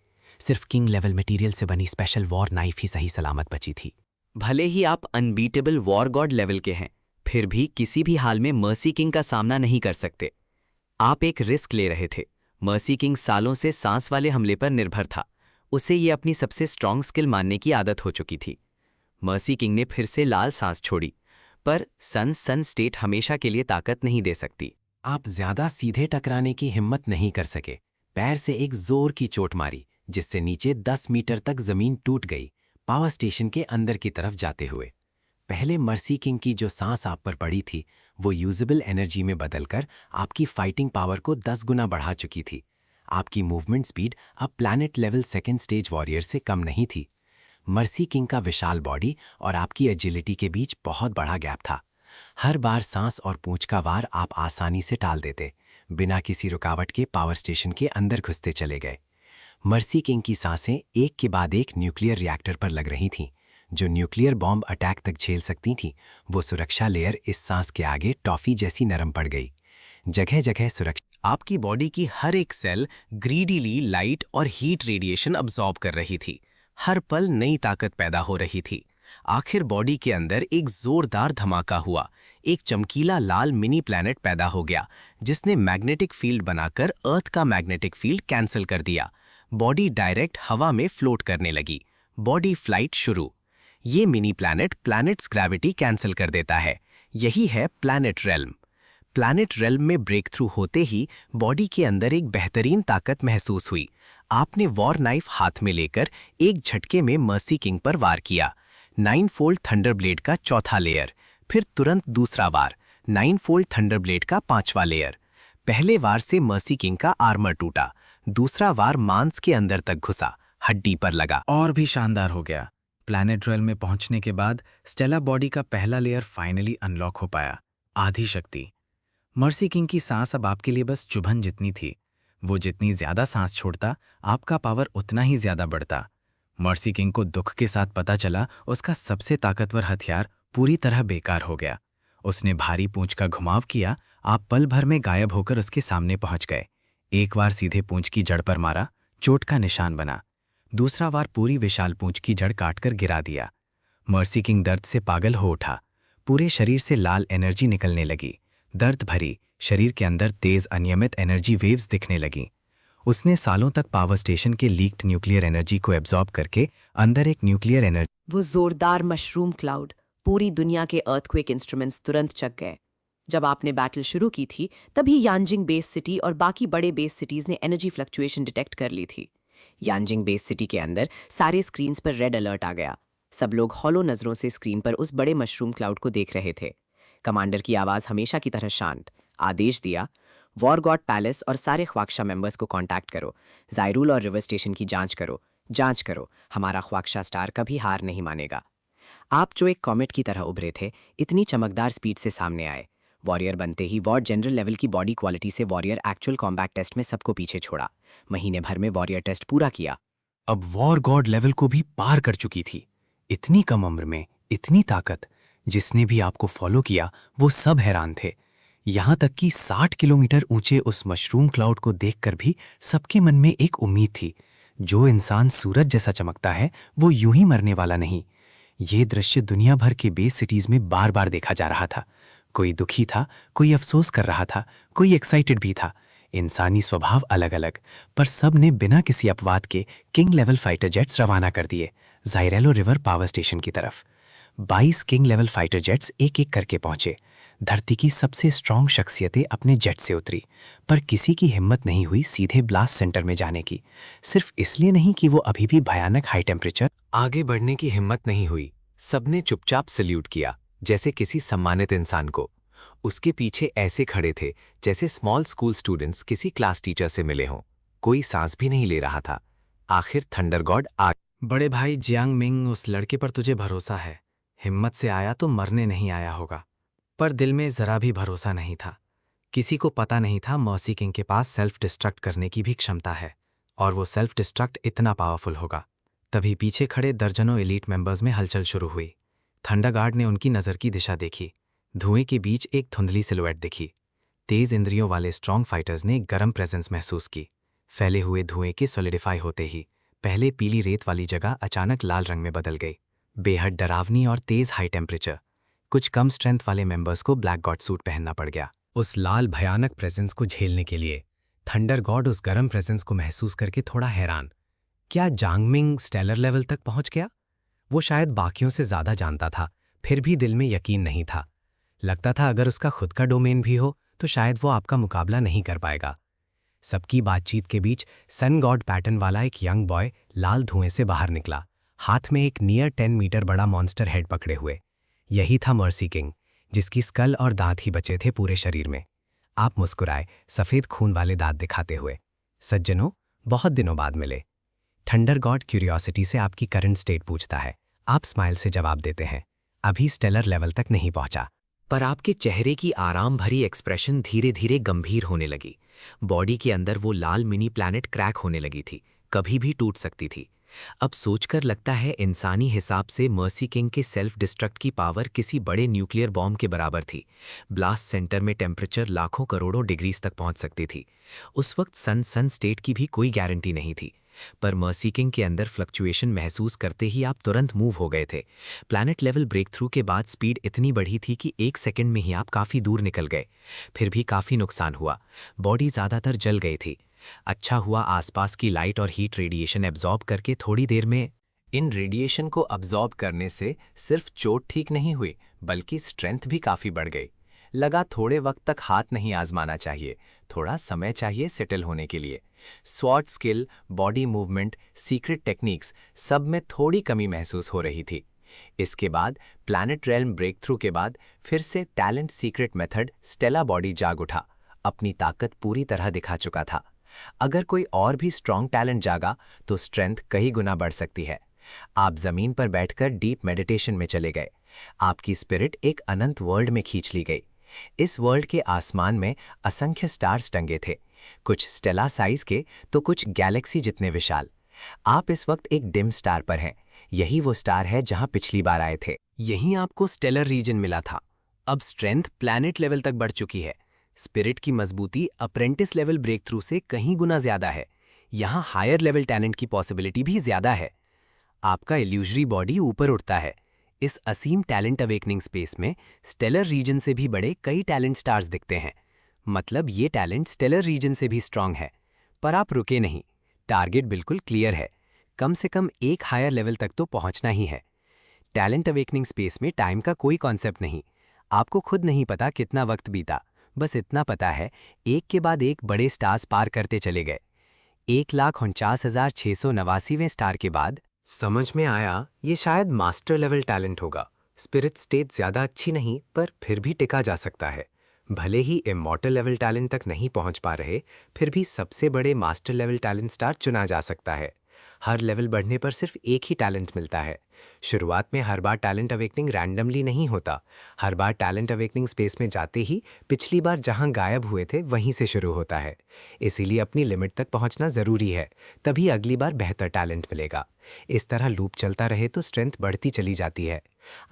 [SPEAKER 6] सिर्फ किंग लेवल मटेरियल से बनी स्पेशल वॉर नाइफ ही सही सलामत बची थी।
[SPEAKER 4] भले ही आप अनबीटेबल वॉर गॉड लेवल के हैं, फिर भी किसी भी हाल में मर्सी किंग का सामना नहीं कर सकते। आप एक रिस्क ले रहे थे। मर्सी किंग सालों से सांस वाले हमले पर निर्भर था। उसे ये अपनी सबसे स्ट्रांग स्किल मानने की आदत हो चुकी थी। मर्सी किंग ने फिर से लाल सांस छोड़ी, पर सन स्टेट हमेशा के लिए ताकत नहीं दे सकती।
[SPEAKER 5] आप ज्यादा सीधे टकराने की हिम्मत नहीं कर सके। पैर से एक जोर की चोट मारी, जिससे नीचे 10 मीटर तक जमीन टूट गई, पावर स्टेशन के अंदर की तरफ जाते हुए। पहले मर्सी किंग की जो सांस आप पर पड़ी थी, वो यूजेबल एनर्जी में बदलकर आपकी फाइटिंग पावर को 10 गुना बढ़ा चुकी थी। आपकी मूवमेंट स्पीड अब planet level 2nd stage warrior से कम नहीं थी। मर्सी किंग का विशाल बॉडी और आपकी एजिलिटी के बीच बहुत बड़ा गैप था। हर बार सांस और पूंछ का वार आप आसानी से टाल देते, बिना किसी रुकावट के पावर स्टेशन के अंदर घुसते चले गए। मर्सी किंग की सांसें एक के बाद एक न्यूक्लियर रिएक्टर पर लग रही थीं, जो न्यूक्लियर बॉम्ब अटैक तक झेल सकती थीं। वो सुरक्षा लेयर इस सांस के आगे टॉफी जैसी नरम पड़ गई। जगह जगह सुरक्षा।
[SPEAKER 4] आपकी बॉडी की हर एक सेल ग्रीडीली लाइट और हीट रेडिएशन अब्सॉर्ब कर रही थी। हर पल नई ताकत पैदा हो रही थी। आखिर बॉडी के अंदर एक जोरदार धमाका हुआ। एक चमकीला लाल मिनी प्लैनेट पैदा हो गया, जिसने मैग्नेटिक फील्ड बनाकर अर्थ का मैग्नेटिक फील्ड कैंसिल कर दिया। बॉडी डायरेक्ट हवा में फ्लोट करने लगी। बॉडी फ्लाइट शुरू। ये mini planet planets gravity cancel कर देता है। यही है प्लैनेट रेल्म। प्लैनेट रेल्म में ब्रेक थ्रू होते ही बॉडी के अंदर एक बेहतरीन ताकत महसूस हुई। आपने वॉर नाइफ हाथ में लेकर एक झटके में मर्सी किंग पर वार किया। 9 फोल्ड थंडरब्लेड का चौथा लेयर, फिर तुरंत दूसरा वार, 9 फोल्ड थंडरब्लेड का 5वां लेयर। पहले वार से मर्सी किंग का आर्मर टूटा, दूसरा वार मांस के अंदर तक घुसा, हड्डी पर लगा।
[SPEAKER 7] और भी शानदार हो गया। प्लैनेट रेल्म में पहुंचने के बाद स्टेला बॉडी का पहला लेयर फाइनली अनलॉक हो पाया, आधी शक्ति। मर्सी किंग की सांस अब आपके लिए बस चुभन जितनी थी। वो जितनी ज्यादा सांस छोड़ता, आपका पावर उतना ही ज्यादा बढ़ता। मर्सी किंग को दुख के साथ पता चला उसका सबसे ताकतवर हथियार पूरी तरह बेकार हो गया। उसने भारी पूंछ का घुमाव किया। आप पल भर में गायब होकर उसके सामने पहुंच गए। एक बार सीधे पूंछ की जड़ पर मारा, चोट का निशान बना। दूसरा वार पूरी विशाल पूंछ की जड़ काटकर गिरा दिया। मर्सी किंग दर्द से पागल हो उठा। पूरे शरीर से लाल एनर्जी निकलने लगी। दर्द भरी शरीर के अंदर तेज अनियमित एनर्जी वेव्स दिखने लगी। उसने सालों तक पावर स्टेशन के लीक्ड न्यूक्लियर एनर्जी को एब्जॉर्ब करके अंदर एक न्यूक्लियर एनर्जी।
[SPEAKER 8] वो जोरदार मशरूम क्लाउड, पूरी दुनिया के अर्थक्वेक इंस्ट्रूमेंट्स तुरंत चक गए। जब आपने बैटल शुरू की थी तभी यांजिंग बेस सिटी और बाकी बड़े बेस सिटीज ने एनर्जी फ्लक्चुएशन डिटेक्ट कर ली थी। यांजिंग बेस सिटी के अंदर सारे स्क्रीन्स पर रेड अलर्ट आ गया। सब लोग हॉलो नजरों से स्क्रीन पर उस बड़े मशरूम क्लाउड को देख रहे थे। कमांडर की आवाज हमेशा की तरह शांत। आदेश दिया, वॉर गॉड पैलेस और सारे ख्वाकशा मेंबर्स को कांटेक्ट करो। जायरूल और रिवर स्टेशन की जांच करो। हमारा ख्वाकशा स्टार कभी हार नहीं मानेगा। आप जो एक कॉमेट की तरह उभरे थे, इतनी चमकदार स्पीड से सामने आए। वॉरियर बनते ही वॉर जनरल लेवल की बॉडी क्वालिटी से वॉरियर एक्चुअल कॉम्बैट टेस्ट में सबको पीछे छोड़ा। महीने भर में वॉरियर टेस्ट पूरा किया।
[SPEAKER 6] अब वॉर गॉड लेवल को भी पार कर चुकी थी। इतनी कम उम्र में इतनी ताकत। जिसने भी आपको फॉलो किया वो सब हैरान थे। यहां तक कि 60 किलोमीटर ऊंचे उस मशरूम क्लाउड को देखकर भी सबके मन में एक उम्मीद थी, जो इंसान सूरज जैसा चमकता है वो यूं ही मरने वाला नहीं। ये दृश्य दुनिया भर के बेस सिटीज में बार बार देखा जा रहा था। कोई दुखी था, कोई अफसोस कर रहा था, कोई एक्साइटेड भी था। इंसानी स्वभाव अलग अलग, पर सब ने बिना किसी अपवाद के किंग लेवल फाइटर जेट्स रवाना कर दिए जायरेलो रिवर पावर स्टेशन की तरफ। 22 किंग लेवल फाइटर जेट्स एक एक करके पहुंचे। धरती की सबसे स्ट्रांग शख्सियतें अपने जेट से उतरी, पर किसी की हिम्मत नहीं हुई सीधे ब्लास्ट सेंटर में जाने की। सिर्फ इसलिए नहीं कि वो अभी भी भयानक हाई टेम्परेचर।
[SPEAKER 5] आगे बढ़ने की हिम्मत नहीं हुई। सबने चुपचाप सल्यूट किया, जैसे किसी सम्मानित इंसान को। उसके पीछे ऐसे खड़े थे जैसे स्मॉल स्कूल स्टूडेंट्स किसी क्लास टीचर से मिले हों। कोई सांस भी नहीं ले रहा था। आखिर थंडर गॉड आ।
[SPEAKER 7] बड़े भाई जियांग मिंग, उस लड़के पर तुझे भरोसा है। हिम्मत से आया तो मरने नहीं आया होगा। पर दिल में जरा भी भरोसा नहीं था। किसी को पता नहीं था मर्सी किंग के पास सेल्फ डिस्ट्रक्ट करने की भी क्षमता है, और वो सेल्फ डिस्ट्रक्ट इतना पावरफुल होगा। तभी पीछे खड़े दर्जनों एलीट मेंबर्स में हलचल शुरू हुई। थंडर गार्ड ने उनकी नज़र की दिशा देखी। धुएं के बीच एक धुंधली सिलुएट दिखी। तेज इंद्रियों वाले स्ट्रॉन्ग फाइटर्स ने एक गर्म प्रेजेंस महसूस की। फैले हुए धुएं के सॉलिडिफाई होते ही पहले पीली रेत वाली जगह अचानक लाल रंग में बदल गई। बेहद डरावनी और तेज हाई टेम्परेचर। कुछ कम स्ट्रेंथ वाले मेंबर्स को ब्लैक गॉड सूट पहनना पड़ गया उस लाल भयानक प्रेजेंस को झेलने के लिए। थंडर गॉड उस गर्म प्रेजेंस को महसूस करके थोड़ा हैरान। क्या जांगमिंग स्टेलर लेवल तक पहुंच गया? वो शायद बाकियों से ज्यादा जानता था, फिर भी दिल में यकीन नहीं था। लगता था अगर उसका खुद का डोमेन भी हो तो शायद वो आपका मुकाबला नहीं कर पाएगा। सबकी बातचीत के बीच सन गॉड पैटर्न वाला एक यंग बॉय लाल धुएं से बाहर निकला, हाथ में एक नियर 10 मीटर बड़ा मॉन्स्टर हेड पकड़े हुए। यही था मर्सी किंग, जिसकी स्कल और दांत ही बचे थे पूरे शरीर में। आप मुस्कुराए, सफेद खून वाले दांत दिखाते हुए। सज्जनों, बहुत दिनों बाद मिले। थंडर गॉड क्यूरियोसिटी से आपकी करंट स्टेट पूछता है। आप स्माइल से जवाब देते हैं, अभी स्टेलर लेवल तक नहीं पहुंचा।
[SPEAKER 4] पर आपके चेहरे की आराम भरी एक्सप्रेशन धीरे धीरे गंभीर होने लगी। बॉडी के अंदर वो लाल मिनी प्लैनेट क्रैक होने लगी थी, कभी भी टूट सकती थी। अब सोचकर लगता है इंसानी हिसाब से मर्सी किंग के सेल्फ डिस्ट्रक्ट की पावर किसी बड़े न्यूक्लियर बॉम्ब के बराबर थी। ब्लास्ट सेंटर में टेम्परेचर लाखों करोड़ों डिग्रीज तक पहुंच सकती थी। उस वक्त सन स्टेट की भी कोई गारंटी नहीं थी, पर मर्सी किंग के अंदर फ्लक्चुएशन महसूस करते ही आप तुरंत मूव हो गए थे। प्लैनेट लेवल ब्रेक थ्रू के बाद स्पीड इतनी बढ़ी थी कि 1 सेकंड में ही आप काफ़ी दूर निकल गए। फिर भी काफ़ी नुकसान हुआ, बॉडी ज़्यादातर जल गई थी। अच्छा हुआ आसपास की लाइट और हीट रेडिएशन एब्जॉर्ब करके थोड़ी देर में।
[SPEAKER 5] इन रेडिएशन को अब्जॉर्ब करने से सिर्फ चोट ठीक नहीं हुई, बल्कि स्ट्रेंथ भी काफ़ी बढ़ गई। लगा थोड़े वक्त तक हाथ नहीं आजमाना चाहिए, थोड़ा समय चाहिए सेटल होने के लिए। Swat skill, body movement, secret techniques, सब में थोड़ी कमी महसूस हो रही थी। इसके बाद प्लैनेट रेल्म ब्रेक थ्रू के बाद फिर से talent secret method Stella body जाग उठा, अपनी ताकत पूरी तरह दिखा चुका था। अगर कोई और भी स्ट्रॉन्ग टैलेंट जागा तो स्ट्रेंथ कई गुना बढ़ सकती है। आप जमीन पर बैठकर डीप मेडिटेशन में चले गए। आपकी स्पिरिट एक अनंत वर्ल्ड में खींच ली गई। इस वर्ल्ड के आसमान में असंख्य स्टार्स टंगे थे, कुछ स्टेला साइज के तो कुछ गैलेक्सी जितने विशाल। आप इस वक्त एक डिम स्टार पर हैं। यही वो स्टार है जहां पिछली बार आए थे।
[SPEAKER 6] यहीं आपको स्टेलर रीजन मिला था। अब स्ट्रेंथ प्लैनेट लेवल तक बढ़ चुकी है। स्पिरिट की मजबूती अप्रेंटिस लेवल ब्रेक थ्रू से कहीं गुना ज्यादा है। यहाँ हायर लेवल टैलेंट की पॉसिबिलिटी भी ज्यादा है। आपका इल्यूजरी बॉडी ऊपर उठता है। इस असीम टैलेंट अवेकनिंग स्पेस में स्टेलर रीजन से भी बड़े कई टैलेंट स्टार्स दिखते हैं। मतलब ये टैलेंट स्टेलर रीजन से भी स्ट्रांग है।
[SPEAKER 5] पर आप रुके नहीं। टारगेट बिल्कुल क्लियर है, कम से कम एक हायर लेवल तक तो पहुंचना ही है। टैलेंट अवेकनिंग स्पेस में टाइम का कोई कॉन्सेप्ट नहीं। आपको खुद नहीं पता कितना वक्त बीता, बस इतना पता है एक के बाद एक बड़े स्टार्स पार करते चले गए। 1,49,689वें स्टार के बाद
[SPEAKER 4] समझ में आया ये शायद मास्टर लेवल टैलेंट होगा। स्पिरिट स्टेट ज्यादा अच्छी नहीं पर फिर भी टिका जा सकता है। भले ही इमॉर्टल लेवल टैलेंट तक नहीं पहुंच पा रहे, फिर भी सबसे बड़े मास्टर लेवल टैलेंट स्टार चुना जा सकता है। हर लेवल बढ़ने पर सिर्फ एक ही टैलेंट मिलता है। शुरुआत में हर बार टैलेंट अवेकनिंग रैंडमली नहीं होता। हर बार टैलेंट अवेकनिंग स्पेस में जाते ही पिछली बार जहां गायब हुए थे वहीं से शुरू होता है। इसीलिए अपनी लिमिट तक पहुंचना ज़रूरी है, तभी अगली बार बेहतर टैलेंट मिलेगा। इस तरह लूप चलता रहे तो स्ट्रेंथ बढ़ती चली जाती है।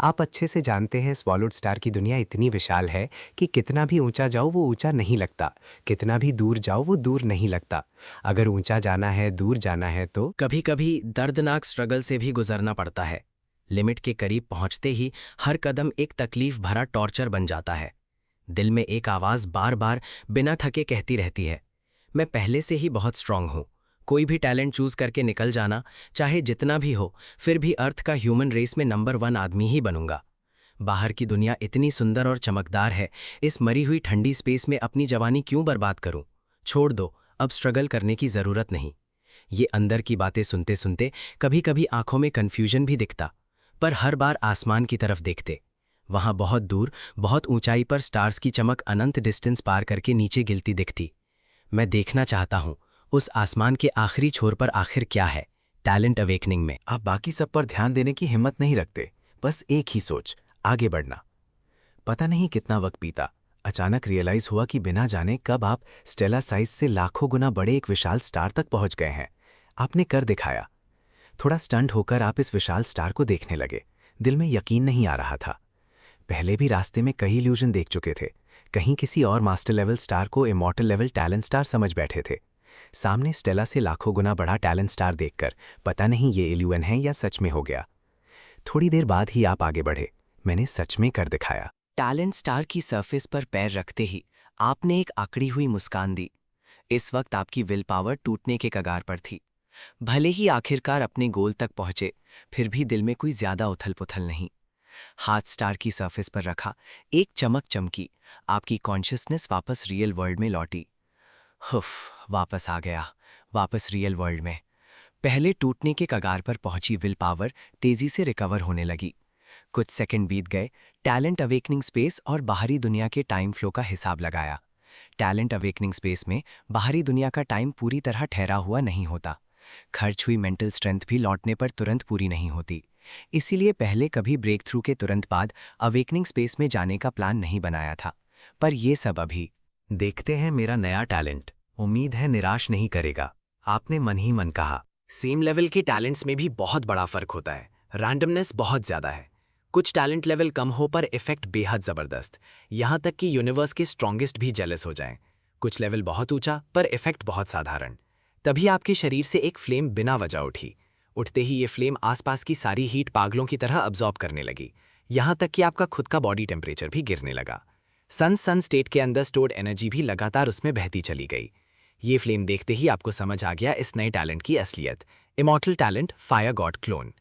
[SPEAKER 4] आप अच्छे से जानते हैं स्वॉलोड स्टार की दुनिया इतनी विशाल है कि कितना भी ऊंचा जाओ वो ऊंचा नहीं लगता, कितना भी दूर जाओ वो दूर नहीं लगता। अगर ऊंचा जाना है, दूर जाना है तो
[SPEAKER 7] कभी कभी दर्दनाक स्ट्रगल से भी गुजरना पड़ता है। लिमिट के करीब पहुंचते ही हर कदम एक तकलीफ भरा टॉर्चर बन जाता है। दिल में एक आवाज बार बार बिना थके कहती रहती है, मैं पहले से ही बहुत स्ट्रांग हूं। कोई भी टैलेंट चूज करके निकल जाना, चाहे जितना भी हो, फिर भी अर्थ का ह्यूमन रेस में नंबर 1 आदमी ही बनूंगा। बाहर की दुनिया इतनी सुंदर और चमकदार है, इस मरी हुई ठंडी स्पेस में अपनी जवानी क्यों बर्बाद करूं? छोड़ दो, अब स्ट्रगल करने की जरूरत नहीं। ये अंदर की बातें सुनते सुनते कभी कभी आंखों में कंफ्यूजन भी दिखता, पर हर बार आसमान की तरफ देखते, वहां बहुत दूर, बहुत ऊंचाई पर स्टार्स की चमक अनंत डिस्टेंस पार करके नीचे गिरती दिखती। मैं देखना चाहता हूं उस आसमान के आखिरी छोर पर आखिर क्या है। टैलेंट अवेकनिंग में
[SPEAKER 4] आप बाकी सब पर ध्यान देने की हिम्मत नहीं रखते, बस एक ही सोच, आगे बढ़ना। पता नहीं कितना वक्त बीता, अचानक रियलाइज हुआ कि बिना जाने कब आप स्टेला साइज से लाखों गुना बड़े एक विशाल स्टार तक पहुंच गए हैं। आपने कर दिखाया। थोड़ा स्टंट होकर आप इस विशाल स्टार को देखने लगे। दिल में यकीन नहीं आ रहा था। पहले भी रास्ते में कई इल्यूजन देख चुके थे। कहीं किसी और मास्टर लेवल स्टार को इमॉर्टल लेवल टैलेंट स्टार समझ बैठे थे। सामने स्टेला से लाखों गुना बड़ा टैलेंट स्टार देखकर पता नहीं ये इल्यूजन है या सच में हो गया। थोड़ी देर बाद ही आप आगे बढ़े। मैंने सच में कर दिखाया।
[SPEAKER 5] टैलेंट स्टार की सरफेस पर पैर रखते ही आपने एक आकड़ी हुई मुस्कान दी। इस वक्त आपकी विल पावर टूटने के कगार पर थी। भले ही आखिरकार अपने गोल तक पहुंचे, फिर भी दिल में कोई ज्यादा उथल पुथल नहीं। हाथ स्टार की सरफेस पर रखा, एक चमक चमकी, आपकी कॉन्शियसनेस वापस रियल वर्ल्ड में लौटी। हुफ, वापस आ गया, वापस रियल वर्ल्ड में। पहले टूटने के कगार पर पहुंची विल पावर तेजी से रिकवर होने लगी। कुछ सेकंड बीत गए, टैलेंट अवेकनिंग स्पेस और बाहरी दुनिया के टाइम फ्लो का हिसाब लगाया। टैलेंट अवेकनिंग स्पेस में बाहरी दुनिया का टाइम पूरी तरह ठहरा हुआ नहीं होता। खर्च हुई मेंटल स्ट्रेंथ भी लौटने पर तुरंत पूरी नहीं होती। इसीलिए पहले कभी ब्रेक थ्रू के तुरंत बाद अवेकनिंग स्पेस में जाने का प्लान नहीं बनाया था। पर ये सब अभी
[SPEAKER 4] देखते हैं मेरा नया टैलेंट। उम्मीद है निराश नहीं करेगा, आपने मन ही मन कहा।
[SPEAKER 6] सेम लेवल के टैलेंट्स में भी बहुत बड़ा फर्क होता है। रैंडमनेस बहुत ज्यादा है। कुछ टैलेंट लेवल कम हो पर इफेक्ट बेहद जबरदस्त, यहां तक कि यूनिवर्स के स्ट्रॉन्गेस्ट भी जेलस हो जाएं। कुछ लेवल बहुत ऊंचा पर इफेक्ट बहुत साधारण। तभी आपके शरीर से एक फ्लेम बिना वजह उठी। उठते ही ये फ्लेम आसपास की सारी हीट पागलों की तरह अब्जॉर्ब करने लगी, यहां तक कि आपका खुद का बॉडी टेम्परेचर भी गिरने लगा। सन स्टेट के अंदर स्टोर्ड एनर्जी भी लगातार उसमें बहती चली गई। ये फ्लेम देखते ही आपको समझ आ गया इस नए टैलेंट की असलियत। Immortal talent fire God clone.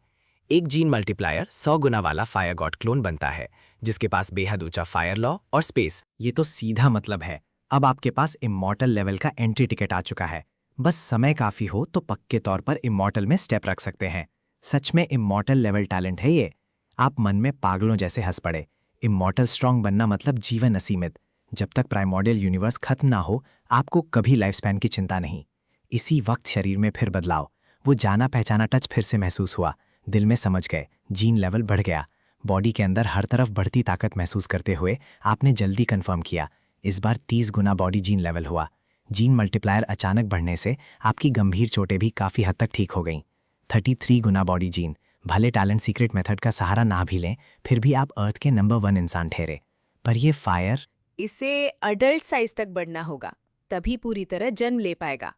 [SPEAKER 6] एक जीन मल्टीप्लायर 100 गुना वाला फायर गॉड क्लोन बनता है, जिसके पास बेहद ऊंचा फायर लॉ और स्पेस।
[SPEAKER 7] ये तो सीधा मतलब है, अब आपके पास इमॉर्टल लेवल का एंट्री टिकट आ चुका है। बस समय काफी हो तो पक्के तौर पर इमॉर्टल में स्टेप रख सकते हैं। सच में इमॉर्टल लेवल टैलेंट है ये। आप मन में पागलों जैसे हंस पड़े। इमॉर्टल स्ट्रांग बनना मतलब जीवन असीमित। जब तक प्राइमोर्डियल यूनिवर्स खत्म ना हो, आपको कभी लाइफ स्पैन की चिंता नहीं। इसी वक्त शरीर में फिर बदलाव, वो जाना पहचाना टच फिर से महसूस हुआ। दिल में समझ गए, जीन लेवल बढ़ गया। बॉडी के अंदर हर तरफ बढ़ती ताकत महसूस करते हुए आपने जल्दी कंफर्म किया। इस बार 30 गुना बॉडी जीन लेवल हुआ। जीन मल्टीप्लायर अचानक बढ़ने से आपकी गंभीर चोटें भी काफ़ी हद तक ठीक हो गईं। 33 गुना बॉडी जीन। भले टैलेंट सीक्रेट मेथड का सहारा ना भी लें, फिर भी आप अर्थ के नंबर 1 इंसान ठहरे। पर ये फायर,
[SPEAKER 9] इसे अडल्ट साइज तक बढ़ना होगा, तभी पूरी तरह जन्म ले पाएगा।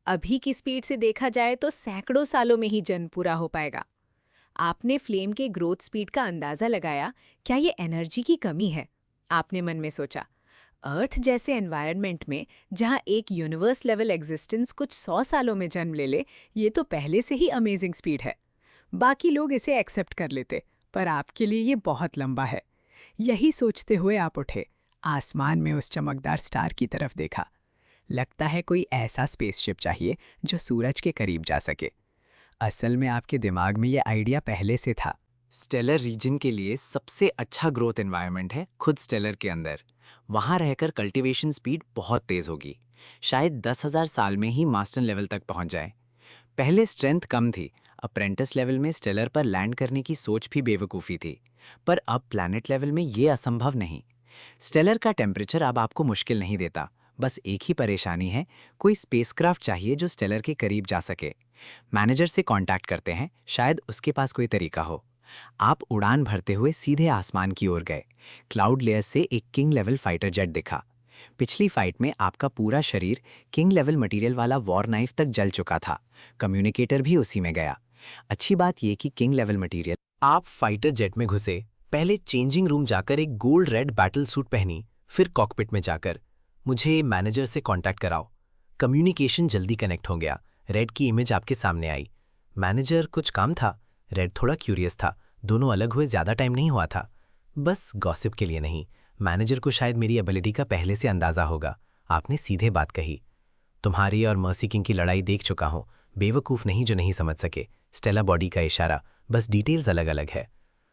[SPEAKER 9] अभी की स्पीड से देखा जाए तो सैकड़ों सालों में ही जन्म पूरा हो पाएगा। आपने फ्लेम के ग्रोथ स्पीड का अंदाजा लगाया, क्या ये एनर्जी की कमी है? आपने मन में सोचा। अर्थ जैसे एनवायरनमेंट में जहां एक यूनिवर्स लेवल एग्जिस्टेंस कुछ 100 सालों में जन्म ले ले, ये तो पहले से ही अमेजिंग स्पीड है। बाकी लोग इसे एक्सेप्ट कर लेते, पर आपके लिए ये बहुत लंबा है। यही सोचते हुए आप उठे, आसमान में उस चमकदार स्टार की तरफ देखा। लगता है कोई ऐसा स्पेसशिप चाहिए जो सूरज के करीब जा सके। असल में आपके दिमाग में ये आइडिया पहले से था।
[SPEAKER 4] स्टेलर रीजन के लिए सबसे अच्छा ग्रोथ एनवायरनमेंट है खुद स्टेलर के अंदर। वहाँ रहकर कल्टीवेशन स्पीड बहुत तेज होगी, शायद 10,000 साल में ही मास्टर लेवल तक पहुँच जाए। पहले स्ट्रेंथ कम थी, अप्रेंटिस लेवल में स्टेलर पर लैंड करने की सोच भी बेवकूफ़ी थी, पर अब प्लैनेट लेवल में ये असंभव नहीं। स्टेलर का टेम्परेचर अब आपको मुश्किल नहीं देता, बस एक ही परेशानी है, कोई स्पेसक्राफ्ट चाहिए जो स्टेलर के करीब जा सके। मैनेजर से कांटेक्ट करते हैं, शायद उसके पास कोई तरीका हो। आप उड़ान भरते हुए सीधे आसमान की ओर गए। क्लाउड लेयर से एक किंग लेवल फाइटर जेट दिखा। पिछली फाइट में आपका पूरा शरीर किंग लेवल मटेरियल वाला वॉर नाइफ तक जल चुका था, कम्युनिकेटर भी उसी में गया। अच्छी बात यह कि किंग लेवल मटेरियल।
[SPEAKER 6] आप फाइटर जेट में घुसे, पहले चेंजिंग रूम जाकर एक गोल्ड रेड बैटल सूट पहनी, फिर कॉकपिट में जाकर मुझे मैनेजर से कांटेक्ट कराओ। कम्युनिकेशन जल्दी कनेक्ट हो गया। रेड की इमेज आपके सामने आई। मैनेजर कुछ काम था, रेड थोड़ा क्यूरियस था। दोनों अलग हुए ज़्यादा टाइम नहीं हुआ था, बस गॉसिप के लिए नहीं। मैनेजर को शायद मेरी एबिलिटी का पहले से अंदाज़ा होगा। आपने सीधे बात कही, तुम्हारी और मर्सी किंग की लड़ाई देख चुका हूँ, बेवकूफ़ नहीं जो नहीं समझ सके। स्टेला बॉडी का इशारा, बस डिटेल्स अलग अलग है।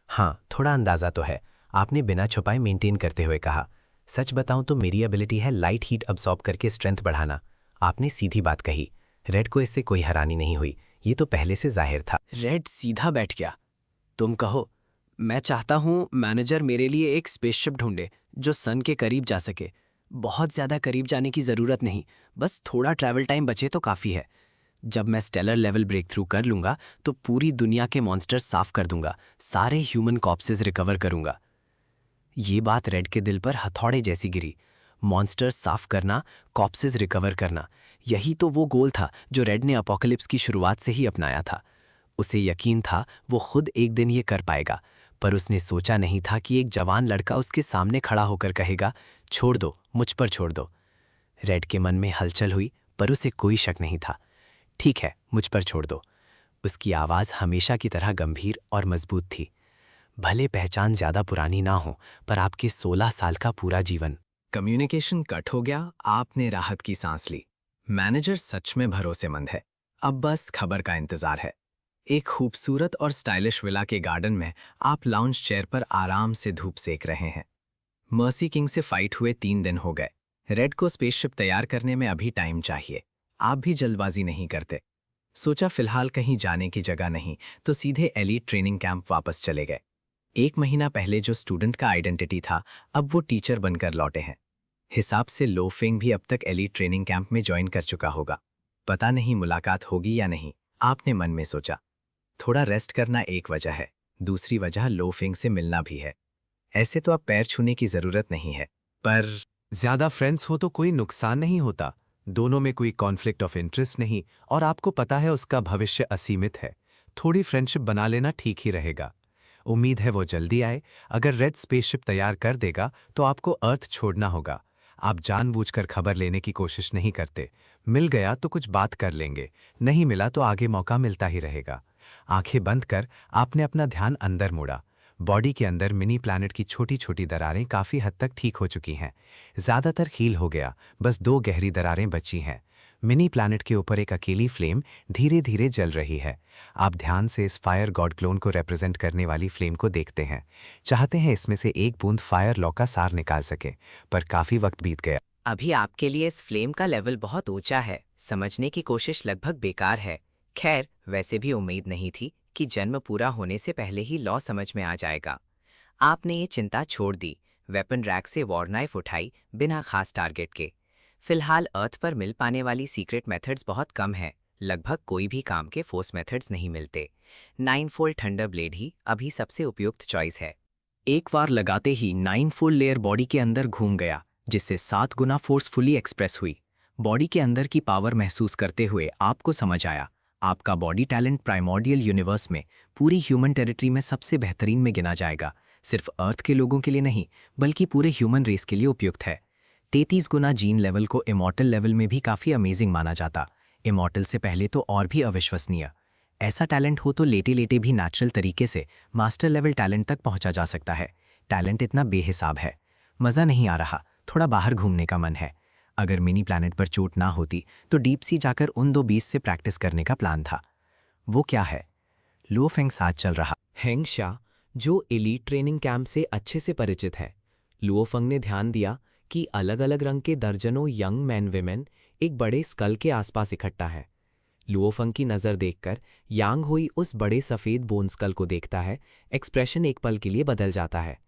[SPEAKER 6] हाँ, थोड़ा अंदाज़ा तो है, आपने बिना छुपाए मेंटेन करते हुए कहा। सच बताऊं तो मेरी एबिलिटी है लाइट हीट अब्सॉर्ब करके स्ट्रेंथ बढ़ाना। आपने सीधी बात कही। रेड को इससे कोई हैरानी नहीं हुई, ये तो पहले से जाहिर था। रेड सीधा बैठ गया। तुम कहो, मैं चाहता हूँ मैनेजर मेरे लिए एक स्पेसशिप ढूंढे जो सन के करीब जा सके। बहुत ज़्यादा करीब जाने की ज़रूरत नहीं, बस थोड़ा ट्रैवल टाइम बचे तो काफ़ी है। जब मैं स्टेलर लेवल ब्रेक थ्रू कर लूँगा तो पूरी दुनिया के मॉन्स्टर्स साफ कर दूंगा, सारे ह्यूमन कॉप्सेस रिकवर करूँगा। ये बात रेड के दिल पर हथौड़े जैसी गिरी। मॉन्स्टर्स साफ करना, कॉप्सेस रिकवर करना, यही तो वो गोल था जो रेड ने अपोकलिप्स की शुरुआत से ही अपनाया था। उसे यकीन था वो खुद एक दिन ये कर पाएगा, पर उसने सोचा नहीं था कि एक जवान लड़का उसके सामने खड़ा होकर कहेगा, छोड़ दो, मुझ पर छोड़ दो। रेड के मन में हलचल हुई, पर उसे कोई शक नहीं था। ठीक है, मुझ पर छोड़ दो। उसकी आवाज़ हमेशा की तरह गंभीर और मजबूत थी। भले पहचान ज़्यादा पुरानी ना हो, पर आपके 16 साल का पूरा जीवन।
[SPEAKER 4] कम्युनिकेशन कट हो गया, आपने राहत की सांस ली। मैनेजर सच में भरोसेमंद है, अब बस खबर का इंतजार है। एक खूबसूरत और स्टाइलिश विला के गार्डन में आप लाउंज चेयर पर आराम से धूप सेक रहे हैं। मर्सी किंग से फाइट हुए 3 दिन हो गए। रेड को स्पेसशिप तैयार करने में अभी टाइम चाहिए। आप भी जल्दबाजी नहीं करते। सोचा फिलहाल कहीं जाने की जगह नहीं, तो सीधे एलीट ट्रेनिंग कैंप वापस चले गए। 1 महीना पहले जो स्टूडेंट का आइडेंटिटी था, अब वो टीचर बनकर लौटे हैं। हिसाब से लो फेंग भी अब तक एलीट ट्रेनिंग कैंप में ज्वाइन कर चुका होगा। पता नहीं मुलाकात होगी या नहीं, आपने मन में सोचा। थोड़ा रेस्ट करना एक वजह है, दूसरी वजह लो फेंग से मिलना भी है। ऐसे तो अब पैर छूने की जरूरत नहीं है, पर
[SPEAKER 5] ज्यादा फ्रेंड्स हो तो कोई नुकसान नहीं होता। दोनों में कोई कॉन्फ्लिक्ट ऑफ इंटरेस्ट नहीं, और आपको पता है उसका भविष्य असीमित है। थोड़ी फ्रेंडशिप बना लेना ठीक ही रहेगा। उम्मीद है वो जल्दी आए। अगर रेड स्पेसशिप तैयार कर देगा तो आपको अर्थ छोड़ना होगा। आप जानबूझकर खबर लेने की कोशिश नहीं करते। मिल गया तो कुछ बात कर लेंगे, नहीं मिला तो आगे मौका मिलता ही रहेगा। आंखें बंद कर आपने अपना ध्यान अंदर मोड़ा। बॉडी के अंदर मिनी प्लैनेट की छोटी छोटी दरारें काफ़ी हद तक ठीक हो चुकी हैं। ज़्यादातर हील हो गया, बस 2 गहरी दरारें बची हैं। मिनी प्लैनेट के ऊपर एक अकेली फ्लेम धीरे धीरे जल रही है। आप ध्यान से इस फायर गॉड क्लोन को रिप्रेजेंट करने वाली फ्लेम को देखते हैं। चाहते हैं इसमें से एक बूंद फायर लॉ का सार निकाल सके, पर काफ़ी वक्त बीत गया।
[SPEAKER 8] अभी आपके लिए इस फ्लेम का लेवल बहुत ऊंचा है, समझने की कोशिश लगभग बेकार है। खैर, वैसे भी उम्मीद नहीं थी कि जन्म पूरा होने से पहले ही लॉ समझ में आ जाएगा। आपने ये चिंता छोड़ दी, वेपन रैक से वॉर नाइफ उठाई बिना खास टारगेट के। फिलहाल अर्थ पर मिल पाने वाली सीक्रेट मेथड्स बहुत कम है, लगभग कोई भी काम के फोर्स मेथड्स नहीं मिलते। 9 फोल्ड थंडर ब्लेड ही अभी सबसे उपयुक्त चॉइस है।
[SPEAKER 4] एक बार लगाते ही 9 फोल्ड लेयर बॉडी के अंदर घूम गया, जिससे 7 गुना फोर्स फुली एक्सप्रेस हुई। बॉडी के अंदर की पावर महसूस करते हुए आपको समझ आया, आपका बॉडी टैलेंट प्राइमोर्डियल यूनिवर्स में पूरी ह्यूमन टेरिटरी में सबसे बेहतरीन में गिना जाएगा। सिर्फ अर्थ के लोगों के लिए नहीं, बल्कि पूरे ह्यूमन रेस के लिए उपयुक्त है। 33 गुना जीन लेवल को इमॉर्टल लेवल में भी काफ़ी अमेजिंग माना जाता। इमॉर्टल से पहले तो और भी अविश्वसनीय। ऐसा टैलेंट हो तो लेटे लेटे भी नेचुरल तरीके से मास्टर लेवल टैलेंट तक पहुंचा जा सकता है। टैलेंट इतना बेहिसाब है। मज़ा नहीं आ रहा, थोड़ा बाहर घूमने का मन है। अगर मिनी प्लैनेट पर चोट ना होती तो डीप सी जाकर उन 2 बीस से प्रैक्टिस करने का प्लान था। वो क्या है? लो फेंग साथ चल रहा।
[SPEAKER 10] हेंग शा, जो एलीट ट्रेनिंग कैंप से अच्छे से परिचित है। लुओ फंग ने ध्यान दिया कि अलग अलग रंग के दर्जनों यंग मैन विमेन एक बड़े स्कल के आसपास इकट्ठा है। लुओ फंग की नज़र देखकर यांग हुई उस बड़े सफ़ेद बोन स्कल को देखता है। एक्सप्रेशन एक पल के लिए बदल जाता है।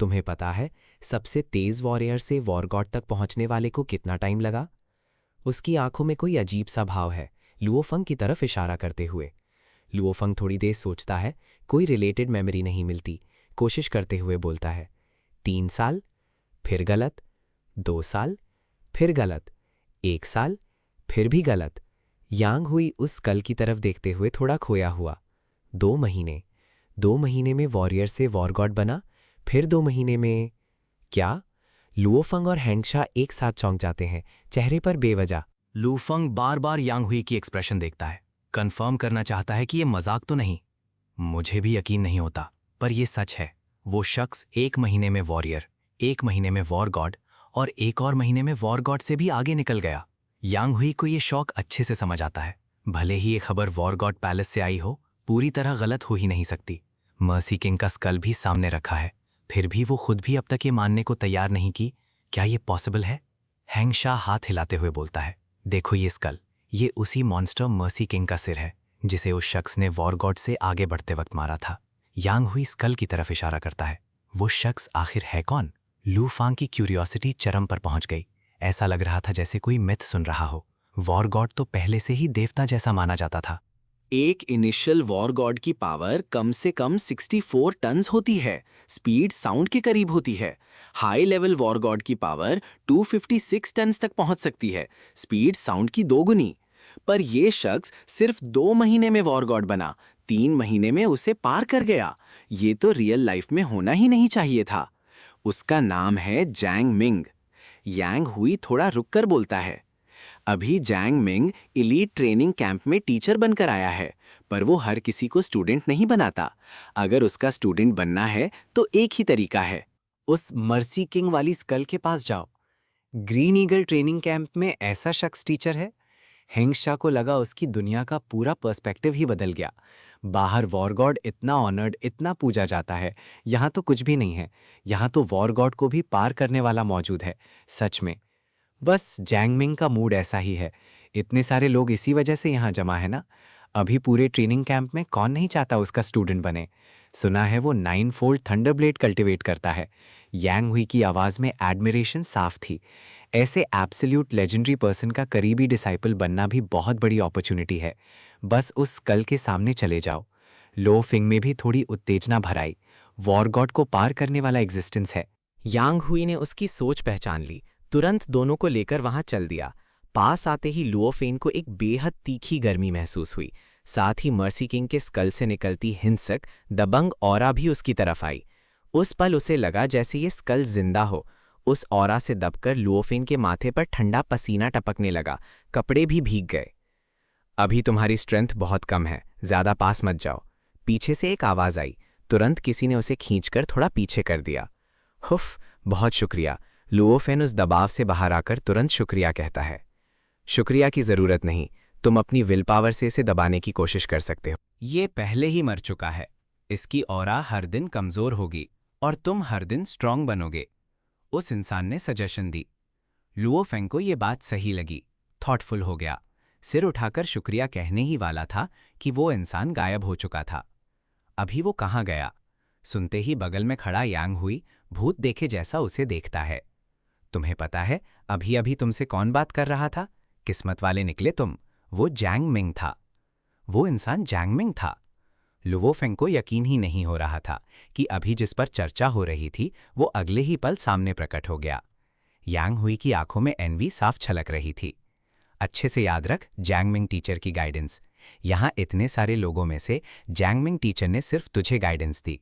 [SPEAKER 10] तुम्हें पता है सबसे तेज वॉरियर से वॉर गॉड तक पहुंचने वाले को कितना टाइम लगा? उसकी आंखों में कोई अजीब सा भाव है, लुओ फंग की तरफ इशारा करते हुए। लुओ फंग थोड़ी देर सोचता है, कोई रिलेटेड मेमोरी नहीं मिलती। कोशिश करते हुए बोलता है, 3 साल, फिर गलत, 2 साल, फिर गलत, 1 साल, फिर भी गलत। यांग हुई उस कल की तरफ देखते हुए थोड़ा खोया हुआ। 2 महीने, 2 महीने में वॉरियर से वॉर गॉड बना, फिर 2 महीने में क्या? लुओ फंग और हैंगशा एक साथ चौंक जाते हैं, चेहरे पर बेवजह।
[SPEAKER 4] लू फंग बार बार यांग हुई की एक्सप्रेशन देखता है, कंफर्म करना चाहता है कि ये मजाक तो नहीं। मुझे भी यकीन नहीं होता, पर ये सच है। वो शख्स 1 महीने में वॉरियर, 1 महीने में वॉर गॉड और 1 और महीने में वॉर गॉड से भी आगे निकल गया। यांग हुई को ये शौक अच्छे से समझ आता है। भले ही ये खबर वॉर गॉड पैलेस से आई हो, पूरी तरह गलत हो ही नहीं सकती। मर्सी किंग का स्कल भी सामने रखा है, फिर भी वो खुद भी अब तक ये मानने को तैयार नहीं कि क्या ये पॉसिबल है। हैंगशा हाथ हिलाते हुए बोलता है, देखो ये स्कल, ये उसी मॉन्स्टर मर्सी किंग का सिर है जिसे उस शख्स ने वॉर गॉड से आगे बढ़ते वक्त मारा था। यांग हुई स्कल की तरफ इशारा करता है। वो शख्स आखिर है कौन? लू फांग की क्यूरियोसिटी चरम पर पहुंच गई। ऐसा लग रहा था जैसे कोई मिथ सुन रहा हो। वॉर गॉड तो पहले से ही देवता जैसा माना जाता था।
[SPEAKER 10] एक इनिशियल वॉर गॉड की पावर कम से कम 64 टन्स होती है। स्पीड साउंड के करीब होती है। हाई लेवल वॉर गॉड की पावर 256 टन्स तक पहुंच सकती है। स्पीड साउंड की 2 गुनी। पर यह शख्स सिर्फ 2 महीने में वॉर गॉड बना, 3 महीने में उसे पार कर गया। ये तो रियल लाइफ में होना ही नहीं चाहिए था। उसका नाम है जैंग मिंग। यांग हुई थोड़ा रुककर बोलता है, अभी जैंग मिंग एलीट ट्रेनिंग कैंप में टीचर बनकर आया है, पर वो हर किसी को स्टूडेंट नहीं बनाता। अगर उसका स्टूडेंट बनना है तो एक ही तरीका है, उस मर्सी किंग वाली स्कल के पास जाओ। ग्रीन ईगल ट्रेनिंग कैंप में ऐसा शख्स टीचर है। हेंगशा को लगा उसकी दुनिया का पूरा पर्सपेक्टिव ही बदल गया। बाहर वॉर गॉड इतना ऑनर्ड, इतना पूजा जाता है, यहाँ तो कुछ भी नहीं है। यहाँ तो वॉर गॉड को भी पार करने वाला मौजूद है। सच में बस जैंग मिंग का मूड ऐसा ही है। इतने सारे लोग इसी वजह से यहाँ जमा है ना। अभी पूरे ट्रेनिंग कैंप में कौन नहीं चाहता उसका स्टूडेंट बने। सुना है वो 9 फोल्ड थंडरब्लेड कल्टिवेट करता है। यांग हुई की आवाज़ में एडमिरेशन साफ थी। ऐसे एब्सोल्यूट लेजेंडरी पर्सन का करीबी डिसाइपल बनना भी बहुत बड़ी अपॉर्चुनिटी है। बस उस कल के सामने चले जाओ। लो फिंग में भी थोड़ी उत्तेजना भराई। वॉर गॉड को पार करने वाला एग्जिस्टेंस है। यांग हुई ने उसकी सोच पहचान ली। तुरंत दोनों को लेकर वहां चल दिया। पास आते ही लुओ फेन को एक बेहद तीखी गर्मी महसूस हुई। साथ ही मर्सी किंग के स्कल से निकलती हिंसक, दबंग ऑरा भी उसकी तरफ आई। उस पल उसे लगा जैसे ये स्कल जिंदा हो। उस ऑरा से दबकर लुओ फेन के माथे पर ठंडा पसीना टपकने लगा। कपड़े भी भीग गए। अभी तुम्हारी स्ट्रेंथ बहुत कम है, ज्यादा पास मत जाओ। पीछे से एक आवाज आई। तुरंत किसी ने उसे खींचकर थोड़ा पीछे कर दिया। हुफ, बहुत शुक्रिया। लुओ फेन उस दबाव से बाहर आकर तुरंत शुक्रिया कहता है। शुक्रिया की जरूरत नहीं, तुम अपनी विल पावर से इसे दबाने की कोशिश कर सकते हो।
[SPEAKER 5] ये पहले ही मर चुका है। इसकी ऑरा हर दिन कमजोर होगी और तुम हर दिन स्ट्रांग बनोगे। उस इंसान ने सजेशन दी। लुओ फेंग को ये बात सही लगी। थॉटफुल हो गया। सिर उठाकर शुक्रिया कहने ही वाला था कि वो इंसान गायब हो चुका था। अभी वो कहाँ गया? सुनते ही बगल में खड़ा यांग हुई भूत देखे जैसा उसे देखता है। तुम्हें पता है अभी अभी तुमसे कौन बात कर रहा था? किस्मत वाले निकले तुम। वो जैंग मिंग था। वो इंसान जैंग मिंग था। लुओ फेंग को यकीन ही नहीं हो रहा था कि अभी जिस पर चर्चा हो रही थी वो अगले ही पल सामने प्रकट हो गया। यांग हुई की आंखों में एनवी साफ छलक रही थी। अच्छे से याद रख जैंग मिंग टीचर की गाइडेंस। यहाँ इतने सारे लोगों में से जैंग मिंग टीचर ने सिर्फ तुझे गाइडेंस दी।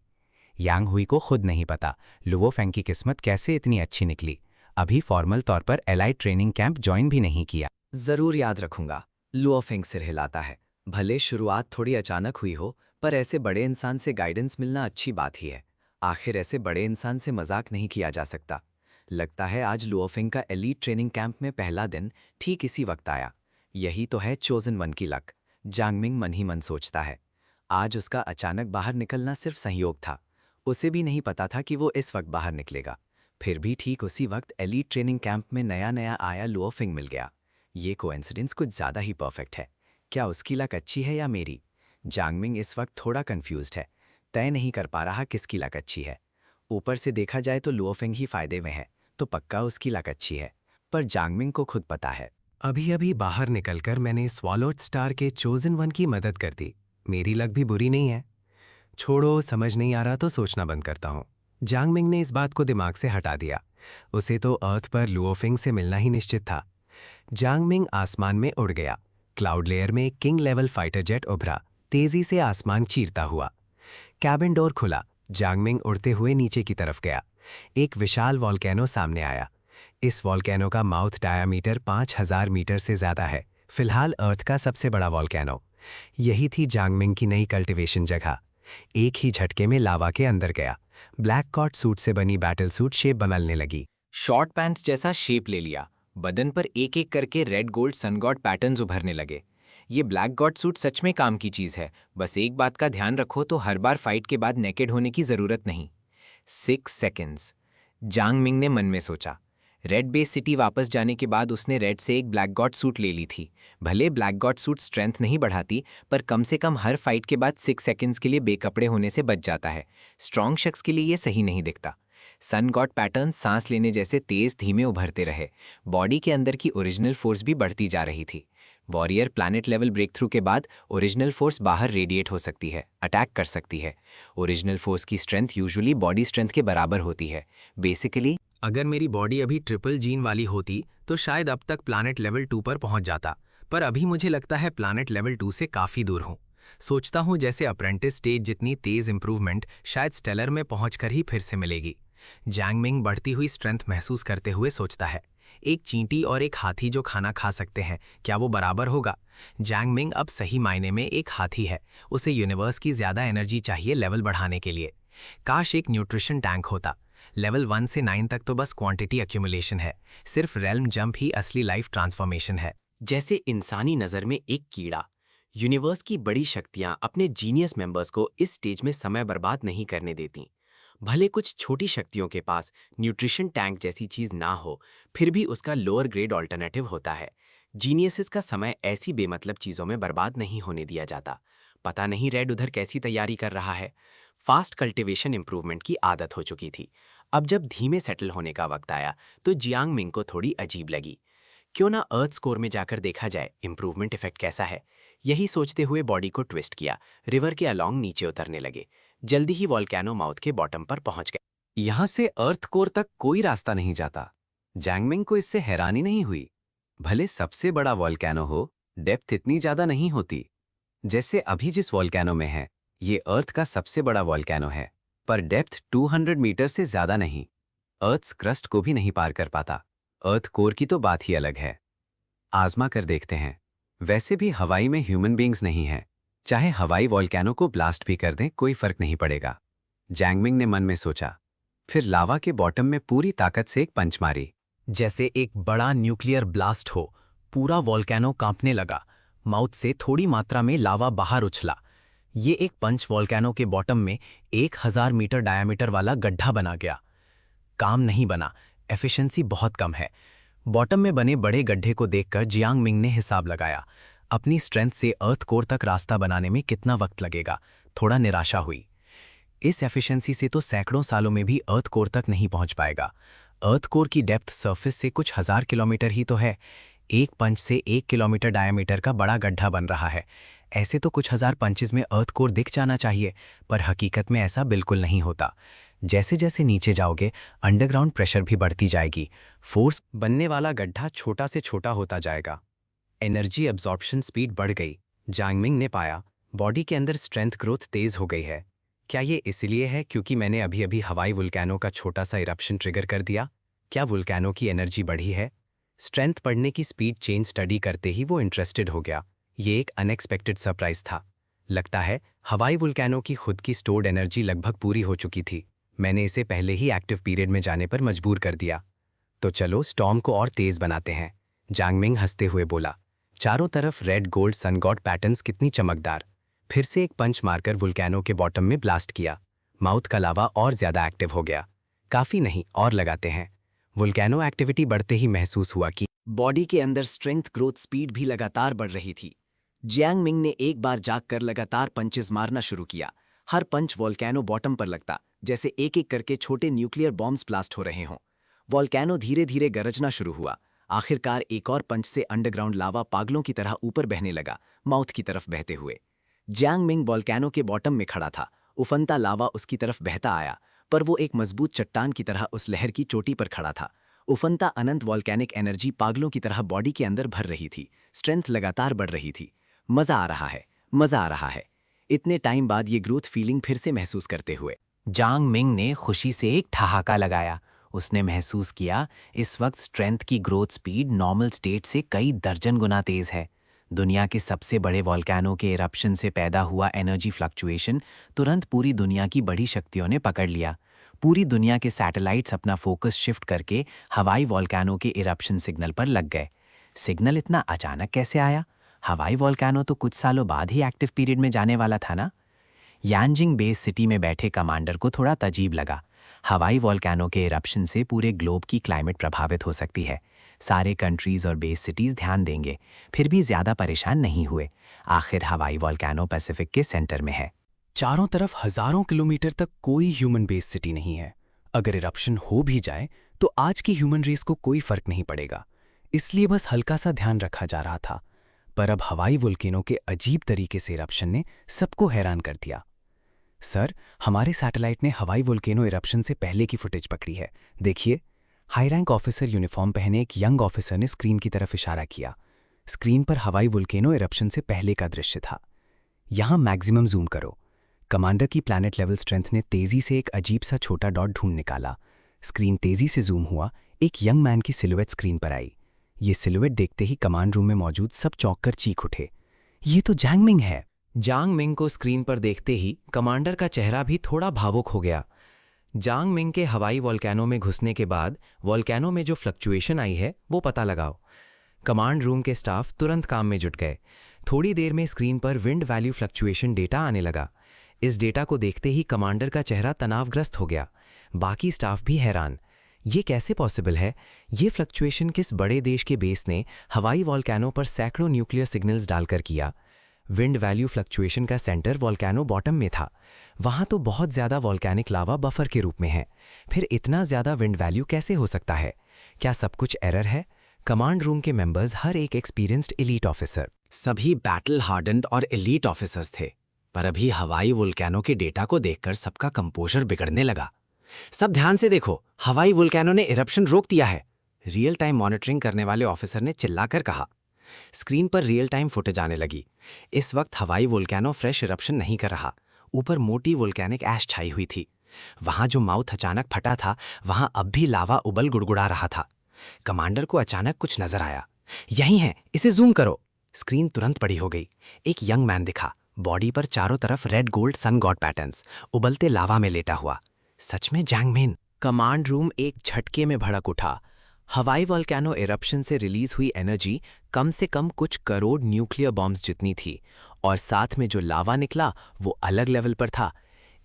[SPEAKER 5] यांग हुई को खुद नहीं पता लुओ फेंग की किस्मत कैसे इतनी अच्छी निकली। अभी फॉर्मल तौर पर एलाइड ट्रेनिंग कैंप ज्वाइन भी नहीं किया।
[SPEAKER 4] जरूर याद रखूंगा। लुओफेंग सिर हिलाता है। भले शुरुआत थोड़ी अचानक हुई हो, पर ऐसे बड़े इंसान से गाइडेंस मिलना अच्छी बात ही है। आखिर ऐसे बड़े इंसान से मजाक नहीं किया जा सकता। लगता है आज लुओफेंग का एलीट ट्रेनिंग कैंप में पहला दिन ठीक इसी वक्त आया। यही तो है चोजन वन की लक। जांगमिंग मन ही मन सोचता है। आज उसका अचानक बाहर निकलना सिर्फ संयोग था। उसे भी नहीं पता था कि वो इस वक्त बाहर निकलेगा। फिर भी ठीक उसी वक्त एलीट ट्रेनिंग कैंप में नया नया आया लुओफेंग मिल गया। ये कोइंसिडेंस कुछ ज़्यादा ही परफेक्ट है। क्या उसकी लक अच्छी है या मेरी? जांगमिंग इस वक्त थोड़ा कंफ्यूज्ड है। तय नहीं कर पा रहा किसकी लक अच्छी है। ऊपर से देखा जाए तो लुओफेंग ही फायदे में है, तो पक्का उसकी लक अच्छी है। पर जांगमिंग को खुद पता है।
[SPEAKER 5] अभी अभी बाहर निकलकर मैंने स्वॉलोड स्टार के चोजन वन की मदद कर दी। मेरी लक भी बुरी नहीं है। छोड़ो, समझ नहीं आ रहा तो सोचना बंद करता हूँ। जांगमिंग ने इस बात को दिमाग से हटा दिया। उसे तो अर्थ पर लुओफिंग से मिलना ही निश्चित था। जांगमिंग आसमान में उड़ गया। क्लाउड लेयर में किंग लेवल फाइटर जेट उभरा, तेजी से आसमान चीरता हुआ। कैबिन डोर खुला। जांगमिंग उड़ते हुए नीचे की तरफ गया। एक विशाल वॉल्केनो सामने आया। इस वॉल्केनो का माउथ डायामीटर 5000 मीटर से ज्यादा है। फिलहाल अर्थ का सबसे बड़ा वॉल्केनो। यही थी जांगमिंग की नई कल्टीवेशन जगह। एक ही झटके में लावा के अंदर गया। ब्लैक कॉट सूट से बनी बैटल सूट शेप बदलने लगी।
[SPEAKER 4] शॉर्ट पैंट्स जैसा शेप ले लिया। बदन पर एक एक करके red gold sun god patterns उभरने लगे। ये ब्लैक गॉड सूट सच में काम की चीज है। बस एक बात का ध्यान रखो तो हर बार फाइट के बाद नेकेड होने की जरूरत नहीं। 6 सेकेंड्स, जांगमिंग ने मन में सोचा। रेड बेस सिटी वापस जाने के बाद उसने रेड से एक ब्लैक गॉड सूट ले ली थी। भले ब्लैक गॉड सूट स्ट्रेंथ नहीं बढ़ाती, पर कम से कम हर फाइट के बाद 6 सेकेंड्स के लिए बेकपड़े होने से बच जाता है। स्ट्रॉन्ग शख्स के लिए ये सही नहीं दिखता। सन गॉड पैटर्न सांस लेने जैसे तेज धीमे उभरते रहे। बॉडी के अंदर की ओरिजिनल फोर्स भी बढ़ती जा रही थी। Warrior planet level breakthrough के बाद ओरिजिनल फोर्स बाहर रेडिएट हो सकती है, अटैक कर सकती है। ओरिजिनल फोर्स की स्ट्रेंथ यूजुअली बॉडी स्ट्रेंथ के बराबर होती है। बेसिकली
[SPEAKER 7] अगर मेरी बॉडी अभी ट्रिपल जीन वाली होती तो शायद अब तक प्लैनेट लेवल 2 पर पहुंच जाता, पर अभी मुझे लगता है प्लैनेट लेवल 2 से काफ़ी दूर हूं। सोचता हूं जैसे अप्रेंटिस स्टेज जितनी तेज इंप्रूवमेंट शायद स्टेलर में पहुंचकर ही फिर से मिलेगी। जांगमिंग बढ़ती हुई स्ट्रेंथ महसूस करते हुए सोचता है, एक चींटी और एक हाथी जो खाना खा सकते हैं, क्या वो बराबर होगा? जांगमिंग अब सही मायने में एक हाथी है। उसे यूनिवर्स की ज़्यादा एनर्जी चाहिए लेवल बढ़ाने के लिए। काश एक न्यूट्रिशन टैंक होता। लेवल 1 से 9 तक तो बस क्वांटिटी एक्यूमुलेशन है। सिर्फ रेल्म जंप ही असली लाइफ ट्रांसफॉर्मेशन है।
[SPEAKER 6] जैसे इंसानी नज़र में एक कीड़ा। यूनिवर्स की बड़ी शक्तियां अपने जीनियस मेंबर्स को इस स्टेज में समय बर्बाद नहीं करने देती। भले कुछ छोटी शक्तियों के पास न्यूट्रिशन टैंक जैसी चीज ना हो, फिर भी उसका लोअर ग्रेड ऑल्टरनेटिव होता है। जीनियसेस का समय ऐसी बेमतलब चीजों में बर्बाद नहीं होने दिया जाता। पता नहीं रेड उधर कैसी तैयारी कर रहा है। फास्ट कल्टीवेशन इंप्रूवमेंट की आदत हो चुकी थी। अब जब धीमे सेटल होने का वक्त आया तो जियांग मिंग को थोड़ी अजीब लगी। क्यों ना अर्थ स्कोर में जाकर देखा जाए इंप्रूवमेंट इफेक्ट कैसा है। यही सोचते हुए बॉडी को ट्विस्ट किया। रिवर के अलोंग नीचे उतरने लगे। जल्दी ही वॉल्केनो माउथ के बॉटम पर पहुंच गए।
[SPEAKER 5] यहां से अर्थ कोर तक कोई रास्ता नहीं जाता। जांगमिंग को इससे हैरानी नहीं हुई। भले सबसे बड़ा वॉल्केनो हो, डेप्थ इतनी ज्यादा नहीं होती। जैसे अभी जिस वॉल्केनो में है, ये अर्थ का सबसे बड़ा वॉल्केनो है, पर डेप्थ 200 मीटर से ज्यादा नहीं। अर्थ क्रस्ट को भी नहीं पार कर पाता। अर्थ कोर की तो बात ही अलग है। आजमा कर देखते हैं। वैसे भी हवाई में ह्यूमन बींग्स नहीं हैं। चाहे हवाई वॉल्केनो को ब्लास्ट भी कर दें, कोई फर्क नहीं पड़ेगा। जांगमिंग ने मन में सोचा। फिर लावा के बॉटम में पूरी ताकत से एक पंच मारी।
[SPEAKER 7] जैसे एक बड़ा न्यूक्लियर ब्लास्ट हो। पूरा वॉल्केनो कांपने लगा। माउथ से थोड़ी मात्रा में लावा बाहर उछला। ये एक पंच वॉल्केनो के बॉटम में 1000 मीटर डायामीटर वाला गड्ढा बना गया। काम नहीं बना, एफिशिएंसी बहुत कम है। बॉटम में बने बड़े गड्ढे को देखकर जियांग मिंग ने हिसाब लगाया। अपनी स्ट्रेंथ से अर्थ कोर तक रास्ता बनाने में कितना वक्त लगेगा। थोड़ा निराशा हुई। इस एफिशिएंसी से तो सैकड़ों सालों में भी अर्थ कोर तक नहीं पहुंच पाएगा। अर्थ कोर की डेप्थ सरफेस से कुछ 1000 किलोमीटर ही तो है। एक पंच से 1 किलोमीटर डायामीटर का बड़ा गड्ढा बन रहा है। ऐसे तो कुछ 1000 पंचेस में अर्थ कोर दिख जाना चाहिए, पर हकीकत में ऐसा बिल्कुल नहीं होता। जैसे जैसे नीचे जाओगे, अंडरग्राउंड प्रेशर भी बढ़ती जाएगी। फोर्स बनने वाला गड्ढा छोटा से छोटा होता जाएगा। एनर्जी एब्जॉर्प्शन स्पीड बढ़ गई। जांगमिंग ने पाया बॉडी के अंदर स्ट्रेंथ ग्रोथ तेज हो गई है। क्या ये इसलिए है क्योंकि मैंने अभी अभी हवाई वुल्कैनो का छोटा सा इरप्शन ट्रिगर कर दिया?
[SPEAKER 5] क्या वुल्कैनो की एनर्जी बढ़ी है? स्ट्रेंथ बढ़ने की स्पीड चेंज स्टडी करते ही वो इंटरेस्टेड हो गया। ये एक अनएक्सपेक्टेड सरप्राइज था। लगता है हवाई वुल्कैनो की खुद की स्टोर्ड एनर्जी लगभग पूरी हो चुकी थी। मैंने इसे पहले ही एक्टिव पीरियड में जाने पर मजबूर कर दिया। तो चलो स्टॉर्म को और तेज बनाते हैं, जांगमिंग हंसते हुए बोला। चारों तरफ red gold sun god patterns कितनी चमकदार। फिर से एक पंच मारकर वुल्कैनो के बॉटम में ब्लास्ट किया। माउथ का लावा और ज्यादा एक्टिव हो गया। काफी नहीं, और लगाते हैं। वुल्कैनो एक्टिविटी बढ़ते ही महसूस हुआ कि
[SPEAKER 10] बॉडी के अंदर स्ट्रेंथ ग्रोथ स्पीड भी लगातार बढ़ रही थी। जियांग मिंग ने एक बार जागकर लगातार पंचेस मारना शुरू किया। हर पंच वोल्केनो बॉटम पर लगता, जैसे एक एक करके छोटे न्यूक्लियर बॉम्ब्स ब्लास्ट हो रहे हों। वोल्केनो धीरे धीरे गरजना शुरू हुआ। आखिरकार एक और पंच से अंडरग्राउंड लावा पागलों की तरह ऊपर बहने लगा, माउथ की तरफ बहते हुए। जियांग मिंग वोल्केनो के बॉटम में खड़ा था। उफनता लावा उसकी तरफ बहता आया, पर वो एक मजबूत चट्टान की तरह उस लहर की चोटी पर खड़ा था। उफनता अनंत वॉल्केनिक एनर्जी पागलों की तरह बॉडी के अंदर भर रही थी। स्ट्रेंथ लगातार बढ़ रही थी। मजा आ रहा है, मजा आ रहा है। इतने टाइम बाद ये ग्रोथ फीलिंग फिर से महसूस करते हुए
[SPEAKER 4] जांग मिंग ने खुशी से एक ठहाका लगाया। उसने महसूस किया इस वक्त स्ट्रेंथ की ग्रोथ स्पीड नॉर्मल स्टेट से कई दर्जन गुना तेज है। दुनिया के सबसे बड़े वॉल्केनो के इरप्शन से पैदा हुआ एनर्जी फ्लक्चुएशन तुरंत पूरी दुनिया की बड़ी शक्तियों ने पकड़ लिया। पूरी दुनिया के सैटेलाइट्स अपना फोकस शिफ्ट करके हवाई वॉल्केनो के इरप्शन सिग्नल पर लग गए। सिग्नल इतना अचानक कैसे आया? हवाई वॉल्केनो तो कुछ सालों बाद ही एक्टिव पीरियड में जाने वाला था ना। यांजिंग बेस सिटी में बैठे कमांडर को थोड़ा तजीब लगा। हवाई वॉल्केनो के इरप्शन से पूरे ग्लोब की क्लाइमेट प्रभावित हो सकती है। सारे कंट्रीज और बेस सिटीज ध्यान देंगे, फिर भी ज्यादा परेशान नहीं हुए। आखिर हवाई वॉल्केनो पैसिफिक के सेंटर में है।
[SPEAKER 6] चारों तरफ हजारों किलोमीटर तक कोई ह्यूमन बेस सिटी नहीं है। अगर इरप्शन हो भी जाए तो आज की ह्यूमन रेस को कोई फर्क नहीं पड़ेगा, इसलिए बस हल्का सा ध्यान रखा जा रहा था। पर अब हवाई वोल्केनो के अजीब तरीके से इरप्शन ने सबको हैरान कर दिया। सर, हमारे सैटेलाइट ने हवाई वोल्केनो इरप्शन से पहले की फुटेज पकड़ी है, देखिए। हाई रैंक ऑफिसर यूनिफॉर्म पहने एक यंग ऑफिसर ने स्क्रीन की तरफ इशारा किया। स्क्रीन पर हवाई वोल्केनो इरप्शन से पहले का दृश्य था। यहां मैक्सिमम जूम करो। कमांडर की प्लैनेट लेवल स्ट्रेंथ ने तेजी से एक अजीब सा छोटा डॉट ढूंढ निकाला। स्क्रीन तेजी से जूम हुआ। एक यंग मैन की सिलुएट स्क्रीन पर आई। ये सिलुएट देखते ही कमांड रूम में मौजूद सब चौंक कर चीख उठे। ये तो जांग मिंग है।
[SPEAKER 4] जांग मिंग को स्क्रीन पर देखते ही कमांडर का चेहरा भी थोड़ा भावुक हो गया। जांग मिंग के हवाई वॉल्केनो में घुसने के बाद वॉल्केनो में जो फ्लक्चुएशन आई है वो पता लगाओ। कमांड रूम के स्टाफ तुरंत काम में जुट गए। थोड़ी देर में स्क्रीन पर विंड वैल्यू फ्लक्चुएशन डेटा आने लगा। इस डेटा को देखते ही कमांडर का चेहरा तनावग्रस्त हो गया। बाकी स्टाफ भी हैरान। ये कैसे पॉसिबल है? ये फ्लक्चुएशन किस बड़े देश के बेस ने हवाई वॉल्केनो पर सैकड़ों न्यूक्लियर सिग्नल्स डालकर किया? विंड वैल्यू फ्लक्चुएशन का सेंटर वॉल्केनो बॉटम में था। वहां तो बहुत ज्यादा वॉल्केनिक लावा बफर के रूप में है। फिर इतना ज्यादा विंड वैल्यू कैसे हो सकता है? क्या सब कुछ एरर है? कमांड रूम के मेंबर्स हर एक एक्सपीरियंस्ड एलीट ऑफिसर,
[SPEAKER 10] सभी बैटल हार्डन्ड और एलीट ऑफिसर्स थे। पर अभी हवाई वोल्केनो के डेटा को देखकर सबका कंपोजर बिगड़ने लगा। सब ध्यान से देखो, हवाई वोल्केनो ने इरप्शन रोक दिया है, रियल टाइम मॉनिटरिंग करने वाले ऑफिसर ने चिल्लाकर कहा। स्क्रीन पर रियल टाइम फुटेज आने लगी। इस वक्त हवाई वोल्केनो फ्रेश इरप्शन नहीं कर रहा। ऊपर मोटी वोल्केनिक ऐश छाई हुई थी। वहां जो माउथ अचानक फटा था, वहां अब भी लावा उबल गुड़गुड़ा रहा था। कमांडर को अचानक कुछ नजर आया। यही है, इसे जूम करो। स्क्रीन तुरंत बड़ी हो गई। एक यंग मैन दिखा। बॉडी पर चारों तरफ red gold sun god patterns, उबलते लावा में लेटा हुआ। सच में जांग मिंग।
[SPEAKER 4] कमांड रूम एक झटके में भड़क उठा। हवाई वॉल्केनो इरप्शन से रिलीज हुई एनर्जी कम से कम कुछ करोड़ न्यूक्लियर बॉम्ब्स जितनी थी, और साथ में जो लावा निकला वो अलग लेवल पर था।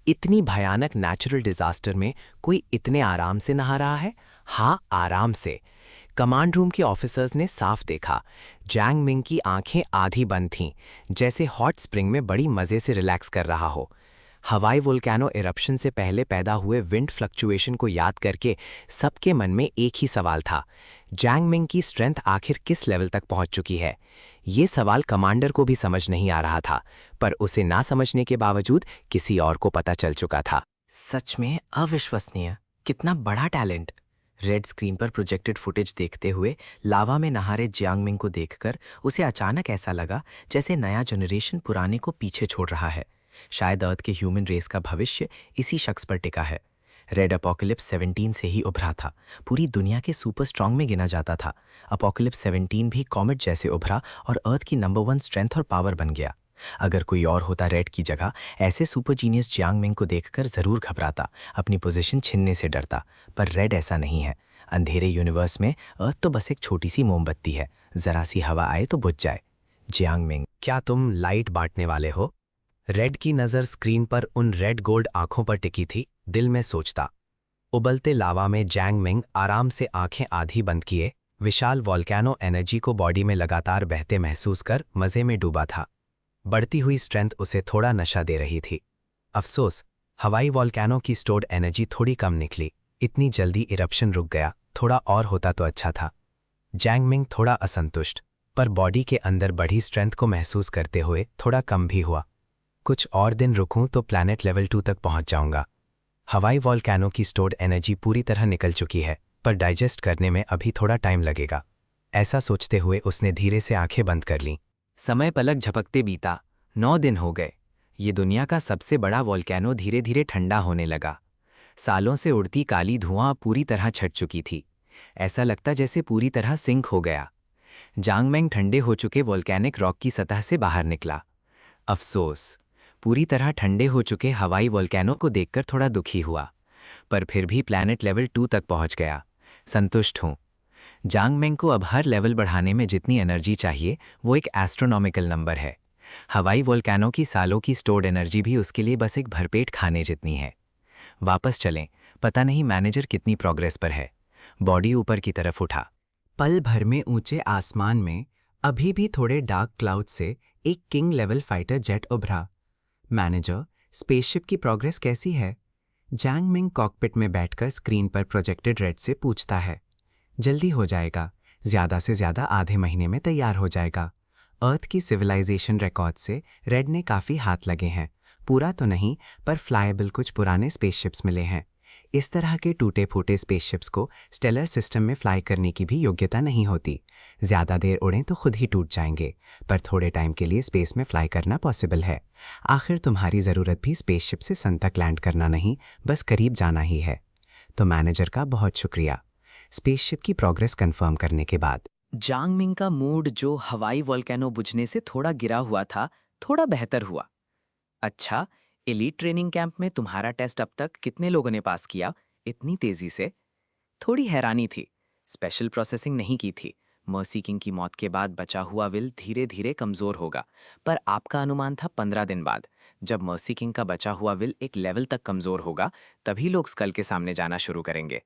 [SPEAKER 4] इतनी भयानक नेचुरल डिजास्टर में कोई इतने आराम से नहा रहा है? हाँ, आराम से। कमांड रूम के ऑफिसर्स ने साफ देखा। जांग मिंग की आंखें आधी बंद थीं, जैसे हॉट स्प्रिंग में बड़ी मजे से रिलैक्स कर रहा हो। हवाई वोल्केनो इरप्शन से पहले पैदा हुए विंड फ्लक्चुएशन को याद करके सबके मन में एक ही सवाल था, जांग मिंग की स्ट्रेंथ आखिर किस लेवल तक पहुंच चुकी है? ये सवाल कमांडर को भी समझ नहीं आ रहा था, पर उसे ना समझने के बावजूद किसी और को पता चल चुका था।
[SPEAKER 8] सच में अविश्वसनीय। कितना बड़ा टैलेंट। रेड स्क्रीन पर प्रोजेक्टेड फुटेज देखते हुए लावा में नहा रहे जियांग मिंग को देखकर उसे अचानक ऐसा लगा जैसे नया जनरेशन पुराने को पीछे छोड़ रहा है। शायद अर्थ के ह्यूमन रेस का भविष्य इसी शख्स पर टिका है।
[SPEAKER 4] रेड अपोकलिप्स 17 से ही उभरा था, पूरी दुनिया के सुपर स्ट्रॉन्ग में गिना जाता था। अपोकलिप्स 17 भी कॉमेट जैसे उभरा और अर्थ की नंबर 1 स्ट्रेंथ और पावर बन गया। अगर कोई और होता रेड की जगह, ऐसे सुपर जीनियस जियांग मिंग को देखकर जरूर घबराता, अपनी पोजीशन छीनने से डरता। पर रेड ऐसा नहीं है। अंधेरे यूनिवर्स में अर्थ तो बस एक छोटी सी मोमबत्ती है, जरा सी हवा आए तो बुझ जाए। जियांग मिंग,
[SPEAKER 6] क्या तुम लाइट बांटने वाले हो? रेड की नज़र स्क्रीन पर उन रेड गोल्ड आंखों पर टिकी थी। दिल में सोचता। उबलते लावा में जियांग मिंग आराम से आंखें आधी बंद किए, विशाल वॉल्केनो एनर्जी को बॉडी में लगातार बहते महसूस कर मजे में डूबा था। बढ़ती हुई स्ट्रेंथ उसे थोड़ा नशा दे रही थी। अफसोस, हवाई वॉल्केनो की स्टोर्ड एनर्जी थोड़ी कम निकली। इतनी जल्दी इरप्शन रुक गया, थोड़ा और होता तो अच्छा था। जियांग मिंग थोड़ा असंतुष्ट, पर बॉडी के अंदर बढ़ी स्ट्रेंथ को महसूस करते हुए थोड़ा कम भी हुआ। कुछ और दिन रुकूं तो प्लैनेट लेवल 2 तक पहुंच जाऊंगा। हवाई वॉल्केनो की स्टोर्ड एनर्जी पूरी तरह निकल चुकी है, पर डाइजेस्ट करने में अभी थोड़ा टाइम लगेगा। ऐसा सोचते हुए उसने धीरे से आंखें बंद कर लीं।
[SPEAKER 4] समय पलक झपकते बीता। 9 दिन हो गए। ये दुनिया का सबसे बड़ा वॉल्केनो धीरे धीरे ठंडा होने लगा। सालों से उड़ती काली धुआं पूरी तरह छट चुकी थी। ऐसा लगता जैसे पूरी तरह सिंक हो गया। जियांग मिंग ठंडे हो चुके वॉल्केनिक रॉक की सतह से बाहर निकला। अफसोस, पूरी तरह ठंडे हो चुके हवाई वॉल्केनो को देखकर थोड़ा दुखी हुआ, पर फिर भी प्लैनेट लेवल 2 तक पहुंच गया। संतुष्ट हूं। जियांग मिंग को अब हर लेवल बढ़ाने में जितनी एनर्जी चाहिए वो एक एस्ट्रोनॉमिकल नंबर है। हवाई वॉल्केनो की सालों की स्टोर्ड एनर्जी भी उसके लिए बस एक भरपेट खाने जितनी है। वापस चलें, पता नहीं मैनेजर कितनी प्रोग्रेस पर है। बॉडी ऊपर की तरफ उठा।
[SPEAKER 7] पल भर में ऊंचे आसमान में अभी भी थोड़े डार्क क्लाउड से एक किंग लेवल फाइटर जेट उभरा। मैनेजर, स्पेसशिप की प्रोग्रेस कैसी है? जियांग मिंग कॉकपिट में बैठकर स्क्रीन पर प्रोजेक्टेड रेड से पूछता है। जल्दी हो जाएगा, ज्यादा से ज्यादा आधे महीने में तैयार हो जाएगा। अर्थ की सिविलाइजेशन रिकॉर्ड से रेड ने काफ़ी हाथ लगे हैं। पूरा तो नहीं, पर फ्लाएबल कुछ पुराने स्पेसशिप्स मिले हैं। इस तरह के टूटे फूटे स्पेसशिप्स को स्टेलर सिस्टम में फ्लाई करने की भी योग्यता नहीं होती। ज़्यादा देर उड़ें तो खुद ही टूट जाएंगे, पर थोड़े टाइम के लिए स्पेस में फ्लाई करना पॉसिबल है। आखिर तुम्हारी ज़रूरत भी स्पेसशिप से सन तक लैंड करना नहीं, बस करीब जाना ही है। तो मैनेजर का बहुत शुक्रिया। स्पेसशिप की प्रोग्रेस कंफर्म करने के बाद
[SPEAKER 4] जियांग मिंग का मूड, जो हवाई वॉल्केनो बुझने से थोड़ा गिरा हुआ था, थोड़ा बेहतर हुआ। अच्छा, एलीट ट्रेनिंग कैंप में तुम्हारा टेस्ट अब तक कितने लोगों ने पास किया इतनी तेजी से? थोड़ी हैरानी थी। स्पेशल प्रोसेसिंग नहीं की थी। मर्सी किंग की मौत के बाद बचा हुआ विल धीरे धीरे कमजोर होगा, पर आपका अनुमान था 15 दिन बाद। जब मर्सी किंग का बचा हुआ विल एक लेवल तक कमजोर होगा, तभी लोग स्कल के सामने जाना शुरू करेंगे।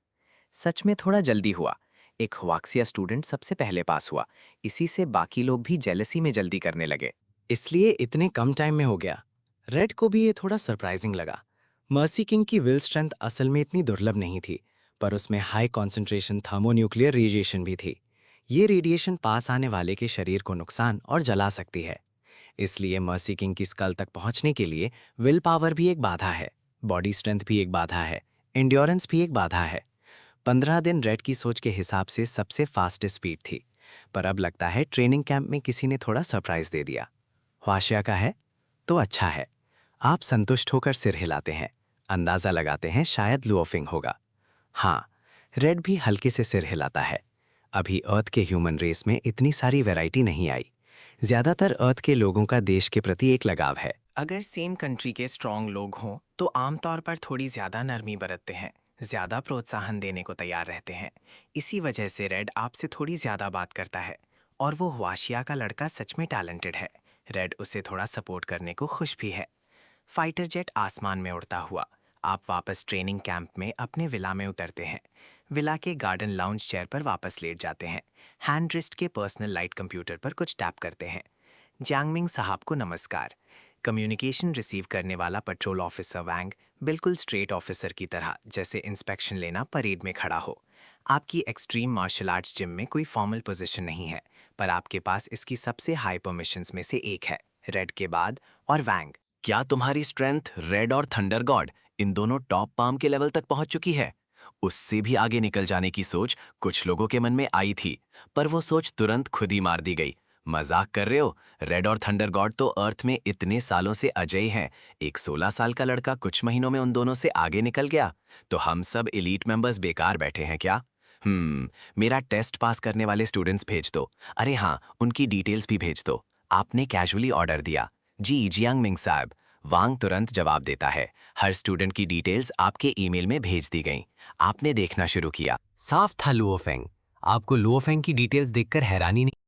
[SPEAKER 4] सच में थोड़ा जल्दी हुआ। एक हवाक्सिया स्टूडेंट सबसे पहले पास हुआ। इसी से बाकी लोग भी जेलसी में जल्दी करने लगे।
[SPEAKER 10] इसलिए इतने कम टाइम में हो गया। रेड को भी ये थोड़ा सरप्राइजिंग लगा। मर्सी किंग की विल स्ट्रेंथ असल में इतनी दुर्लभ नहीं थी, पर उसमें हाई कॉन्सेंट्रेशन थर्मोन्यूक्लियर रेडिएशन भी थी। ये रेडिएशन पास आने वाले के शरीर को नुकसान और जला सकती है। इसलिए मर्सी किंग की स्कल तक पहुंचने के लिए विल पावर भी एक बाधा है, बॉडी स्ट्रेंथ भी एक बाधा है, एंड्योरेंस भी एक बाधा है। 15 दिन रेड की सोच के हिसाब से सबसे फास्टेस्ट स्पीड थी, पर अब लगता है ट्रेनिंग कैंप में किसी ने थोड़ा सरप्राइज दे दिया। ख्वाशिया का है तो अच्छा है। आप संतुष्ट होकर सिर हिलाते हैं, अंदाजा लगाते हैं शायद लुओफिंग होगा। हाँ, रेड भी हल्के से सिर हिलाता है। अभी अर्थ के ह्यूमन रेस में इतनी सारी वैरायटी नहीं आई। ज्यादातर अर्थ के लोगों का देश के प्रति एक लगाव है।
[SPEAKER 11] अगर सेम कंट्री के स्ट्रॉन्ग लोग हों तो आमतौर पर थोड़ी ज़्यादा नरमी बरतते हैं, ज़्यादा प्रोत्साहन देने को तैयार रहते हैं। इसी वजह से रेड आपसे थोड़ी ज़्यादा बात करता है, और वो हवाशिया का लड़का सच में टैलेंटेड है। रेड उसे थोड़ा सपोर्ट करने को खुश भी है। फाइटर जेट आसमान में उड़ता हुआ आप वापस ट्रेनिंग कैंप में अपने विला में उतरते हैं। विला के गार्डन लाउंज चेयर पर वापस लेट जाते हैं। हैंड रिस्ट के पर्सनल लाइट कंप्यूटर पर कुछ टैप करते हैं। जियांग मिंग साहब को नमस्कार। कम्युनिकेशन रिसीव करने वाला पेट्रोल ऑफिसर वैंग बिल्कुल स्ट्रेट ऑफिसर की तरह, जैसे इंस्पेक्शन लेना परेड में खड़ा हो। आपकी एक्सट्रीम मार्शल आर्ट्स जिम में कोई फॉर्मल पोजीशन नहीं है, पर आपके पास इसकी सबसे हाई परमिशंस में से एक है, रेड के बाद। और वैंग,
[SPEAKER 6] क्या तुम्हारी स्ट्रेंथ रेड और थंडर गॉड इन दोनों टॉप पाम के लेवल तक पहुंच चुकी है? उससे भी आगे निकल जाने की सोच कुछ लोगों के मन में आई थी, पर वो सोच तुरंत खुद ही मार दी गई। मजाक कर रहे हो? रेड और थंडर गॉड तो अर्थ में इतने सालों से अजय हैं। एक 16 साल का लड़का कुछ महीनों में उन दोनों से आगे निकल गया, तो हम सब एलीट मेंबर्स बेकार बैठे हैं क्या? मेरा टेस्ट पास करने वाले स्टूडेंट्स भेज दो। अरे हाँ, उनकी डिटेल्स भी भेज दो। आपने कैजुअली ऑर्डर दिया। जी जियांग मिंग साहब। वांग तुरंत जवाब देता है। हर स्टूडेंट की डिटेल्स आपके ईमेल में भेज दी गई। आपने देखना शुरू किया।
[SPEAKER 5] साफ था लुओफेंग। आपको लुओफेंग की डिटेल्स देखकर हैरानी नहीं